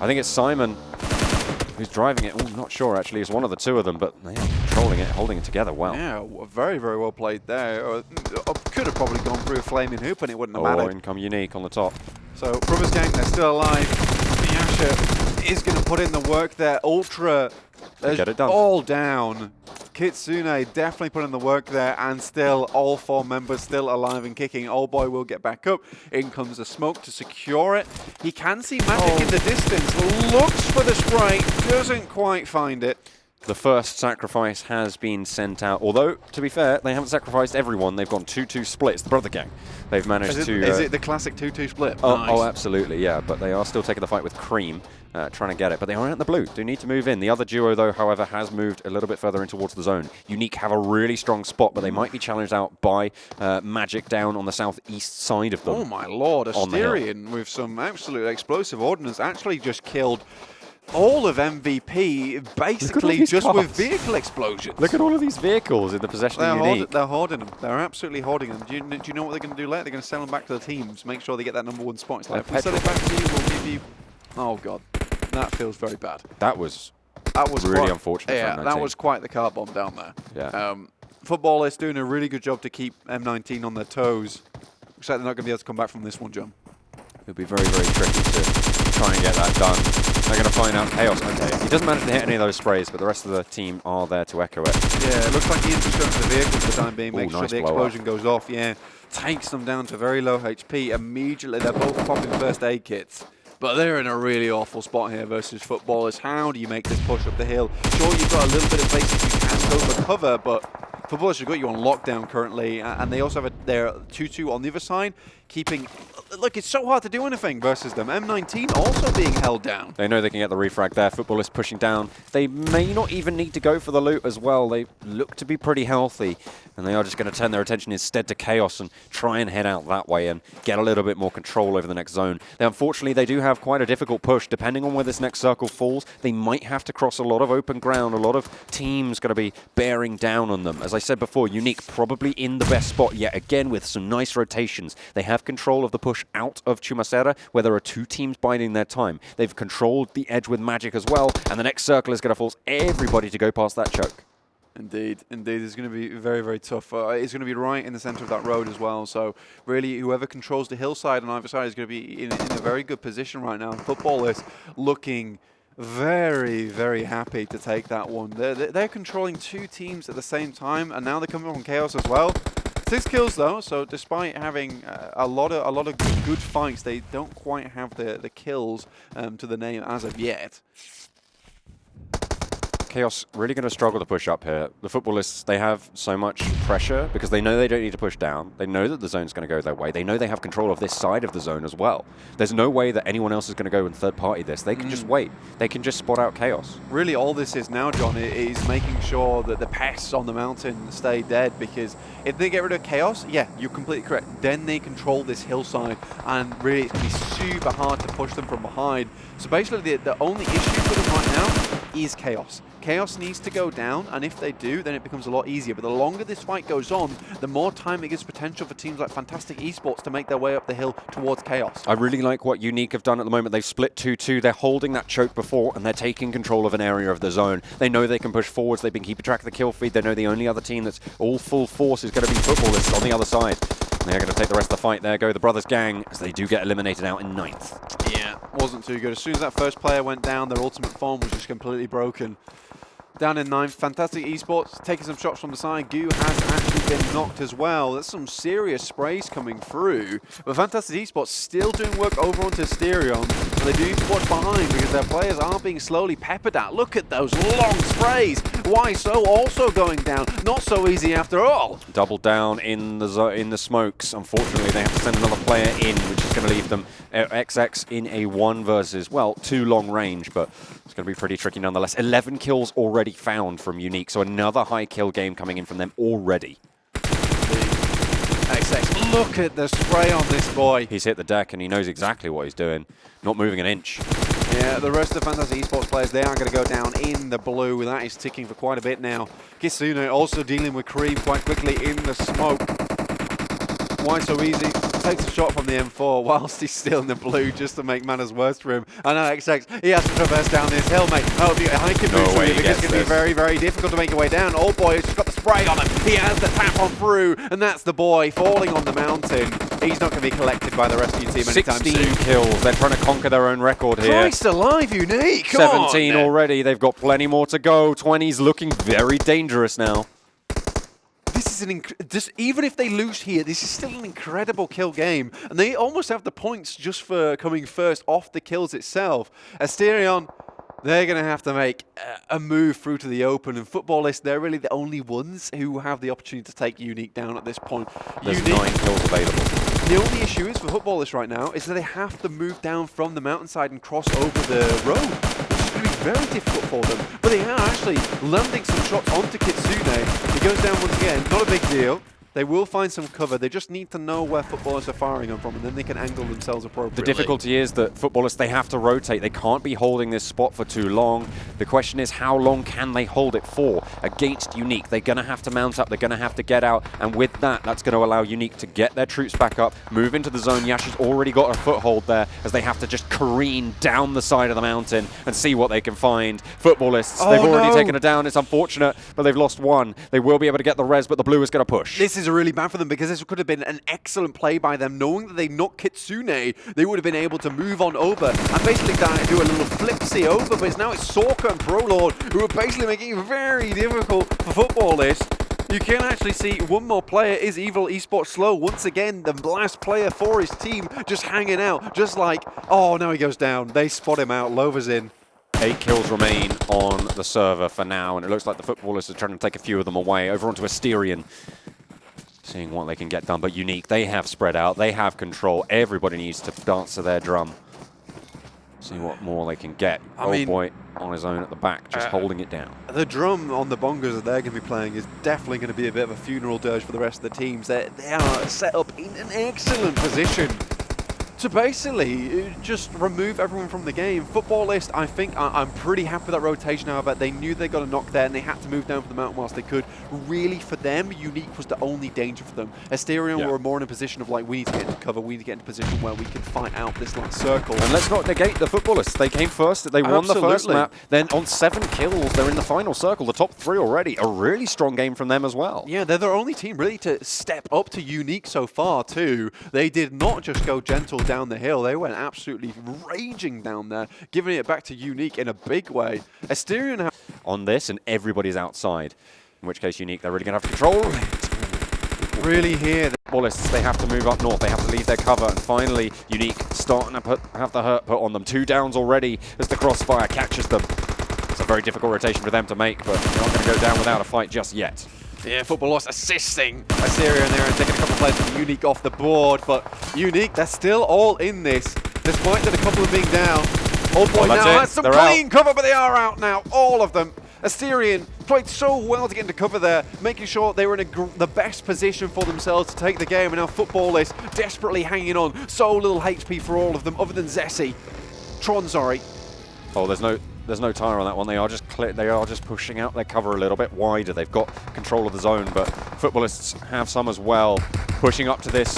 I think it's Simon who's driving it. Oh, not sure, actually. It's one of the two of them, but they are controlling it, holding it together well. Yeah, very, very well played there. Could have probably gone through a flaming hoop and it wouldn't have mattered. In come Unique on the top. So, Brothers Gang, they're still alive. Yasha is going to put in the work there. Ultra get it done. All down. Kitsune definitely put in the work there, and still all four members still alive and kicking. Old Boy will get back up. In comes the smoke to secure it. He can see Magic in the distance. Looks for the spray, doesn't quite find it. The first sacrifice has been sent out, although, to be fair, they haven't sacrificed everyone. They've gone 2-2 splits. The Brother Gang, they've managed to... Is it the classic 2-2 split? Oh, Nice. oh, absolutely, yeah. But they are still taking the fight with Cream, trying to get it. But they are out in the blue. Do need to move in. The other duo, though, however, has moved a little bit further in towards the zone. Unique have a really strong spot, but they might be challenged out by Magic down on the southeast side of them. Oh, my lord. Asterion with some absolute explosive ordnance actually just killed all of MVP basically just cars. with vehicle explosions. Look at all of these vehicles in the possession of Unique. They're hoarding them. They're absolutely hoarding them. Do you know what they're going to do later? They're going to sell them back to the teams, make sure they get that #1 spot. It's like, if we sell it back to you, we'll give you... Oh, God. That feels very bad. That was really quite, unfortunate. Yeah, for that was quite the car bomb down there. Yeah. Futbolists doing a really good job to keep M19 on their toes. Looks like they're not going to be able to come back from this one, John. It'll be very, very tricky to try and get that done. They're going to find out Chaos. Okay, he doesn't manage to hit any of those sprays, but the rest of the team are there to echo it. Yeah, it looks like he infrastructure the vehicle for the time being. Make sure nice the explosion goes off. Yeah, takes them down to very low HP. Immediately, they're both popping first aid kits. But they're in a really awful spot here versus Futbolists. How do you make this push up the hill? Sure, you've got a little bit of space you can go for cover, but Futbolists have got you on lockdown currently, and they also have their 2-2 on the other side, keeping... Look, it's so hard to do anything versus them. M19 also being held down. They know they can get the refrag there. Futbolists pushing down. They may not even need to go for the loot as well. They look to be pretty healthy, and they are just going to turn their attention instead to Chaos and try and head out that way and get a little bit more control over the next zone. Unfortunately, they do have quite a difficult push. Depending on where this next circle falls, they might have to cross a lot of open ground. A lot of teams going to be bearing down on them. As I said before, Unique probably in the best spot yet again with some nice rotations. They have control of the push out of Chumacera, where there are two teams biding their time. They've controlled the edge with Magic as well, and the next circle is going to force everybody to go past that choke. Indeed, indeed. It's going to be very, very tough. It's going to be right in the center of that road as well. So really, whoever controls the hillside on either side is going to be in a very good position right now. And Futbolists looking very, very happy to take that one. They're controlling two teams at the same time, and now they're coming from Chaos as well. 6 kills though, so despite having a lot of good fights, they don't quite have the kills to the name as of yet. Chaos really going to struggle to push up here. The Futbolists, they have so much pressure because they know they don't need to push down. They know that the zone's going to go their way. They know they have control of this side of the zone as well. There's no way that anyone else is going to go and third party this. They can just wait. They can just spot out Chaos. Really, all this is now, John, is making sure that the pests on the mountain stay dead, because if they get rid of Chaos, yeah, you're completely correct. Then they control this hillside, and really it's going to be super hard to push them from behind. So basically, the only issue for them right now is Chaos. Chaos needs to go down, and if they do, then it becomes a lot easier. But the longer this fight goes on, the more time it gives potential for teams like Fantastic Esports to make their way up the hill towards Chaos. I really like what Unique have done at the moment. They've split 2-2. They're holding that choke before, and they're taking control of an area of the zone. They know they can push forwards. They've been keeping track of the kill feed. They know the only other team that's all full force is going to be Futbolists on the other side. And they're going to take the rest of the fight. There go the Brothers Gang, as they do get eliminated out in 9th. Yeah, wasn't too good. As soon as that first player went down, their ultimate form was just completely broken. Down in 9th, Fantastic Esports taking some shots from the side. Goo has actually been knocked as well. There's some serious sprays coming through. But Fantastic Esports still doing work over onto Asterion. But they do need to watch behind because their players are being slowly peppered at. Look at those long sprays. Why so? Also going down. Not so easy after all. Double down in the smokes. Unfortunately, they have to send another player in, which is going to leave them XX in a 1 versus, well, 2 long range. But it's going to be pretty tricky nonetheless. 11 kills already found from Unique, so another high kill game coming in from them already. XX, look at the spray on this boy. He's hit the deck and he knows exactly what he's doing, not moving an inch. Yeah, the rest of the Fantasy Esports players, they are going to go down in the blue. That is ticking for quite a bit now. Kisune also dealing with Cream quite quickly in the smoke. Why so easy? Takes a shot from the M4 whilst he's still in the blue just to make matters worse for him. And now XX, he has to traverse down this hill, mate. Oh, I can move through because it's going to be very, very difficult to make your way down. Oh boy, he's just got the spray on him. He has the tap on through, and that's the boy falling on the mountain. He's not going to be collected by the rest of your team anytime soon. 16 kills. They're trying to conquer their own record here. Christ alive, Unique. 17 already. They've got plenty more to go. 20's looking very dangerous now. This is even if they lose here, this is still an incredible kill game, and they almost have the points just for coming first off the kills itself. Asterion They're going to have to make a move through to the open, and Futbolist, they're really the only ones who have the opportunity to take Unique down at this point. There's 9 kills available. The only issue is for Futbolist right now is that they have to move down from the mountainside and cross over the road, which is going to be very difficult for them. But they are actually landing some shots onto Kitsune. He goes down once again, not a big deal. They will find some cover. They just need to know where Futbolists are firing them from, and then they can angle themselves appropriately. The difficulty is that Futbolists, they have to rotate. They can't be holding this spot for too long. The question is, how long can they hold it for? Against Unique, they're going to have to mount up. They're going to have to get out. And with that, that's going to allow Unique to get their troops back up, move into the zone. Yasha's already got a foothold there as they have to just careen down the side of the mountain and see what they can find. Futbolists, they've already taken it down. It's unfortunate, but they've lost one. They will be able to get the res, but the blue is going to push. This is really bad for them because this could have been an excellent play by them. Knowing that they knocked Kitsune, they would have been able to move on over and basically do a little flipsy over, but now it's Sorka and Prolord who are basically making it very difficult for Futbolists. You can actually see one more player is Evil Esports Slow. Once again, the last player for his team just hanging out, just like, oh, now he goes down. They spot him out. Lova's in. 8 kills remain on the server for now, and it looks like the Futbolists are trying to take a few of them away. Over onto Asterion, seeing what they can get done. But Unique, they have spread out. They have control. Everybody needs to dance to their drum. See what more they can get. Old boy on his own at the back, just holding it down. The drum on the bongos that they're going to be playing is definitely going to be a bit of a funeral dirge for the rest of the teams. They are set up in an excellent position to basically just remove everyone from the game. Futbolist, I think I'm pretty happy with that rotation now, but they knew they got a knock there and they had to move down from the mountain whilst they could. Really, for them, Unique was the only danger for them. Asterion were more in a position of like, we need to get into cover, we need to get into a position where we can fight out this last circle. And let's not negate the Futbolists. They came first, they won the first map, then on 7 kills, they're in the final circle, the top 3 already. A really strong game from them as well. Yeah, they're their only team really to step up to Unique so far too. They did not just go gentle down the hill, they went absolutely raging down there, giving it back to Unique in a big way. Asterion on this, and everybody's outside. In which case, Unique, they're really going to have control. Really here. Futbolists, they have to move up north. They have to leave their cover. And finally, Unique starting to have the hurt put on them. 2 downs already as the crossfire catches them. It's a very difficult rotation for them to make, but they're not going to go down without a fight just yet. Yeah, Futbolists assisting Asterion there and taking a couple of players from Unique off the board, but Unique, they're still all in this, despite that a couple of being down. Oh boy, now that's some clean cover, but they are out now, all of them. Asterion played so well to get into cover there, making sure they were in the best position for themselves to take the game, and now Futbolists desperately hanging on. So little HP for all of them, other than Zessi. Tron, sorry. Oh, there's no tire on that one. They are just pushing out their cover a little bit wider. They've got control of the zone, but Futbolists have some as well. Pushing up to this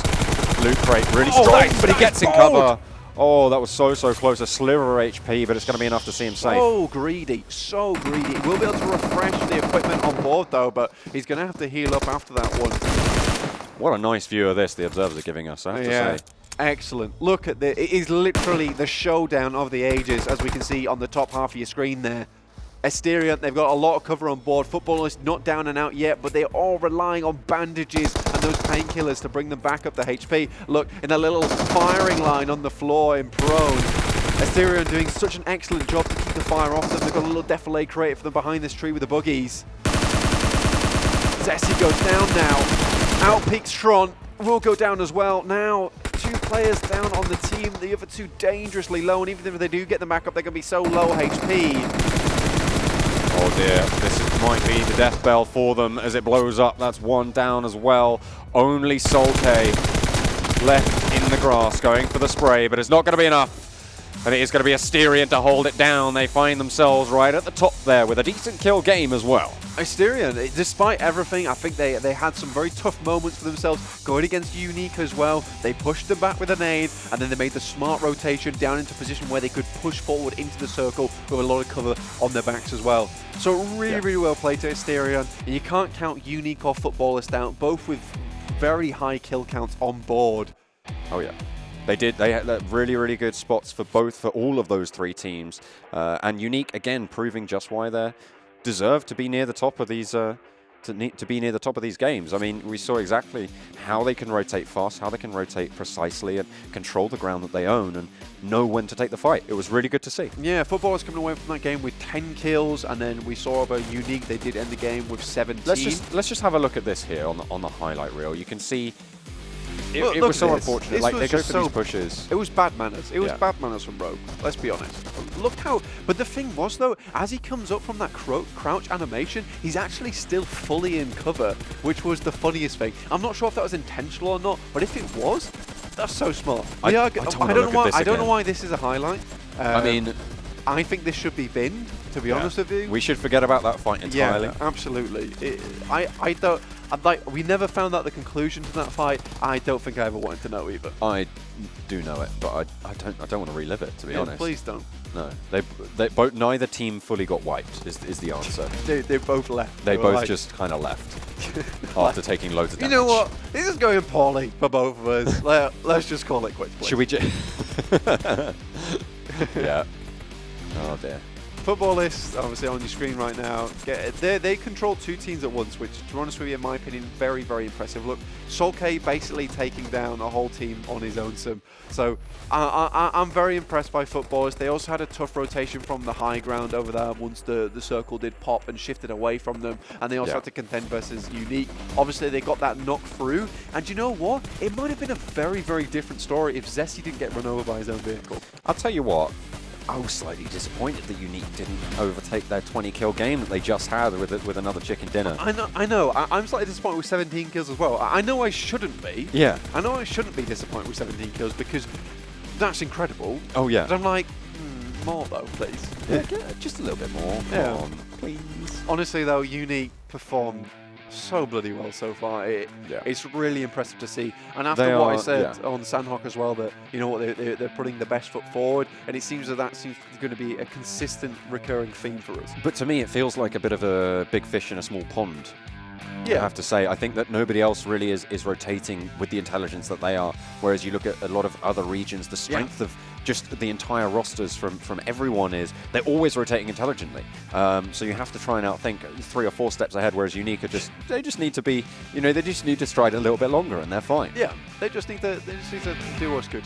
loot crate, really strong, but he gets in cover. Oh, that was so close. A sliver of HP, but it's going to be enough to see him safe. So greedy, so greedy. We'll be able to refresh the equipment on board though, but he's going to have to heal up after that one. What a nice view of this the observers are giving us, I have to say. Excellent. Look at this. It is literally the showdown of the ages, as we can see on the top half of your screen there. Asterion, they've got a lot of cover on board. Futbolists not down and out yet, but they're all relying on bandages and those painkillers to bring them back up to HP. Look, in a little firing line on the floor in prone. Asterion doing such an excellent job to keep the fire off them. They've got a little defilade created for them behind this tree with the buggies. Zessi goes down now. Outpeaks Tron. Will go down as well. Now, 2 players down on the team. The other 2 dangerously low, and even if they do get them back up, they're going to be so low HP. Oh dear, this might be the death bell for them as it blows up. That's 1 down as well. Only Solke left in the grass going for the spray, but it's not going to be enough. And it is going to be Asterion to hold it down. They find themselves right at the top there with a decent kill game as well. Asterion, despite everything, I think they had some very tough moments for themselves going against Unique as well. They pushed them back with a nade, and then they made the smart rotation down into a position where they could push forward into the circle with a lot of cover on their backs as well. So really well played to Asterion, and you can't count Unique or Futbolist out, both with very high kill counts on board. Oh yeah. They had really good spots for all of those 3 teams. And Unique, again, proving just why they deserve to be near the top of these to be near the top of these games. I mean, we saw exactly how they can rotate fast, how they can rotate precisely, and control the ground that they own, and know when to take the fight. It was really good to see. Yeah, Futbolist coming away from that game with 10 kills, and then we saw about Unique. They did end the game with 17. Let's just have a look at this here on the highlight reel. You can see it Look was so at this. unfortunate. This Like was they go just for so these pushes. It was bad manners. It was Yeah. bad manners from Rogue. Let's be honest. Look how. But the thing was though, as he comes up from that crouch animation, he's actually still fully in cover, which was the funniest thing. I'm not sure if that was intentional or not, but if it was, that's so smart. I don't know why this is a highlight. I mean, I think this should be binned. To be honest with you, we should forget about that fight entirely. Yeah, absolutely. I don't. We never found out the conclusion to that fight. I don't think I ever wanted to know either. I do know it, but I don't want to relive it, to be honest. Please don't. No, they both. Neither team fully got wiped. Is the answer. They both left. They were both like, just kind of left after taking loads of damage. You know what? This is going poorly for both of us. Let's just call it quits. Please. Should we just? Yeah. Oh dear. Futbolist, obviously on your screen right now, they control two teams at once, which, to be honest with you, in my opinion, very, very impressive. Look, Solkay basically taking down a whole team on his own sim. So I'm very impressed by Futbolist. They also had a tough rotation from the high ground over there once the circle did pop and shifted away from them, and they also had to contend versus Unique. Obviously, they got that knock through, and you know what? It might have been a very, very different story if Zesty didn't get run over by his own vehicle. I'll tell you what. I was slightly disappointed that Unique didn't overtake their 20-kill game that they just had with another chicken dinner. I know. I'm slightly disappointed with 17 kills as well. I know I shouldn't be. Yeah. I know I shouldn't be disappointed with 17 kills because that's incredible. Oh, yeah. But I'm like, more though, please. Yeah, just a little bit more. Come on, please. Honestly, though, Unique performed so bloody well so far. It's really impressive to see. And after what I said on Sanhok as well, that you know what, they're putting the best foot forward, and it seems that seems going to be a consistent recurring theme for us. But to me, it feels like a bit of a big fish in a small pond. Yeah. I have to say, I think that nobody else really is rotating with the intelligence that they are. Whereas you look at a lot of other regions, the strength of just the entire rosters from everyone is they're always rotating intelligently. So you have to try and outthink 3 or 4 steps ahead. Whereas Unique are they just need to be, they just need to stride a little bit longer, and they're fine. Yeah, they just need to do what's good,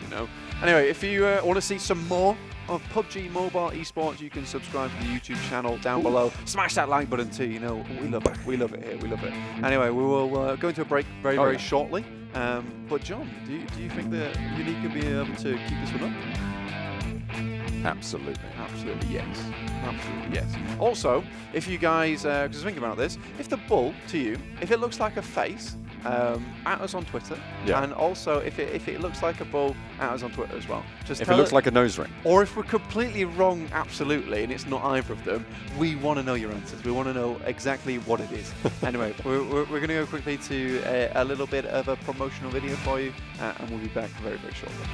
Anyway, if you want to see some more of PUBG Mobile Esports, you can subscribe to the YouTube channel down below. Smash that like button too. We love it. We love it here. We love it. Anyway, we will go into a break very shortly. But John, do you think that Unique will be able to keep this one up? Absolutely. Absolutely yes. Absolutely yes. Also, if you guys, because think about this, if the bull to you, if it looks like a face, at us on Twitter, and also if it looks like a bull, at us on Twitter as well. Just if it looks like a nose ring, or if we're completely wrong, absolutely, and it's not either of them, we want to know your answers. We want to know exactly what it is. Anyway, we're going to go quickly to a little bit of a promotional video for you, and we'll be back very, very shortly.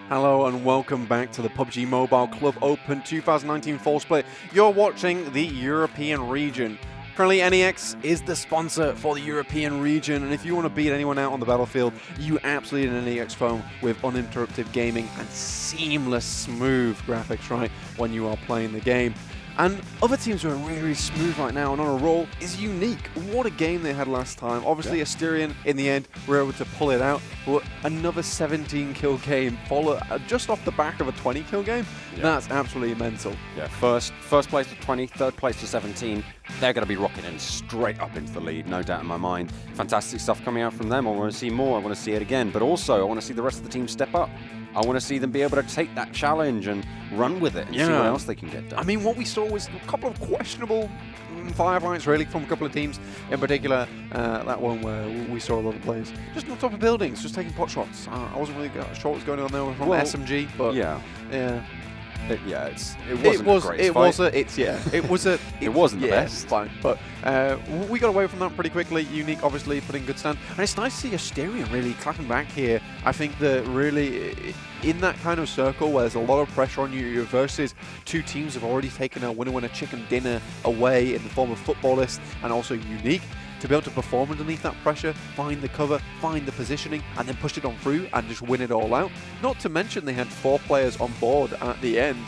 Hello and welcome back to the PUBG Mobile Club Open 2019 Fall Split. You're watching the European region. Currently, NEX is the sponsor for the European region, and if you want to beat anyone out on the battlefield, you absolutely need an NEX phone with uninterrupted gaming and seamless, smooth graphics, right, when you are playing the game. And other teams who are really, really smooth right now and on a roll is Unique. What a game they had last time. Obviously, Asterion, in the end, were able to pull it out. But another 17-kill game, just off the back of a 20-kill game. Yeah. That's absolutely mental. Yeah, first place to 20, third place to 17. They're going to be rocketing straight up into the lead, no doubt in my mind. Fantastic stuff coming out from them. I want to see more. I want to see it again. But also, I want to see the rest of the team step up. I want to see them be able to take that challenge and run with it and see what else they can get done. I mean, what we saw was a couple of questionable firefights, really, from a couple of teams. In particular, that one where we saw a lot of players just on top of buildings, just taking pot shots. I wasn't really sure what was going on there from SMG, but yeah. It wasn't the best. Fine, but we got away from that pretty quickly. Unique, obviously, putting good stand, and it's nice to see Asterion really clapping back here. I think that really in that kind of circle where there's a lot of pressure on you versus two teams have already taken a winner chicken dinner away in the form of Futbolist and also Unique. To be able to perform underneath that pressure, find the cover, find the positioning, and then push it on through and just win it all out. Not to mention they had 4 players on board at the end.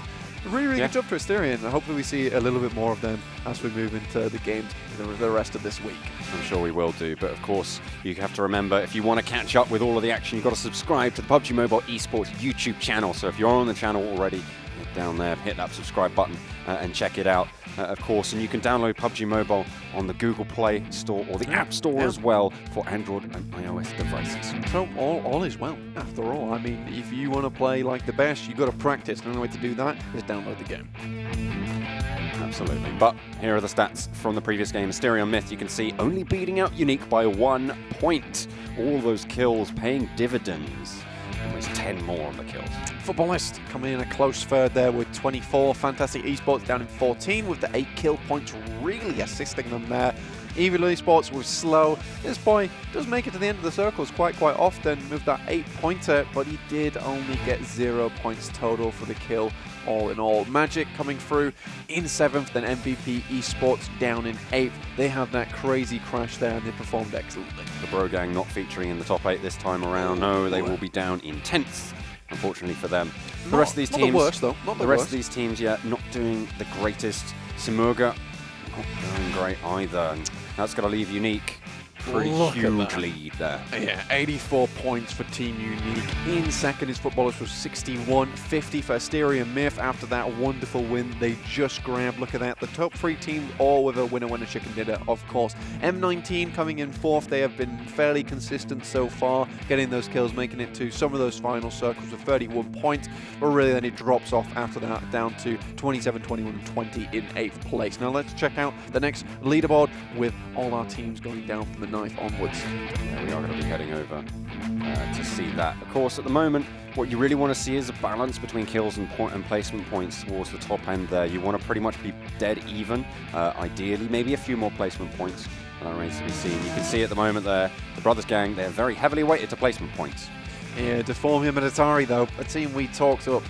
Really, really good job to Asterion, and hopefully we see a little bit more of them as we move into the games the rest of this week. I'm sure we will do, but of course, you have to remember, if you want to catch up with all of the action, you've got to subscribe to the PUBG Mobile Esports YouTube channel. So if you're on the channel already, head down there, hit that subscribe button, and check it out. Of course, and you can download PUBG Mobile on the Google Play Store or the App Store as well for Android and iOS devices. So all is well, after all. I mean, if you want to play like the best, you've got to practice. The only way to do that is download the game. Absolutely. But here are the stats from the previous game. Asterion Myth, you can see, only beating out Unique by 1 point. All those kills paying dividends. Almost 10 more on the kills. Futbolist coming in a close third there with 24. Fantastic Esports down in 14 with the 8 kill points really assisting them there. Evil Esports was slow. This boy does make it to the end of the circles quite often with that 8-pointer, but he did only get 0 points total for the kill all in all. Magic coming through in 7th, then MVP Esports down in 8th. They have that crazy crash there and they performed excellently. The Bro Gang not featuring in the top 8 this time around. No, they will be down in 10th. Unfortunately for them. The rest of these teams, not the worst though. Not the rest worst. of these teams, not doing the greatest. SİMURGA, not doing great either. And that's going to leave Unique pretty huge lead there. Yeah, 84 points for Team Unique. In second is Futbolist with 61, 50 for Asterion Myth after that wonderful win they just grabbed. Look at that. The top 3 teams all with a winner chicken dinner, of course. M19 coming in 4th. They have been fairly consistent so far, getting those kills, making it to some of those final circles with 31 points. But really then it drops off after that down to 27, 21, and 20 in 8th place. Now let's check out the next leaderboard with all our teams going down from the 9th onwards. Yeah, we are going to be heading over to see that. Of course, at the moment, what you really want to see is a balance between kills and placement points towards the top end there. You want to pretty much be dead even, ideally, maybe a few more placement points, but that remains to be seen. You can see at the moment there, the Brothers Gang, they're very heavily weighted to placement points. Yeah, Deformia Meditari though, a team we talked up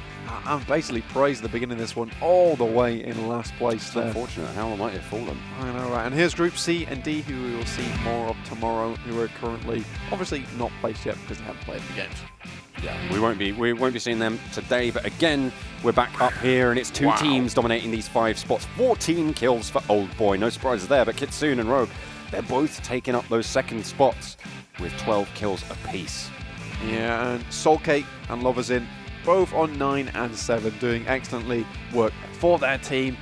and basically praised at the beginning of this one all the way in last place there. Unfortunate, how might it fallen? I know, right? And here's Group C and D, who we will see more of tomorrow, who are currently obviously not placed yet because they haven't played the games. Yeah, we won't be seeing them today, but again, we're back up here, and it's 2 teams dominating these 5 spots. 14 kills for Old Boy, no surprises there, but Kitsune and Rogue, they're both taking up those second spots with 12 kills apiece. Yeah, and Soulcake and Lovers In, both on 9 and 7, doing excellently work for their team,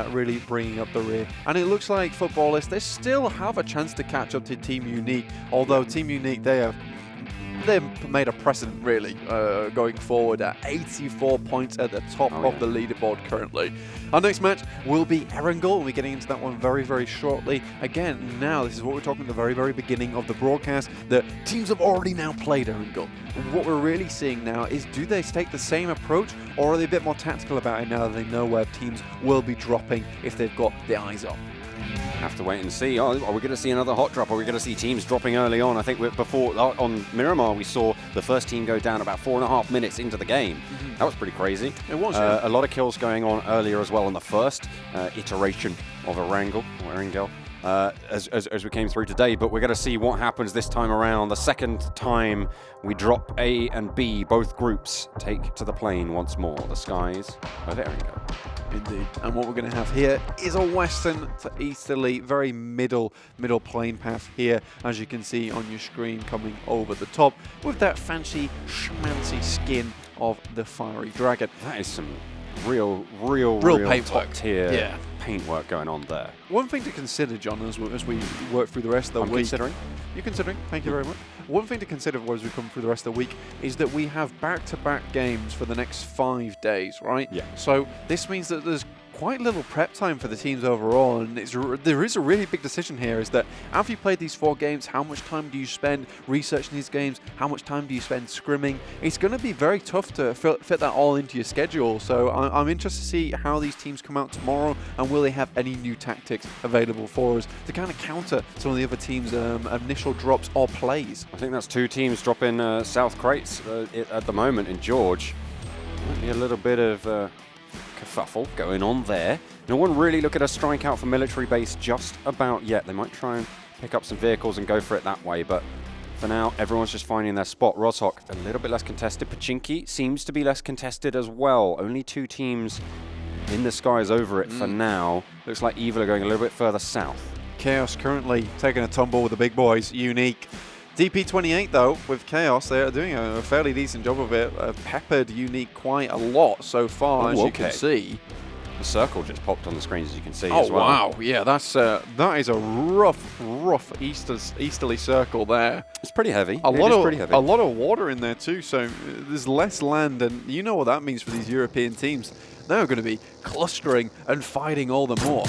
really bringing up the rear. And it looks like Futbolists, they still have a chance to catch up to Team Unique, although Team Unique, they've made a precedent, really, going forward at 84 points at the top of the leaderboard currently. Our next match will be Erangel. We'll be getting into that one very shortly. Again, now, this is what we're talking at the very beginning of the broadcast. The teams have already now played Erangel. What we're really seeing now is, do they take the same approach, or are they a bit more tactical about it now that they know where teams will be dropping if they've got the eyes on? Have to wait and see. Oh, are we going to see another hot drop? Are we going to see teams dropping early on? I think before on Miramar, we saw the first team go down about 4.5 minutes into the game. That was pretty crazy. It was. A lot of kills going on earlier as well in the first iteration of Erangel, as we came through today. But we're going to see what happens this time around. The second time we drop A and B, both groups take to the plane once more. The skies of Erangel. Indeed. And what we're going to have here is a western to easterly, very middle plane path here, as you can see on your screen coming over the top, with that fancy schmancy skin of the fiery dragon. That is some real paintwork. Top-tier paintwork going on there. One thing to consider, John, as we work through the rest of the week. Considering. You're considering. Thank you very much. One thing to consider as we come through the rest of the week is that we have back-to-back games for the next 5 days, right? Yeah. So this means that there's quite little prep time for the teams overall, and there is a really big decision here, is that after you played these 4 games, how much time do you spend researching these games? How much time do you spend scrimming? It's going to be very tough to fit that all into your schedule, so I'm interested to see how these teams come out tomorrow, and will they have any new tactics available for us to kind of counter some of the other teams' initial drops or plays. I think that's 2 teams dropping South Crates at the moment in George. Might be a little bit of kerfuffle going on there. No one really looking at a strike out for military base just about yet. They might try and pick up some vehicles and go for it that way, but for now, everyone's just finding their spot. Rozhok, a little bit less contested. Pachinki seems to be less contested as well. Only 2 teams in the skies over it for now. Looks like Evil are going a little bit further south. Chaos currently taking a tumble with the big boys. Unique. DP28 though, with Chaos, they're doing a fairly decent job of it. Peppered Unique quite a lot so far, as you can see. The circle just popped on the screens, as you can see Oh, as well. wow. Yeah, that is a rough easterly circle there. It's pretty heavy. A lot of water in there too, so there's less land, and you know what that means for these European teams. They're going to be clustering and fighting all the more.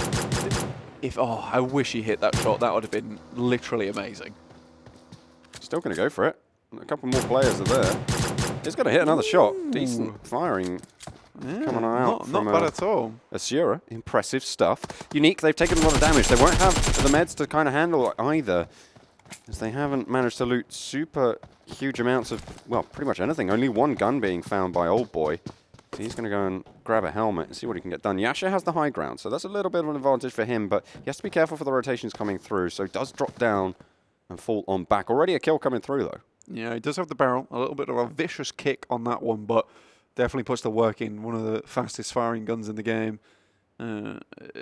I wish he hit that shot. That would have been literally amazing. Still going to go for it. A couple more players are there. He's going to hit another shot. Decent firing coming out not bad at all. Asura. Impressive stuff. Unique, they've taken a lot of damage. They won't have the meds to kind of handle it either, as they haven't managed to loot super huge amounts of, well, pretty much anything. Only 1 gun being found by Old Boy. So he's going to go and grab a helmet and see what he can get done. Yasha has the high ground, so that's a little bit of an advantage for him, but he has to be careful for the rotations coming through, so he does drop down and fall on back. Already a kill coming through, though. Yeah, he does have the barrel. A little bit of a vicious kick on that one, but definitely puts the work in. One of the fastest firing guns in the game.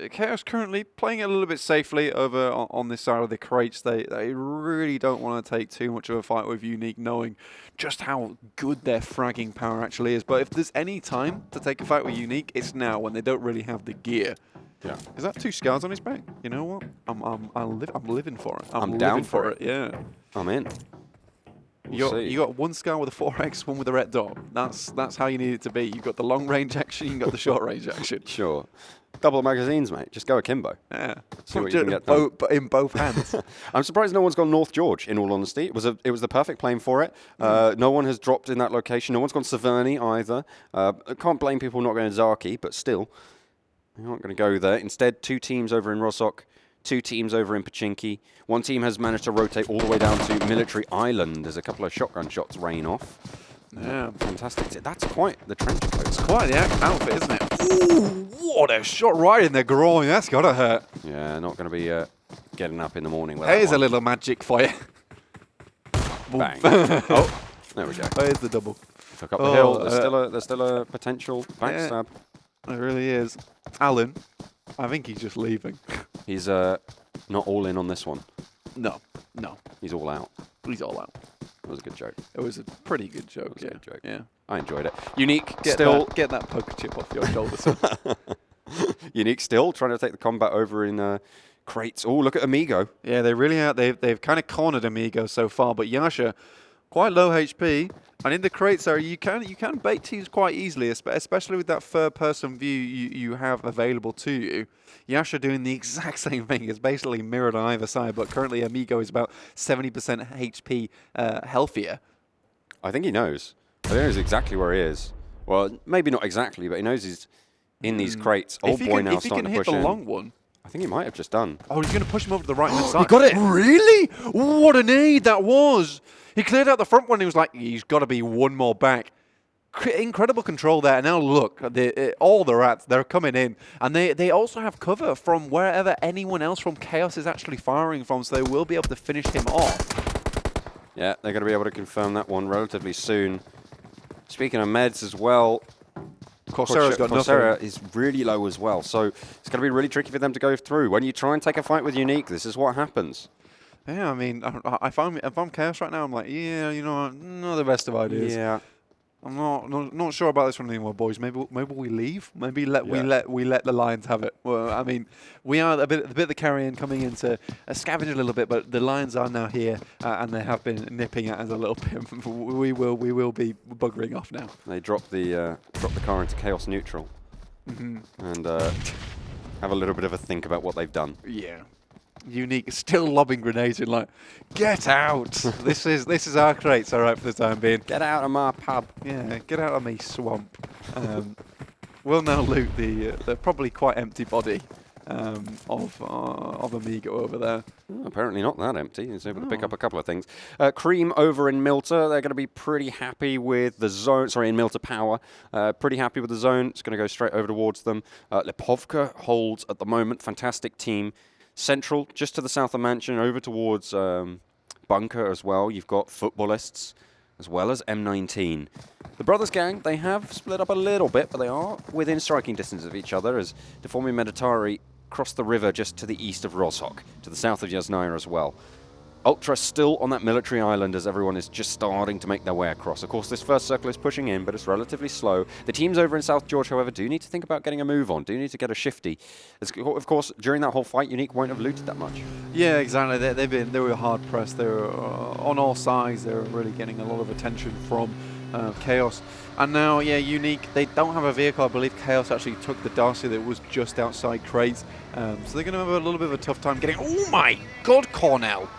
Chaos currently playing it a little bit safely over on this side of the crates. They really don't want to take too much of a fight with Unique, knowing just how good their fragging power actually is. But if there's any time to take a fight with Unique, it's now, when they don't really have the gear. Yeah. Is that 2 scars on his back? You know what? I'm living for it. I'm down for it. Yeah. I'm in. You got 1 scar with a 4x, 1 with a red dot. That's how you need it to be. You've got the long range action, you've got the short range action. Sure. Double magazines, mate. Just go akimbo. Yeah. See what you can get done. In both hands. I'm surprised no one's gone North George, in all honesty. It was the perfect plane for it. No one has dropped in that location. No one's gone Severny either. I can't blame people not going to Zaki, but still, they aren't going to go there. Instead, 2 teams over in Rozhok, 2 teams over in Pachinki. 1 team has managed to rotate all the way down to Military Island as a couple of shotgun shots rain off. Yeah. Fantastic. That's quite the trench coat. It's quite the outfit, isn't it? Ooh, what a shot right in the groin. That's got to hurt. Yeah, not going to be getting up in the morning with Here's that a little magic for you. Bang. Oh, there we go. There's the double. Took up the hill. There's still a potential backstab. Yeah, it really is. Alan, I think he's just leaving. He's not all in on this one. No. He's all out. He's all out. It was a good joke. It was a pretty good joke. It was a good joke. Yeah. I enjoyed it. Unique Get that poker chip off your shoulders. Unique still trying to take the combat over in crates. Oh, look at Amigo. Yeah, they really are. They've kind of cornered Amigo so far, but Yasha, quite low HP, and in the crates there, you can bait teams quite easily, especially with that third-person view you have available to you. Yasha doing the exact same thing. It's basically mirrored on either side, but currently Amigo is about 70% HP healthier. I think he knows. I think he knows exactly where he is. Well, maybe not exactly, but he knows he's in these crates. Old Boy now starting to push in. If he can hit the long one, I think he might have just done. Oh, he's going to push him over to the right-hand side. He got it! Really? What a need that was! He cleared out the front one. He was like, he's got to be one more back. Incredible control there. Now look, all the rats, they're coming in. And they also have cover from wherever anyone else from Chaos is actually firing from, so they will be able to finish him off. Yeah, they're going to be able to confirm that one relatively soon. Speaking of meds as well, Coursera's got Coursera nothing. is really low as well, so it's going to be really tricky for them to go through. When you try and take a fight with Unique, this is what happens. Yeah, I mean, if I'm Chaos right now, I'm like, yeah, you know, not the best of ideas. Yeah. I'm not sure about this one anymore, boys. Maybe we leave. Maybe we let the Lions have it. Well, I mean, we are the bit of the carrion coming in to scavenge a little bit, but the Lions are now here, and they have been nipping at us a little bit. we will be buggering off now. They drop the car into chaos neutral, and have a little bit of a think about what they've done. Yeah. Unique is still lobbing grenades in, like, get out! this is our crates, all right, for the time being. Get out of my pub. Yeah, get out of me swamp. We'll now loot the probably quite empty body of Amigo over there. Oh, apparently not that empty. He's able to pick up a couple of things. Cream over in Milta, they're going to be pretty happy with the zone. Sorry, in Milta Power. Pretty happy with the zone. It's going to go straight over towards them. Lipovka holds at the moment. Fantastic team. Central, just to the south of Mansion, over towards Bunker as well. You've got Futbolists, as well as M19. The Brothers Gang, they have split up a little bit, but they are within striking distance of each other, as Deformia Meditari cross the river just to the east of Rozhok, to the south of Yasnaya as well. Ultra still on that military island as everyone is just starting to make their way across. Of course, this first circle is pushing in, but it's relatively slow. The teams over in South George, however, do need to think about getting a move on, do need to get a shifty. Of course, during that whole fight, Unique won't have looted that much. Yeah, exactly. They were hard pressed. They were on all sides. They were really getting a lot of attention from Chaos. And now, yeah, Unique, they don't have a vehicle. I believe Chaos actually took the Darcy that was just outside crates. So they're going to have a little bit of a tough time getting... Oh my God, Cornell!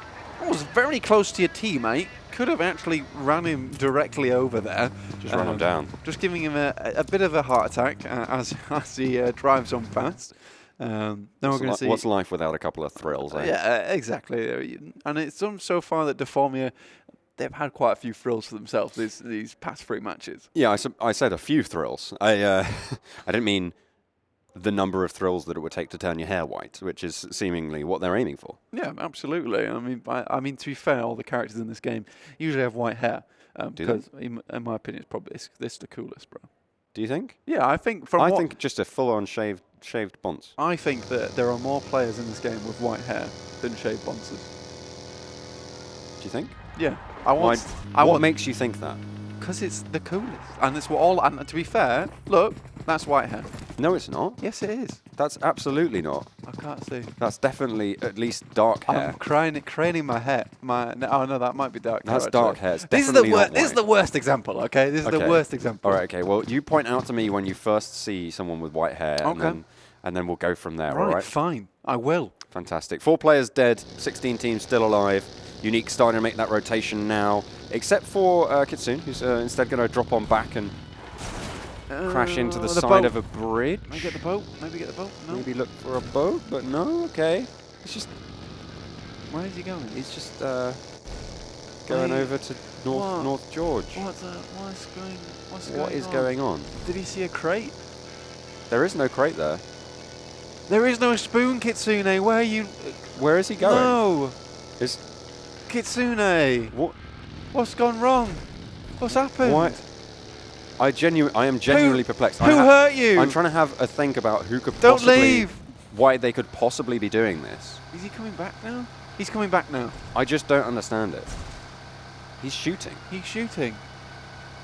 That was very close to your teammate. Could have actually ran him directly over there. Just run him down. Just giving him a bit of a heart attack as he drives on past. Now we're going to see... What's life without a couple of thrills, eh? Yeah, exactly. And it's so far that Deformia, they've had quite a few thrills for themselves these past 3 matches. Yeah, I said a few thrills. I didn't mean the number of thrills that it would take to turn your hair white, which is seemingly what they're aiming for. Yeah, absolutely. I mean, to be fair, all the characters in this game usually have white hair. Because, in my opinion, it's probably this the coolest, bro. Do you think? Yeah, I think I think just a full-on shaved bonce. I think that there are more players in this game with white hair than shaved bonces. Do you think? Yeah. What makes you think that? Because it's the coolest. And it's all. And to be fair, look, that's white hair. No, it's not. Yes, it is. That's absolutely not. I can't see. That's definitely at least dark hair. I'm craning my hair. Oh no, that might be dark hair. That's dark hair. It's This is the worst example. Okay, this is the worst example. All right. Okay. Well, you point out to me when you first see someone with white hair, and then we'll go from there. Right. All right. Fine. I will. Fantastic. 4 players dead. 16 teams still alive. Unique starting to make that rotation now, except for Kitsune, who's instead going to drop on back and crash into the side of a bridge. Maybe get the boat. Maybe get the boat. No. Maybe look for a boat, but no. Okay. It's just. Where is he going? He's just going over to North George. What is going on? Did he see a crate? There is no crate there. There is no spoon, Kitsune. Where are you? Where is he going? No. Kitsune. What? What's gone wrong? What's happened? What? I am genuinely perplexed. Who hurt you? I'm trying to have a think about who could Don't possibly... leave! Why they could possibly be doing this. Is he coming back now? He's coming back now. I just don't understand it. He's shooting. He's shooting.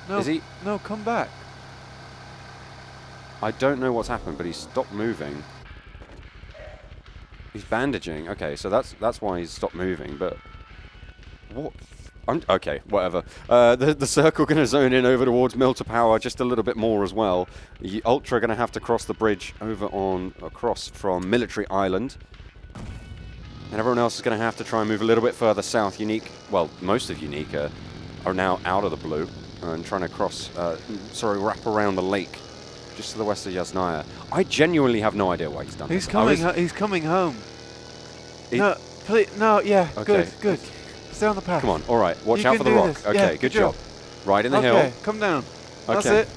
No, Is he? No, come back. I don't know what's happened, but he's stopped moving. He's bandaging. Okay, so that's why he's stopped moving, but... What? Okay, whatever. The circle going to zone in over towards Milta Power just a little bit more as well. Ultra going to have to cross the bridge across from Military Island. And everyone else is going to have to try and move a little bit further south. Unique, well, most of Unique are now out of the blue and trying to wrap around the lake just to the west of Yasnaya. I genuinely have no idea why he's done He's this. coming. He's coming home. No, please, no. Yeah, Okay. good. Stay on the path. Come on, all right. Watch You out can for the do rock. this. Okay, Yeah, good job. Right in the Okay, hill. come down. That's Okay. it.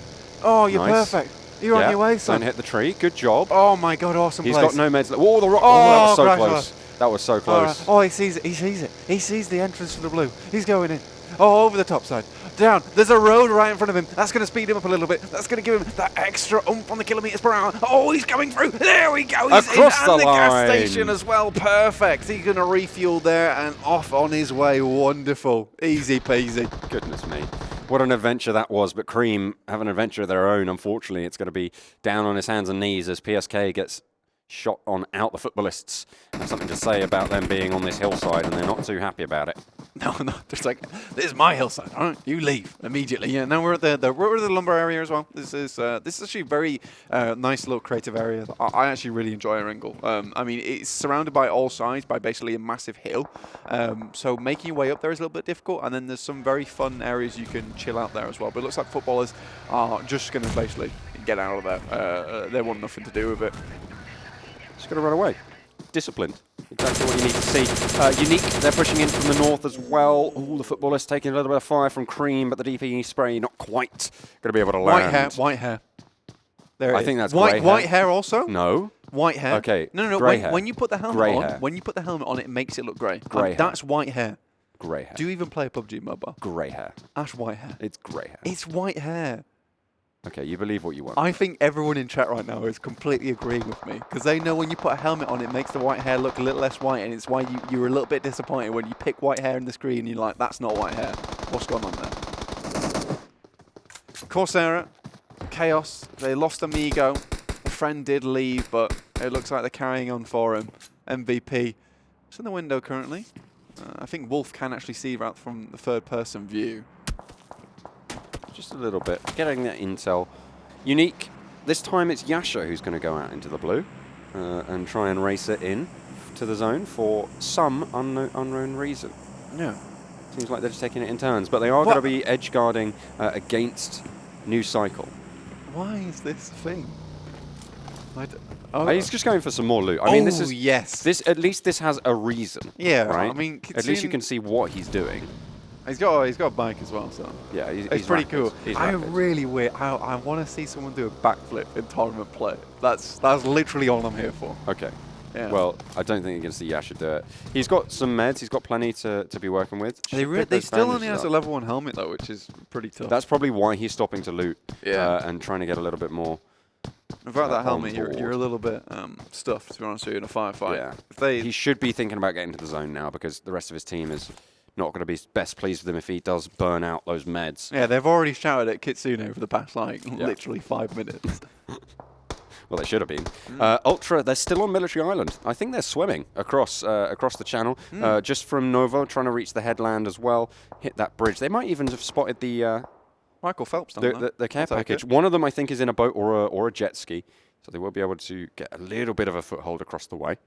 Oh, you're Nice. perfect. You're on your way, son. Don't hit the tree. Good job. Oh my God, awesome He's place. got no meds left. Oh, the rock. Oh, Oh, that was so crash close. That was so close. Oh, he sees it. He sees it. He sees the entrance to the blue. He's going in. Oh, over the top side. Down. There's a road right in front of him. That's going to speed him up a little bit. That's going to give him that extra oomph on the kilometers per hour. Oh, he's coming through. There we go. He's Across in. the And the gas line. station as well. Perfect. He's going to refuel there and off on his way. Wonderful. Easy peasy. Goodness me. What an adventure that was. But Cream have an adventure of their own. Unfortunately, it's going to be down on his hands and knees as PSK gets shot on out. The Futbolists have something to say about them being on this hillside, and they're not too happy about it. No, just like, this is my hillside. All right, you leave immediately. Yeah, now we're at the lumber area as well. This is actually a very nice little creative area. I actually really enjoy Erangel. I mean, it's surrounded by all sides by basically a massive hill. So making your way up there is a little bit difficult, and then there's some very fun areas you can chill out there as well. But it looks like footballers are just going to basically get out of there. They want nothing to do with it. Just got to run away. Disciplined. Exactly what you need to see. Unique, they're pushing in from the north as well. Ooh, the Futbolists taking a little bit of fire from Cream, but the DPE spray not quite going to be able to land. White hair. There I it think is. that's grey hair. White hair also? No. White hair. Okay. No. Grey hair. When you put the helmet Grey on, hair. when you put the helmet on, it makes it look grey. Grey hair. That's white hair. Grey hair. Do you even play PUBG Mobile? Grey hair. That's white hair. It's grey hair. It's white hair. Okay, you believe what you want. I think everyone in chat right now is completely agreeing with me because they know when you put a helmet on, it makes the white hair look a little less white, and it's why you were a little bit disappointed when you pick white hair in the screen and you're like, that's not white hair. What's going on there? Coursera, Chaos, they lost Amigo. A friend did leave, but it looks like they're carrying on for him. MVP. It's in the window currently. I think Wolf can actually see right from the third-person view. Just a little bit. Getting that intel. Unique. This time it's Yasha who's going to go out into the blue and try and race it in to the zone for some unknown reason. Yeah. Seems like they're just taking it in turns, but they are going to be edge guarding against NewCycle. Why is this a thing? He's just going for some more loot. I mean, this is yes. At least this has a reason. Yeah, right. I mean, at least you can see what he's doing. He's got a bike as well, so yeah, it's pretty cool. He's I rapid. really I want to see someone do a backflip in tournament play. That's literally all I'm here for. Okay. Yeah. Well, I don't think you can see Yasha do it. He's got some meds. He's got plenty to be working with. They still only has a level 1 helmet though, which is pretty tough. That's probably why he's stopping to loot. Yeah. And trying to get a little bit more. Without that helmet, board. you're a little bit stuffed, to be honest with you, in a firefight. Yeah. He should be thinking about getting to the zone now because the rest of his team is not going to be best pleased with him if he does burn out those meds. Yeah, they've already shouted at Kitsune for the past literally 5 minutes. Well, they should have been. Ultra, they're still on Military Island. I think they're swimming across the channel, just from Novo, trying to reach the headland as well, hit that bridge. They might even have spotted the Michael Phelps done the care package. One of them, I think, is in a boat or a jet ski, so they will be able to get a little bit of a foothold across the way.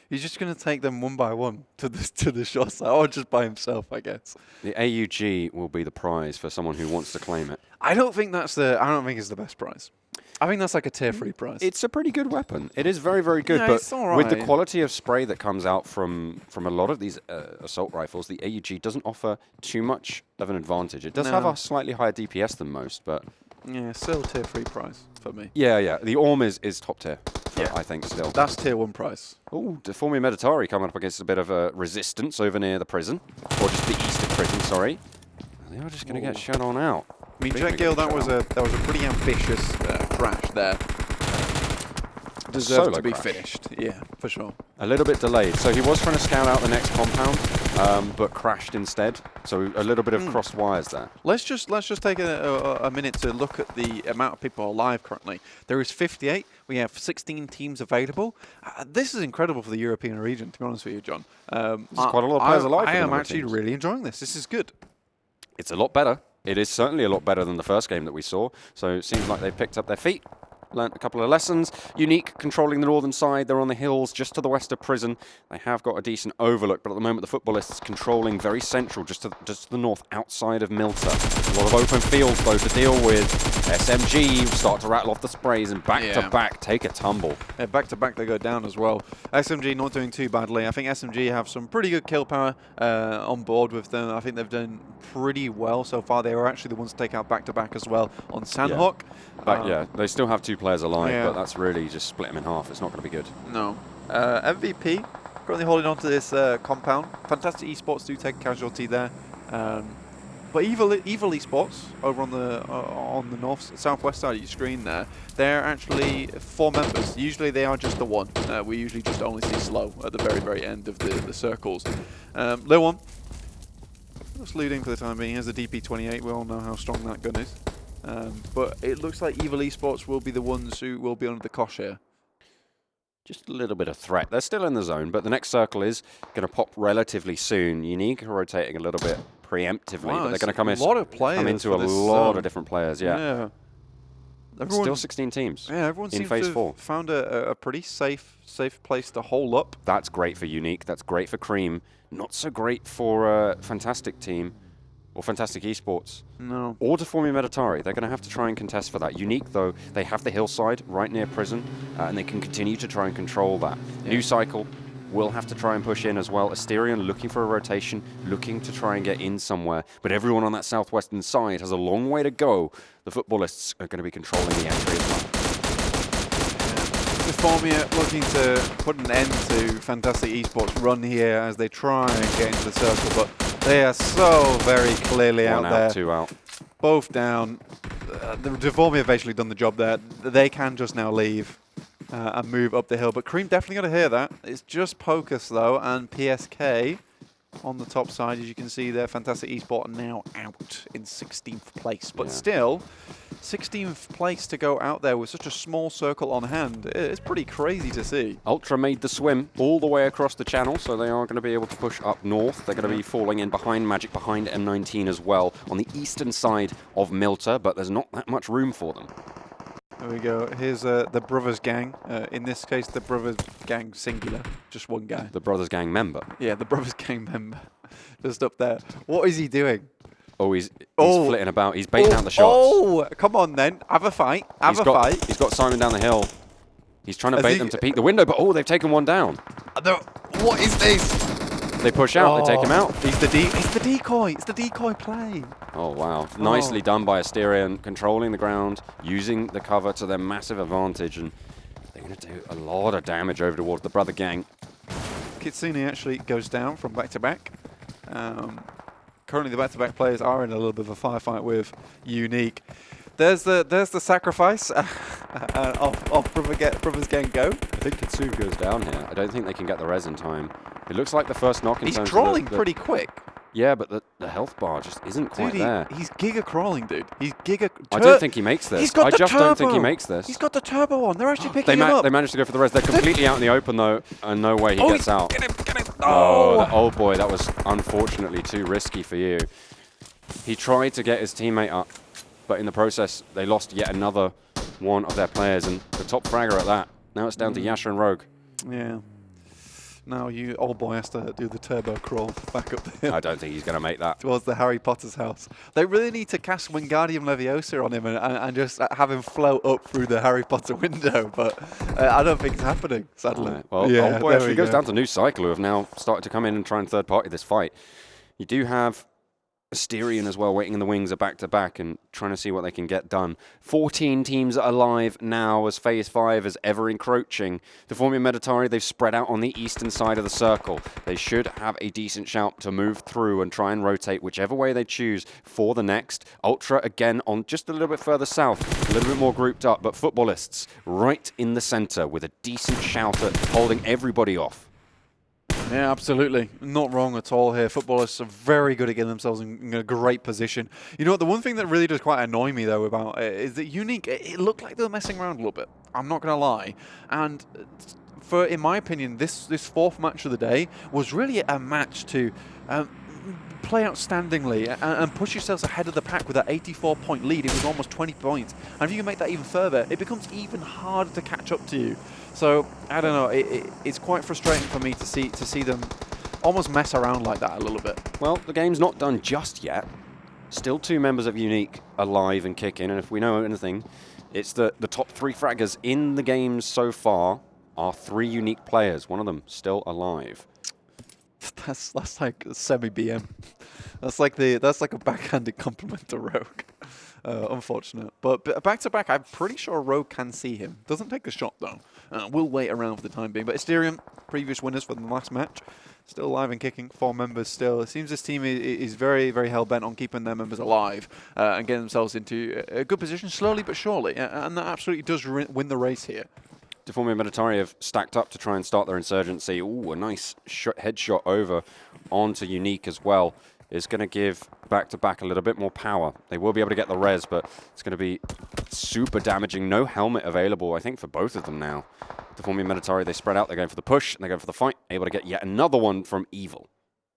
He's just going to take them one by one to the short side, or just by himself, I guess. The AUG will be the prize for someone who wants to claim it. I don't think it's the best prize. I think that's like a tier 3 prize. It's a pretty good weapon. It is very, very good. Yeah, but it's all right. with the quality of spray that comes out from a lot of these assault rifles, the AUG doesn't offer too much of an advantage. It does have a slightly higher DPS than most, but yeah, still tier 3 prize for me. Yeah. The Orm is top tier. I think still. That's tier 1 price. Oh, Deformia Meditari coming up against a bit of a resistance over near the prison, or just the east of prison. Sorry, they are just going to get shut on out. I mean, Jet Gill, that was a pretty ambitious crash there. Deserved to be finished. Yeah, for sure. A little bit delayed. So he was trying to scout out the next compound, but crashed instead. So a little bit of crossed wires there. Let's just take a minute to look at the amount of people alive currently. There is 58. We have 16 teams available. This is incredible for the European region, to be honest with you, John. There's quite a lot of players alive. I am actually really enjoying this. This is good. It's a lot better. It is certainly a lot better than the first game that we saw. So it seems like they've picked up their feet. learnt a couple of lessons. Unique controlling the northern side. They're on the hills just to the west of Prison. They have got a decent overlook, but at the moment the Futbolists controlling very central, just to the north, outside of Milta. A lot of open fields though to deal with. SMG start to rattle off the sprays, and back to back take a tumble. Yeah, back to back they go down as well. SMG not doing too badly. I think SMG have some pretty good kill power on board with them. I think they've done pretty well so far. They were actually the ones to take out back to back as well on Sanhok. Yeah, they still have 2 players alive, but that's really just split them in half. It's not going to be good. No. MVP currently holding on to this compound. Fantastic Esports do take a casualty there. But Evil Esports over on the southwest side of your screen there, they're actually 4 members. Usually they are just the one. We usually just only see Slow at the very end of the circles. Lil one, just looting for the time being. He has a DP28. We all know how strong that gun is. But it looks like Evil Esports will be the ones who will be under the cosh here. Just a little bit of threat. They're still in the zone, but the next circle is going to pop relatively soon. Unique rotating a little bit preemptively, but they're going to come into a lot of different players. Yeah. Everyone, still 16 teams. Yeah, everyone in seems phase to 4. have found a pretty safe place to hole up. That's great for Unique. That's great for Cream. Not so great for Fantastic Team or Fantastic Esports. No. Or Deformia Meditari. They're going to have to try and contest for that. Unique, though, they have the hillside right near Prison, and they can continue to try and control that. NewCycle will have to try and push in as well. Asterion looking for a rotation, looking to try and get in somewhere. But everyone on that southwestern side has a long way to go. The Futbolists are going to be controlling the entry as well. Deformia looking to put an end to Fantastic Esports' run here as they try and get into the circle, but they are so very clearly out there. 2 out. Both down. The Deformia have basically done the job there. They can just now leave and move up the hill. But Cream definitely got to hear that. It's just Pocus, though, and PSK on the top side. As you can see there, Fantastic Esports now out in 16th place. But still, 16th place to go out there with such a small circle on hand, it's pretty crazy to see. Ultra made the swim all the way across the channel, so they are going to be able to push up north. They're going to be falling in behind Magic, behind M19 as well, on the eastern side of Milta, but there's not that much room for them. There we go. Here's the Brothers Gang. In this case, the Brothers Gang singular. Just one guy. The Brothers Gang member. Yeah, the Brothers Gang member. Just up there. What is he doing? Oh, he's flitting about. He's baiting out the shots. Oh, come on then. Have a fight. Have a fight. He's got Simon down the hill. He's trying to bait them to peek the window, but they've taken one down. What is this? They push out. They take him out. It's the decoy. It's the decoy play. Oh, wow. Nicely done by Asterion, controlling the ground, using the cover to their massive advantage, and they're going to do a lot of damage over towards the Brother Gang. Kitsune actually goes down from back-to-back. Currently, the back-to-back players are in a little bit of a firefight with Unique. There's the sacrifice of Brothers Gang Go. I think Kitsune goes down here. I don't think they can get the res in time. It looks like the first knock in He's terms crawling of pretty quick. Yeah, but the health bar just isn't quite there. He's giga crawling, dude. He's giga. I don't think he makes this. I just don't think he makes this. He's got the turbo on. They're actually picking him up. They managed to go for the res. They're completely out in the open though, and no way he gets out. Get him! Oh boy, that was unfortunately too risky for you. He tried to get his teammate up, but in the process, they lost yet another one of their players, and the top fragger at that. Now it's down to Yasha and Rogue. Yeah. Now old boy has to do the turbo crawl back up the hill. I don't think he's going to make that. Towards the Harry Potter's house. They really need to cast Wingardium Leviosa on him and just have him float up through the Harry Potter window, but I don't think it's happening, sadly. Right. Well, old boy actually goes down to NewCycle, who have now started to come in and try and third-party this fight. You do have Asterion as well, waiting in the wings, are back-to-back and trying to see what they can get done. 14 teams alive now as Phase 5 is ever encroaching. Deformia Meditari, they've spread out on the eastern side of the circle. They should have a decent shout to move through and try and rotate whichever way they choose for the next. Ultra, again, on just a little bit further south, a little bit more grouped up, but Futbolists right in the center with a decent shout at holding everybody off. Yeah, absolutely. Not wrong at all here. Futbolists are very good at getting themselves in a great position. You know what, the one thing that really does quite annoy me, though, about it is that Unique, it looked like they were messing around a little bit. I'm not going to lie. And in my opinion, this fourth match of the day was really a match to play outstandingly and push yourselves ahead of the pack with that 84-point lead. It was almost 20 points. And if you can make that even further, it becomes even harder to catch up to you. So, I don't know, it's quite frustrating for me to see them almost mess around like that a little bit. Well, the game's not done just yet. Still 2 members of Unique alive and kicking, and if we know anything, it's the top 3 fraggers in the game so far are 3 Unique players. One of them still alive. That's like semi-BM. That's like a backhanded compliment to Rogue. Unfortunate. But back-to-back, I'm pretty sure Rogue can see him. Doesn't take a shot, though. We'll wait around for the time being. But Asterion, previous winners for the last match, still alive and kicking. 4 members still. It seems this team is very, very hell-bent on keeping their members alive and getting themselves into a good position slowly but surely. And that absolutely does win the race here. Deformia Meditari have stacked up to try and start their insurgency. Ooh, a nice headshot over onto Unique as well. Is going to give back-to-back a little bit more power. They will be able to get the res, but it's going to be super damaging. No helmet available, I think, for both of them now. Deformia Meditari, they spread out. They're going for the push, and they're going for the fight. Able to get yet another one from Evil.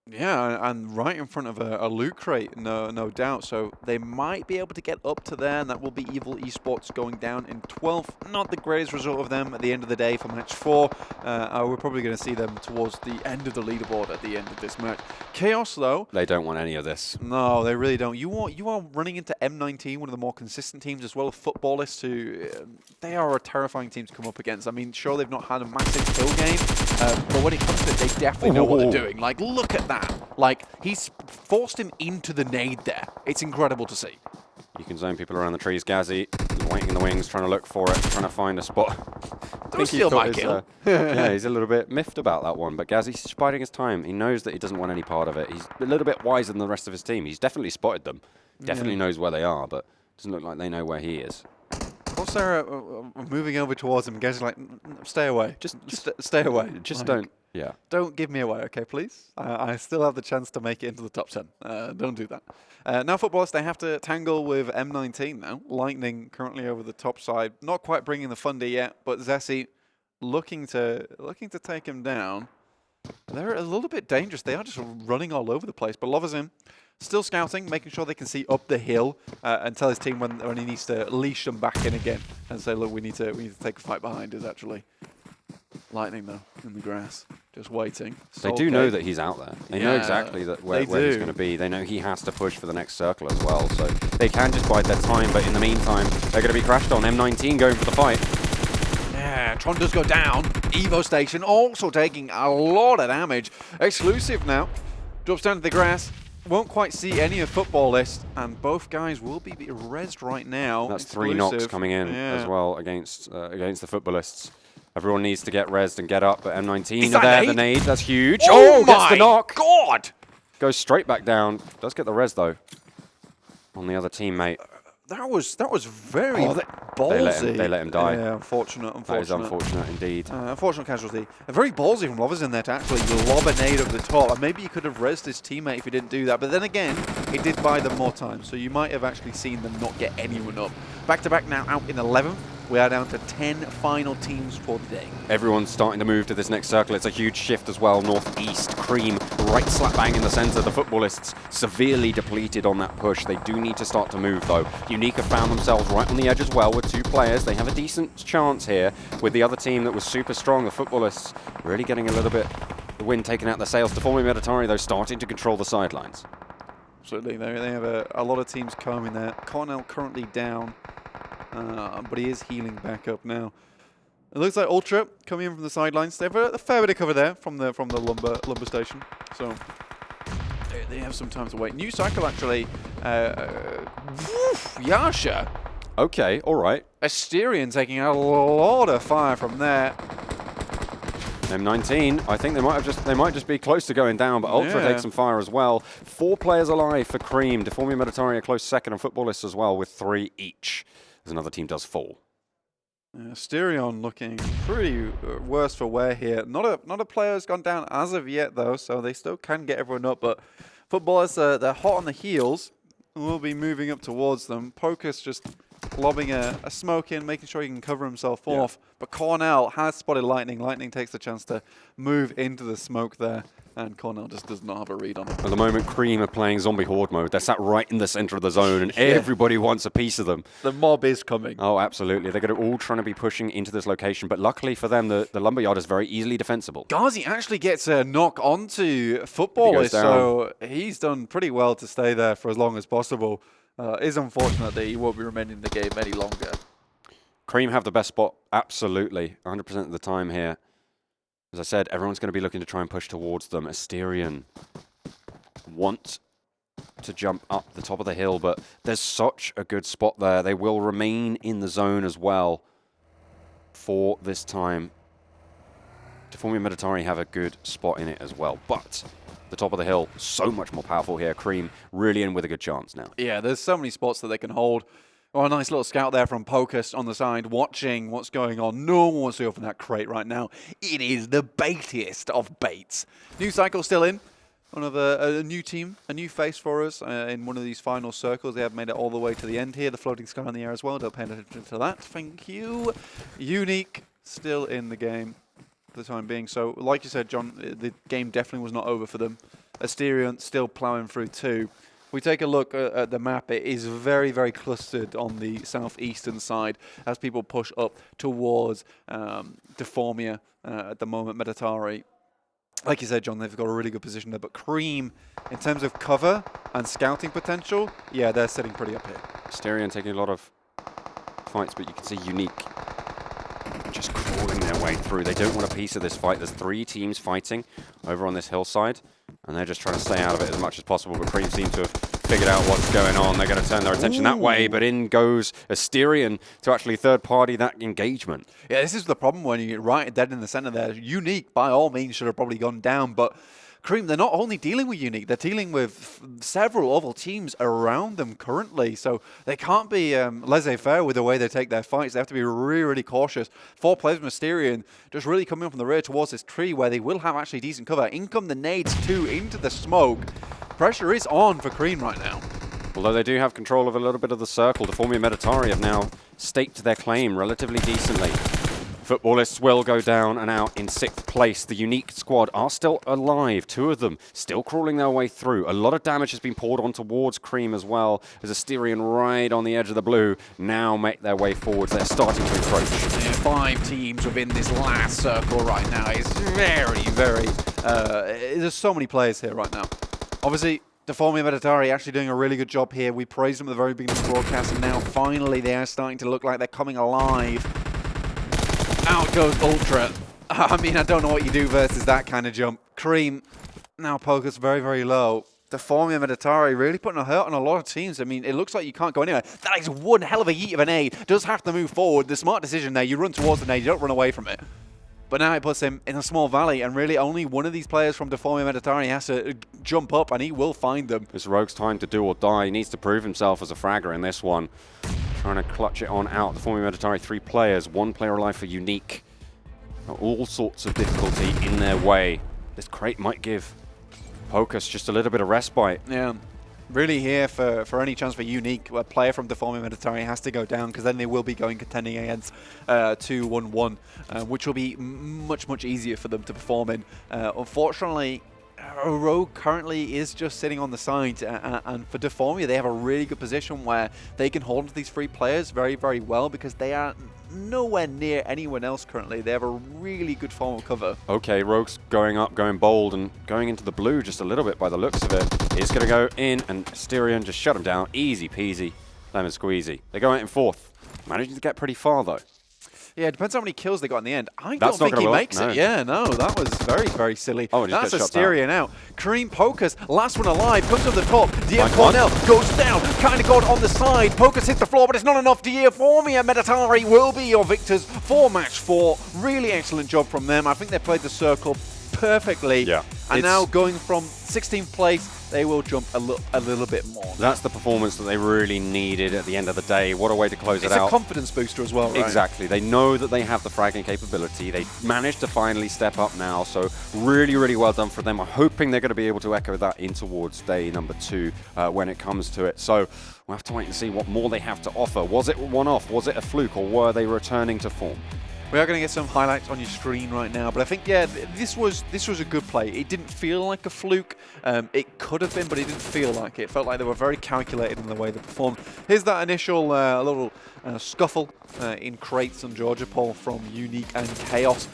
Yeah, and right in front of a loot crate, no doubt. So they might be able to get up to there, and that will be Evil Esports going down in 12th. Not the greatest result of them at the end of the day for match 4. We're probably going to see them towards the end of the leaderboard at the end of this match. Chaos, though. They don't want any of this. No, they really don't. You are running into M19, one of the more consistent teams, as well as Futbolists, who they are a terrifying team to come up against. I mean, sure, they've not had a massive kill game, but when it comes to it, they definitely know what they're doing. Like, look at that. Like, he's forced him into the nade there. It's incredible to see. You can zone people around the trees. Gazzy waiting in the wings, trying to look for it, trying to find a spot. Don't steal my kill. Yeah, he's a little bit miffed about that one, but Gazzy's biding his time. He knows that he doesn't want any part of it. He's a little bit wiser than the rest of his team. He's definitely spotted them. Definitely knows where they are, but doesn't look like they know where he is. Corsair moving over towards him. Gazzy's like, stay away. Just stay away. Just like, don't. Yeah. Don't give me away, okay, please? I still have the chance to make it into the top 10. Don't do that. Now, Futbolists, they have to tangle with M19 now. Lightning currently over the top side. Not quite bringing the Thunder yet, but Zessi looking to take him down. They're a little bit dangerous. They are just running all over the place. But Lover's in, still scouting, making sure they can see up the hill and tell his team when he needs to leash them back in again and say, look, we need to take a fight behind us, actually. Lightning, though, in the grass, just waiting. They do know that he's out there. They know exactly where he's going to be. They know he has to push for the next circle as well. So they can just bide their time, but in the meantime, they're going to be crashed on. M19 going for the fight. Yeah, Tron does go down. Evo Station also taking a lot of damage. Exclusive now. Drops down to the grass. Won't quite see any of Futbolists, and both guys will be rezzed right now. That's Exclusive. 3 knocks coming in as well against the Futbolists. Everyone needs to get rezzed and get up, but M19 are there, the nade, that's huge. Oh gets the knock. God! Goes straight back down. Does get the res, though, on the other teammate. That was very ballsy. They let him die. Yeah, unfortunate. That is unfortunate indeed. Unfortunate casualty. Very ballsy from Lovers in there to actually lob a nade over the top. And maybe you could have rezzed his teammate if he didn't do that. But then again, it did buy them more time. So you might have actually seen them not get anyone up. Back-to-back now out in 11th. We are down to 10 final teams for the day. Everyone's starting to move to this next circle. It's a huge shift as well. Northeast, Cream, right slap bang in the center. The Futbolists severely depleted on that push. They do need to start to move, though. Unique have found themselves right on the edge as well with 2 players. They have a decent chance here with the other team that was super strong. The Futbolists really getting a little bit the wind taken out the sails. Deformia Meditari, though, starting to control the sidelines. Absolutely. They have a lot of teams coming there. Cornell currently down. But he is healing back up now. It looks like Ultra coming in from the sidelines. They have a fair bit of cover there from the lumber station. So they have some time to wait. NewCycle actually. Yasha. Okay, all right. Asterion taking a lot of fire from there. M19, I think they might just be close to going down, but Ultra takes some fire as well. 4 players alive for Cream. Deformia Meditari a close second, and Futbolists as well with 3 each. As another team does fall. Asterion looking pretty worse for wear here. Not a player has gone down as of yet, though, so they still can get everyone up. But Futbolists, they're hot on the heels. We'll be moving up towards them. Pocus just lobbing a smoke in, making sure he can cover himself off. But Cornell has spotted Lightning. Lightning takes the chance to move into the smoke there. And Cornell just does not have a read on it. At the moment, Cream are playing zombie horde mode. They're sat right in the center of the zone, and everybody wants a piece of them. The mob is coming. Oh, absolutely. They're going to all trying to be pushing into this location, but luckily for them, the lumberyard is very easily defensible. Ghazi actually gets a knock onto Futbolist, so he's done pretty well to stay there for as long as possible. It's unfortunate that he won't be remaining in the game any longer. Cream have the best spot, absolutely, 100% of the time here. As I said, everyone's going to be looking to try and push towards them. Asterion want to jump up the top of the hill, but there's such a good spot there. They will remain in the zone as well for this time. Deformia Meditari have a good spot in it as well, but the top of the hill, so much more powerful here. Cream really in with a good chance now. Yeah, there's so many spots that they can hold. Oh, a nice little scout there from Pocus on the side, watching what's going on. No one wants to open that crate right now. It is the baitiest of baits. NewCycle still in. A new team, a new face for us in one of these final circles. They have made it all the way to the end here. The floating sky in the air as well. Don't pay attention to that. Thank you. Unique still in the game for the time being. So, like you said, John, the game definitely was not over for them. Asterion still plowing through too. We take a look at the map, it is very, very clustered on the southeastern side as people push up towards Deformia at the moment, Meditari. Like you said, John, they've got a really good position there, but Cream, in terms of cover and scouting potential, yeah, they're sitting pretty up here. Asterion taking a lot of fights, but you can see Unique just crawling their way through. They don't want a piece of this fight. There's 3 teams fighting over on this hillside, and they're just trying to stay out of it as much as possible, but Cream seem to have figured out what's going on. They're going to turn their attention that way, but in goes Asterion to actually third-party that engagement. Yeah, this is the problem when you get right dead in the center there. Unique, by all means, should have probably gone down, but Cream, they're not only dealing with Unique, they're dealing with several other teams around them currently, so they can't be laissez-faire with the way they take their fights. They have to be really, really cautious. 4 players from Asterion just really coming up from the rear towards this tree where they will have actually decent cover. In come the nades too into the smoke. Pressure is on for Cream right now. Although they do have control of a little bit of the circle, Deformia Meditari have now staked their claim relatively decently. Futbolists will go down and out in 6th place. The Unique squad are still alive. 2 of them still crawling their way through. A lot of damage has been poured on towards Cream as well, as Asterion right on the edge of the blue now make their way forwards. They're starting to encroach. Yeah, 5 teams within this last circle right now. It's very, very... there's so many players here right now. Obviously, Deformia Meditari actually doing a really good job here. We praised them at the very beginning of the broadcast, and now finally they are starting to look like they're coming alive. Out goes Ultra. I mean, I don't know what you do versus that kind of jump. Cream, now Pocus very, very low. Deformia Meditari really putting a hurt on a lot of teams. I mean, it looks like you can't go anywhere. That is one hell of a yeet of a nade. Does have to move forward. The smart decision there, you run towards the nade, you don't run away from it. But now it puts him in a small valley, and really only one of these players from Deformia Meditari has to jump up, and he will find them. It's Rogue's time to do or die. He needs to prove himself as a fragger in this one. Trying to clutch it on out. Deformia Meditari, 3 players, 1 player alive for Unique. All sorts of difficulty in their way. This crate might give Pocus just a little bit of respite. Yeah. Really here for any chance for Unique, a player from Deformia Meditari has to go down, because then they will be going contending against 2-1-1, which will be much, much easier for them to perform in. Unfortunately, Rogue currently is just sitting on the side, and for Deformia, they have a really good position where they can hold these 3 players very, very well, because they are nowhere near anyone else currently. They have a really good form of cover. Okay, Rogue's going up, going bold, and going into the blue just a little bit by the looks of it. He's going to go in, and Asterion just shut him down. Easy peasy, lemon squeezy. They go out in 4th, managing to get pretty far though. Yeah, it depends how many kills they got in the end. I don't think he makes it. Yeah, no, that was very, very silly. Oh, that's Asterion out. Cream Pocus, last one alive, comes to the top. DM Cornell goes down, kind of got on the side. Pocus hits the floor, but it's not enough. Deformia Meditari will be your victors for match 4. Really excellent job from them. I think they played the circle perfectly. Yeah. And now going from 16th place, they will jump a little bit more. That's the performance that they really needed at the end of the day. What a way to close it out. It's a confidence booster as well, right? Exactly. They know that they have the fragging capability. They managed to finally step up now, so really, really well done for them. I'm hoping they're going to be able to echo that in towards day number 2 when it comes to it. So we'll have to wait and see what more they have to offer. Was it one-off? Was it a fluke? Or were they returning to form? We are going to get some highlights on your screen right now, but I think, yeah, this was a good play. It didn't feel like a fluke. It could have been, but it didn't feel like it. It felt like they were very calculated in the way they performed. Here's that initial little scuffle in crates on Georgia Paul from Unique and Chaos.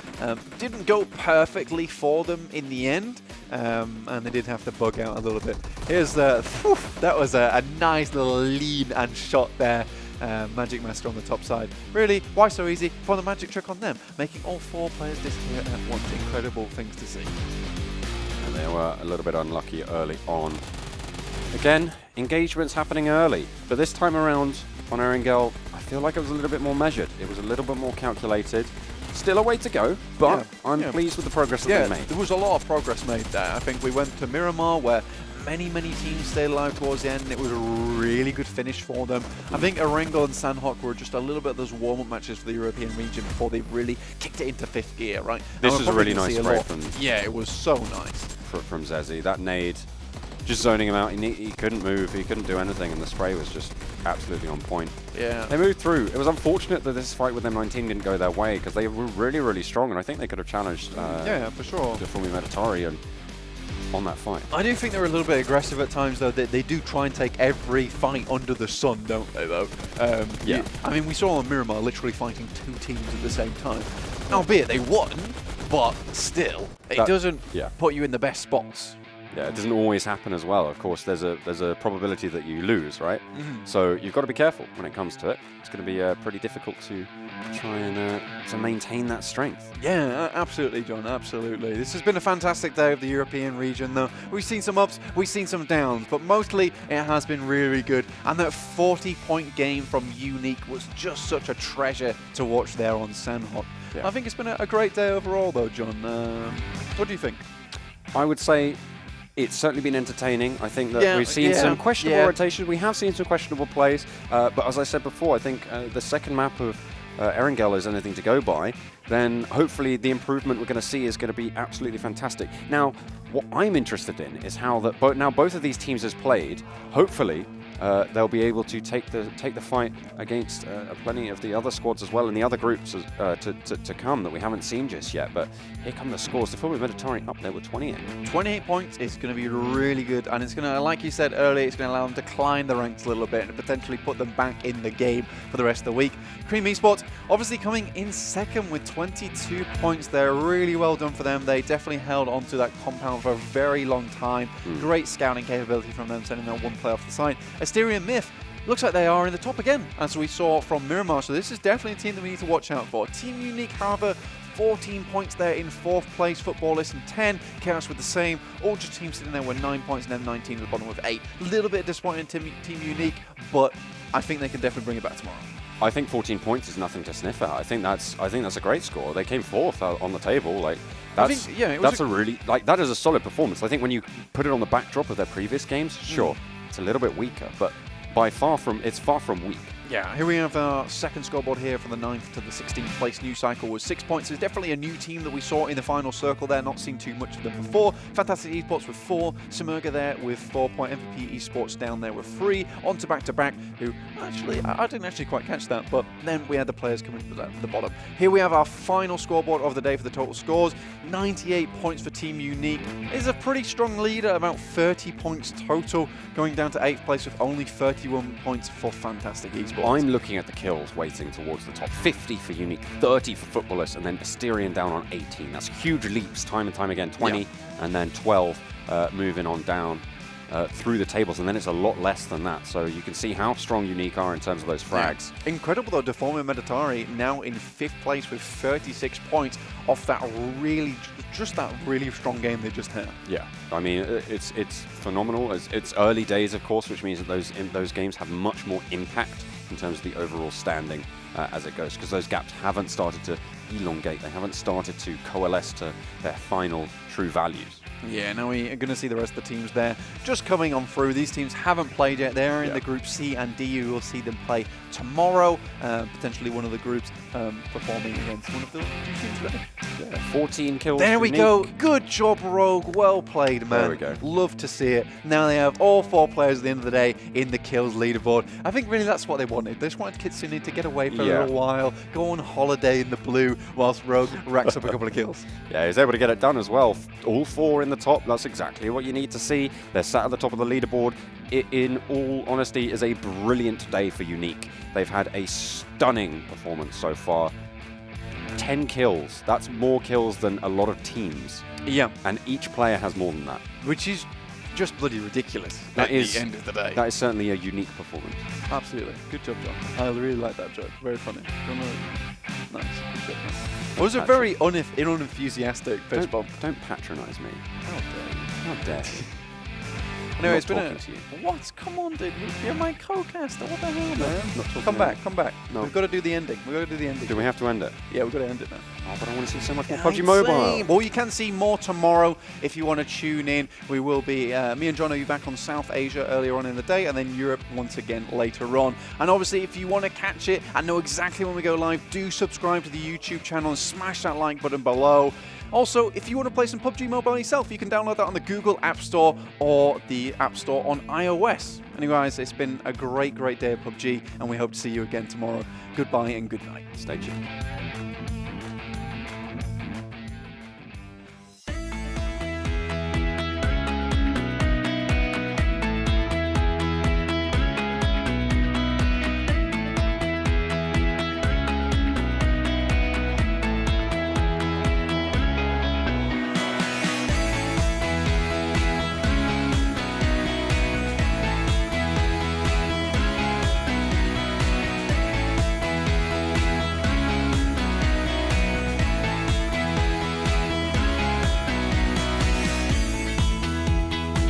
Didn't go perfectly for them in the end, and they did have to bug out a little bit. Here's that was a nice little lean and shot there. Magic Master on the top side. Really, why so easy? For the magic trick on them, making all 4 players disappear at once. Incredible things to see. And they were a little bit unlucky early on. Again, engagements happening early, but this time around on Erangel, I feel like it was a little bit more measured. It was a little bit more calculated. Still a way to go, but I'm pleased with the progress that they made. There was a lot of progress made there. I think we went to Miramar, where many teams stayed alive towards the end. It was a really good finish for them. I think Erangel and Sanhok were just a little bit of those warm-up matches for the European region before they really kicked it into 5th gear, right? This was a really nice spray from... Yeah, it was so nice. From Zezzy. That nade, just zoning him out. He couldn't move, he couldn't do anything, and the spray was just absolutely on point. Yeah. They moved through. It was unfortunate that this fight with M19 didn't go their way, because they were really strong, and I think they could have challenged yeah, for sure. Deformia Meditari and on that fight. I do think they're a little bit aggressive at times, though. They do try and take every fight under the sun, don't they, though? Yeah. I mean, we saw on Miramar literally fighting 2 teams at the same time. Albeit they won, but still, it doesn't put you in the best spots. Yeah, it doesn't always happen as well. Of course, there's a probability that you lose, right? So you've got to be careful when it comes to it. It's going to be pretty difficult to try and to maintain that strength. Yeah, absolutely, John, absolutely. This has been a fantastic day of the European region, though. We've seen some ups, we've seen some downs, but mostly it has been really good. And that 40-point game from Unique was just such a treasure to watch there on Sanhok. Yeah. I think it's been a great day overall, though, John. What do you think? I would say it's certainly been entertaining. I think that we've seen some questionable rotation. We have seen some questionable plays, but as I said before, I think the second map of Erangel is anything to go by, then hopefully the improvement we're going to see is going to be absolutely fantastic. Now, what I'm interested in is how that both of these teams has played. Hopefully, they'll be able to take the fight against plenty of the other squads as well in the other groups to come that we haven't seen just yet. But here come the scores. Deformia Meditari up there with 28. 28 points is going to be really good, and it's going to, like you said earlier, it's going to allow them to climb the ranks a little bit and potentially put them back in the game for the rest of the week. Cream Esports obviously coming in second with 22 points there. Really well done for them. They definitely held onto that compound for a very long time. Great scouting capability from them, sending that one play off the side. Asterion Myth looks like they are in the top again, as we saw from Miramar, so this is definitely a team that we need to watch out for. Team Unique, however, 14 points there in 4th place, Futbolist and 10, Chaos with the same. Ultra Team sitting there with 9 points, and M19 at the bottom with 8. A little bit disappointing Team Unique, but I think they can definitely bring it back tomorrow. I think 14 points is nothing to sniff at. I think that's a great score. They came 4th on the table. Like that's a really that is a solid performance. I think when you put it on the backdrop of their previous games, sure, it's a little bit weaker, but it's far from weak. Yeah, here we have our second scoreboard here from the 9th to the 16th place. NewCycle with 6 points. It's definitely a new team that we saw in the final circle there. Not seen too much of them before. Fantastic Esports with 4. SİMURGA there with 4 points. MVP Esports down there with 3. On to back-to-back, who actually, I didn't actually quite catch that, but then we had the players coming to the bottom. Here we have our final scoreboard of the day for the total scores. 98 points for Team Unique. Is a pretty strong leader, about 30 points total, going down to 8th place with only 31 points for Fantastic Esports. I'm looking at the kills weighting towards the top. 50 for Unique, 30 for Futbolist, and then Asterion down on 18. That's huge leaps time and time again. 20 and then 12 moving on down through the tables, and then it's a lot less than that. So you can see how strong Unique are in terms of those frags. Yeah. Incredible though, Deformia Meditari now in 5th place with 36 points off that really strong game they just had. Yeah, I mean it's phenomenal. It's early days, of course, which means that those games have much more impact in terms of the overall standing as it goes, because those gaps haven't started to elongate. They haven't started to coalesce to their final true values. Yeah, now we are going to see the rest of the teams there just coming on through. These teams haven't played yet. They're in the Group C and D. You will see them play tomorrow. Potentially one of the groups performing against one of the two teams there. 14 kills. There we for go. Nick. Good job, Rogue. Well played, man. There we go. Love to see it. Now they have all 4 players at the end of the day in the kills leaderboard. I think really that's what they wanted. They just wanted Kitsune to get away for a little while, go on holiday in the blue, whilst Rogue racks up a couple of kills. Yeah, he's able to get it done as well. All 4 in the top. That's exactly what you need to see. They're sat at the top of the leaderboard. It, in all honesty, is a brilliant day for Unique. They've had a stunning performance so far. 10 kills. That's more kills than a lot of teams. Yeah. And each player has more than that. Which is just bloody ridiculous That at is- the end of the day. That is certainly a unique performance. Absolutely. Good job, John. I really like that joke. Very funny. Nice. Good job, man. It was a very unenthusiastic pitch bump. Don't patronise me. How dare you? How dare you? Anyway, not it's been talking to you. What? Come on, dude. You're my co-caster. What the hell, man? Not talking Come to back. you. Come back. No. We've got to do the ending. We've got to do the ending. Do we have to end it? Yeah, we've got to end it now. Oh, but I want to see so much more Yeah, PUBG Mobile. insane. Well, you can see more tomorrow if you want to tune in. We will be, me and John will be back on South Asia earlier on in the day, and then Europe once again later on. And obviously, if you want to catch it and know exactly when we go live, do subscribe to the YouTube channel and smash that like button below. Also, if you want to play some PUBG Mobile yourself, you can download that on the Google App Store or the App Store on iOS. Anyway, guys, it's been a great, great day of PUBG, and we hope to see you again tomorrow. Goodbye and good night. Stay tuned.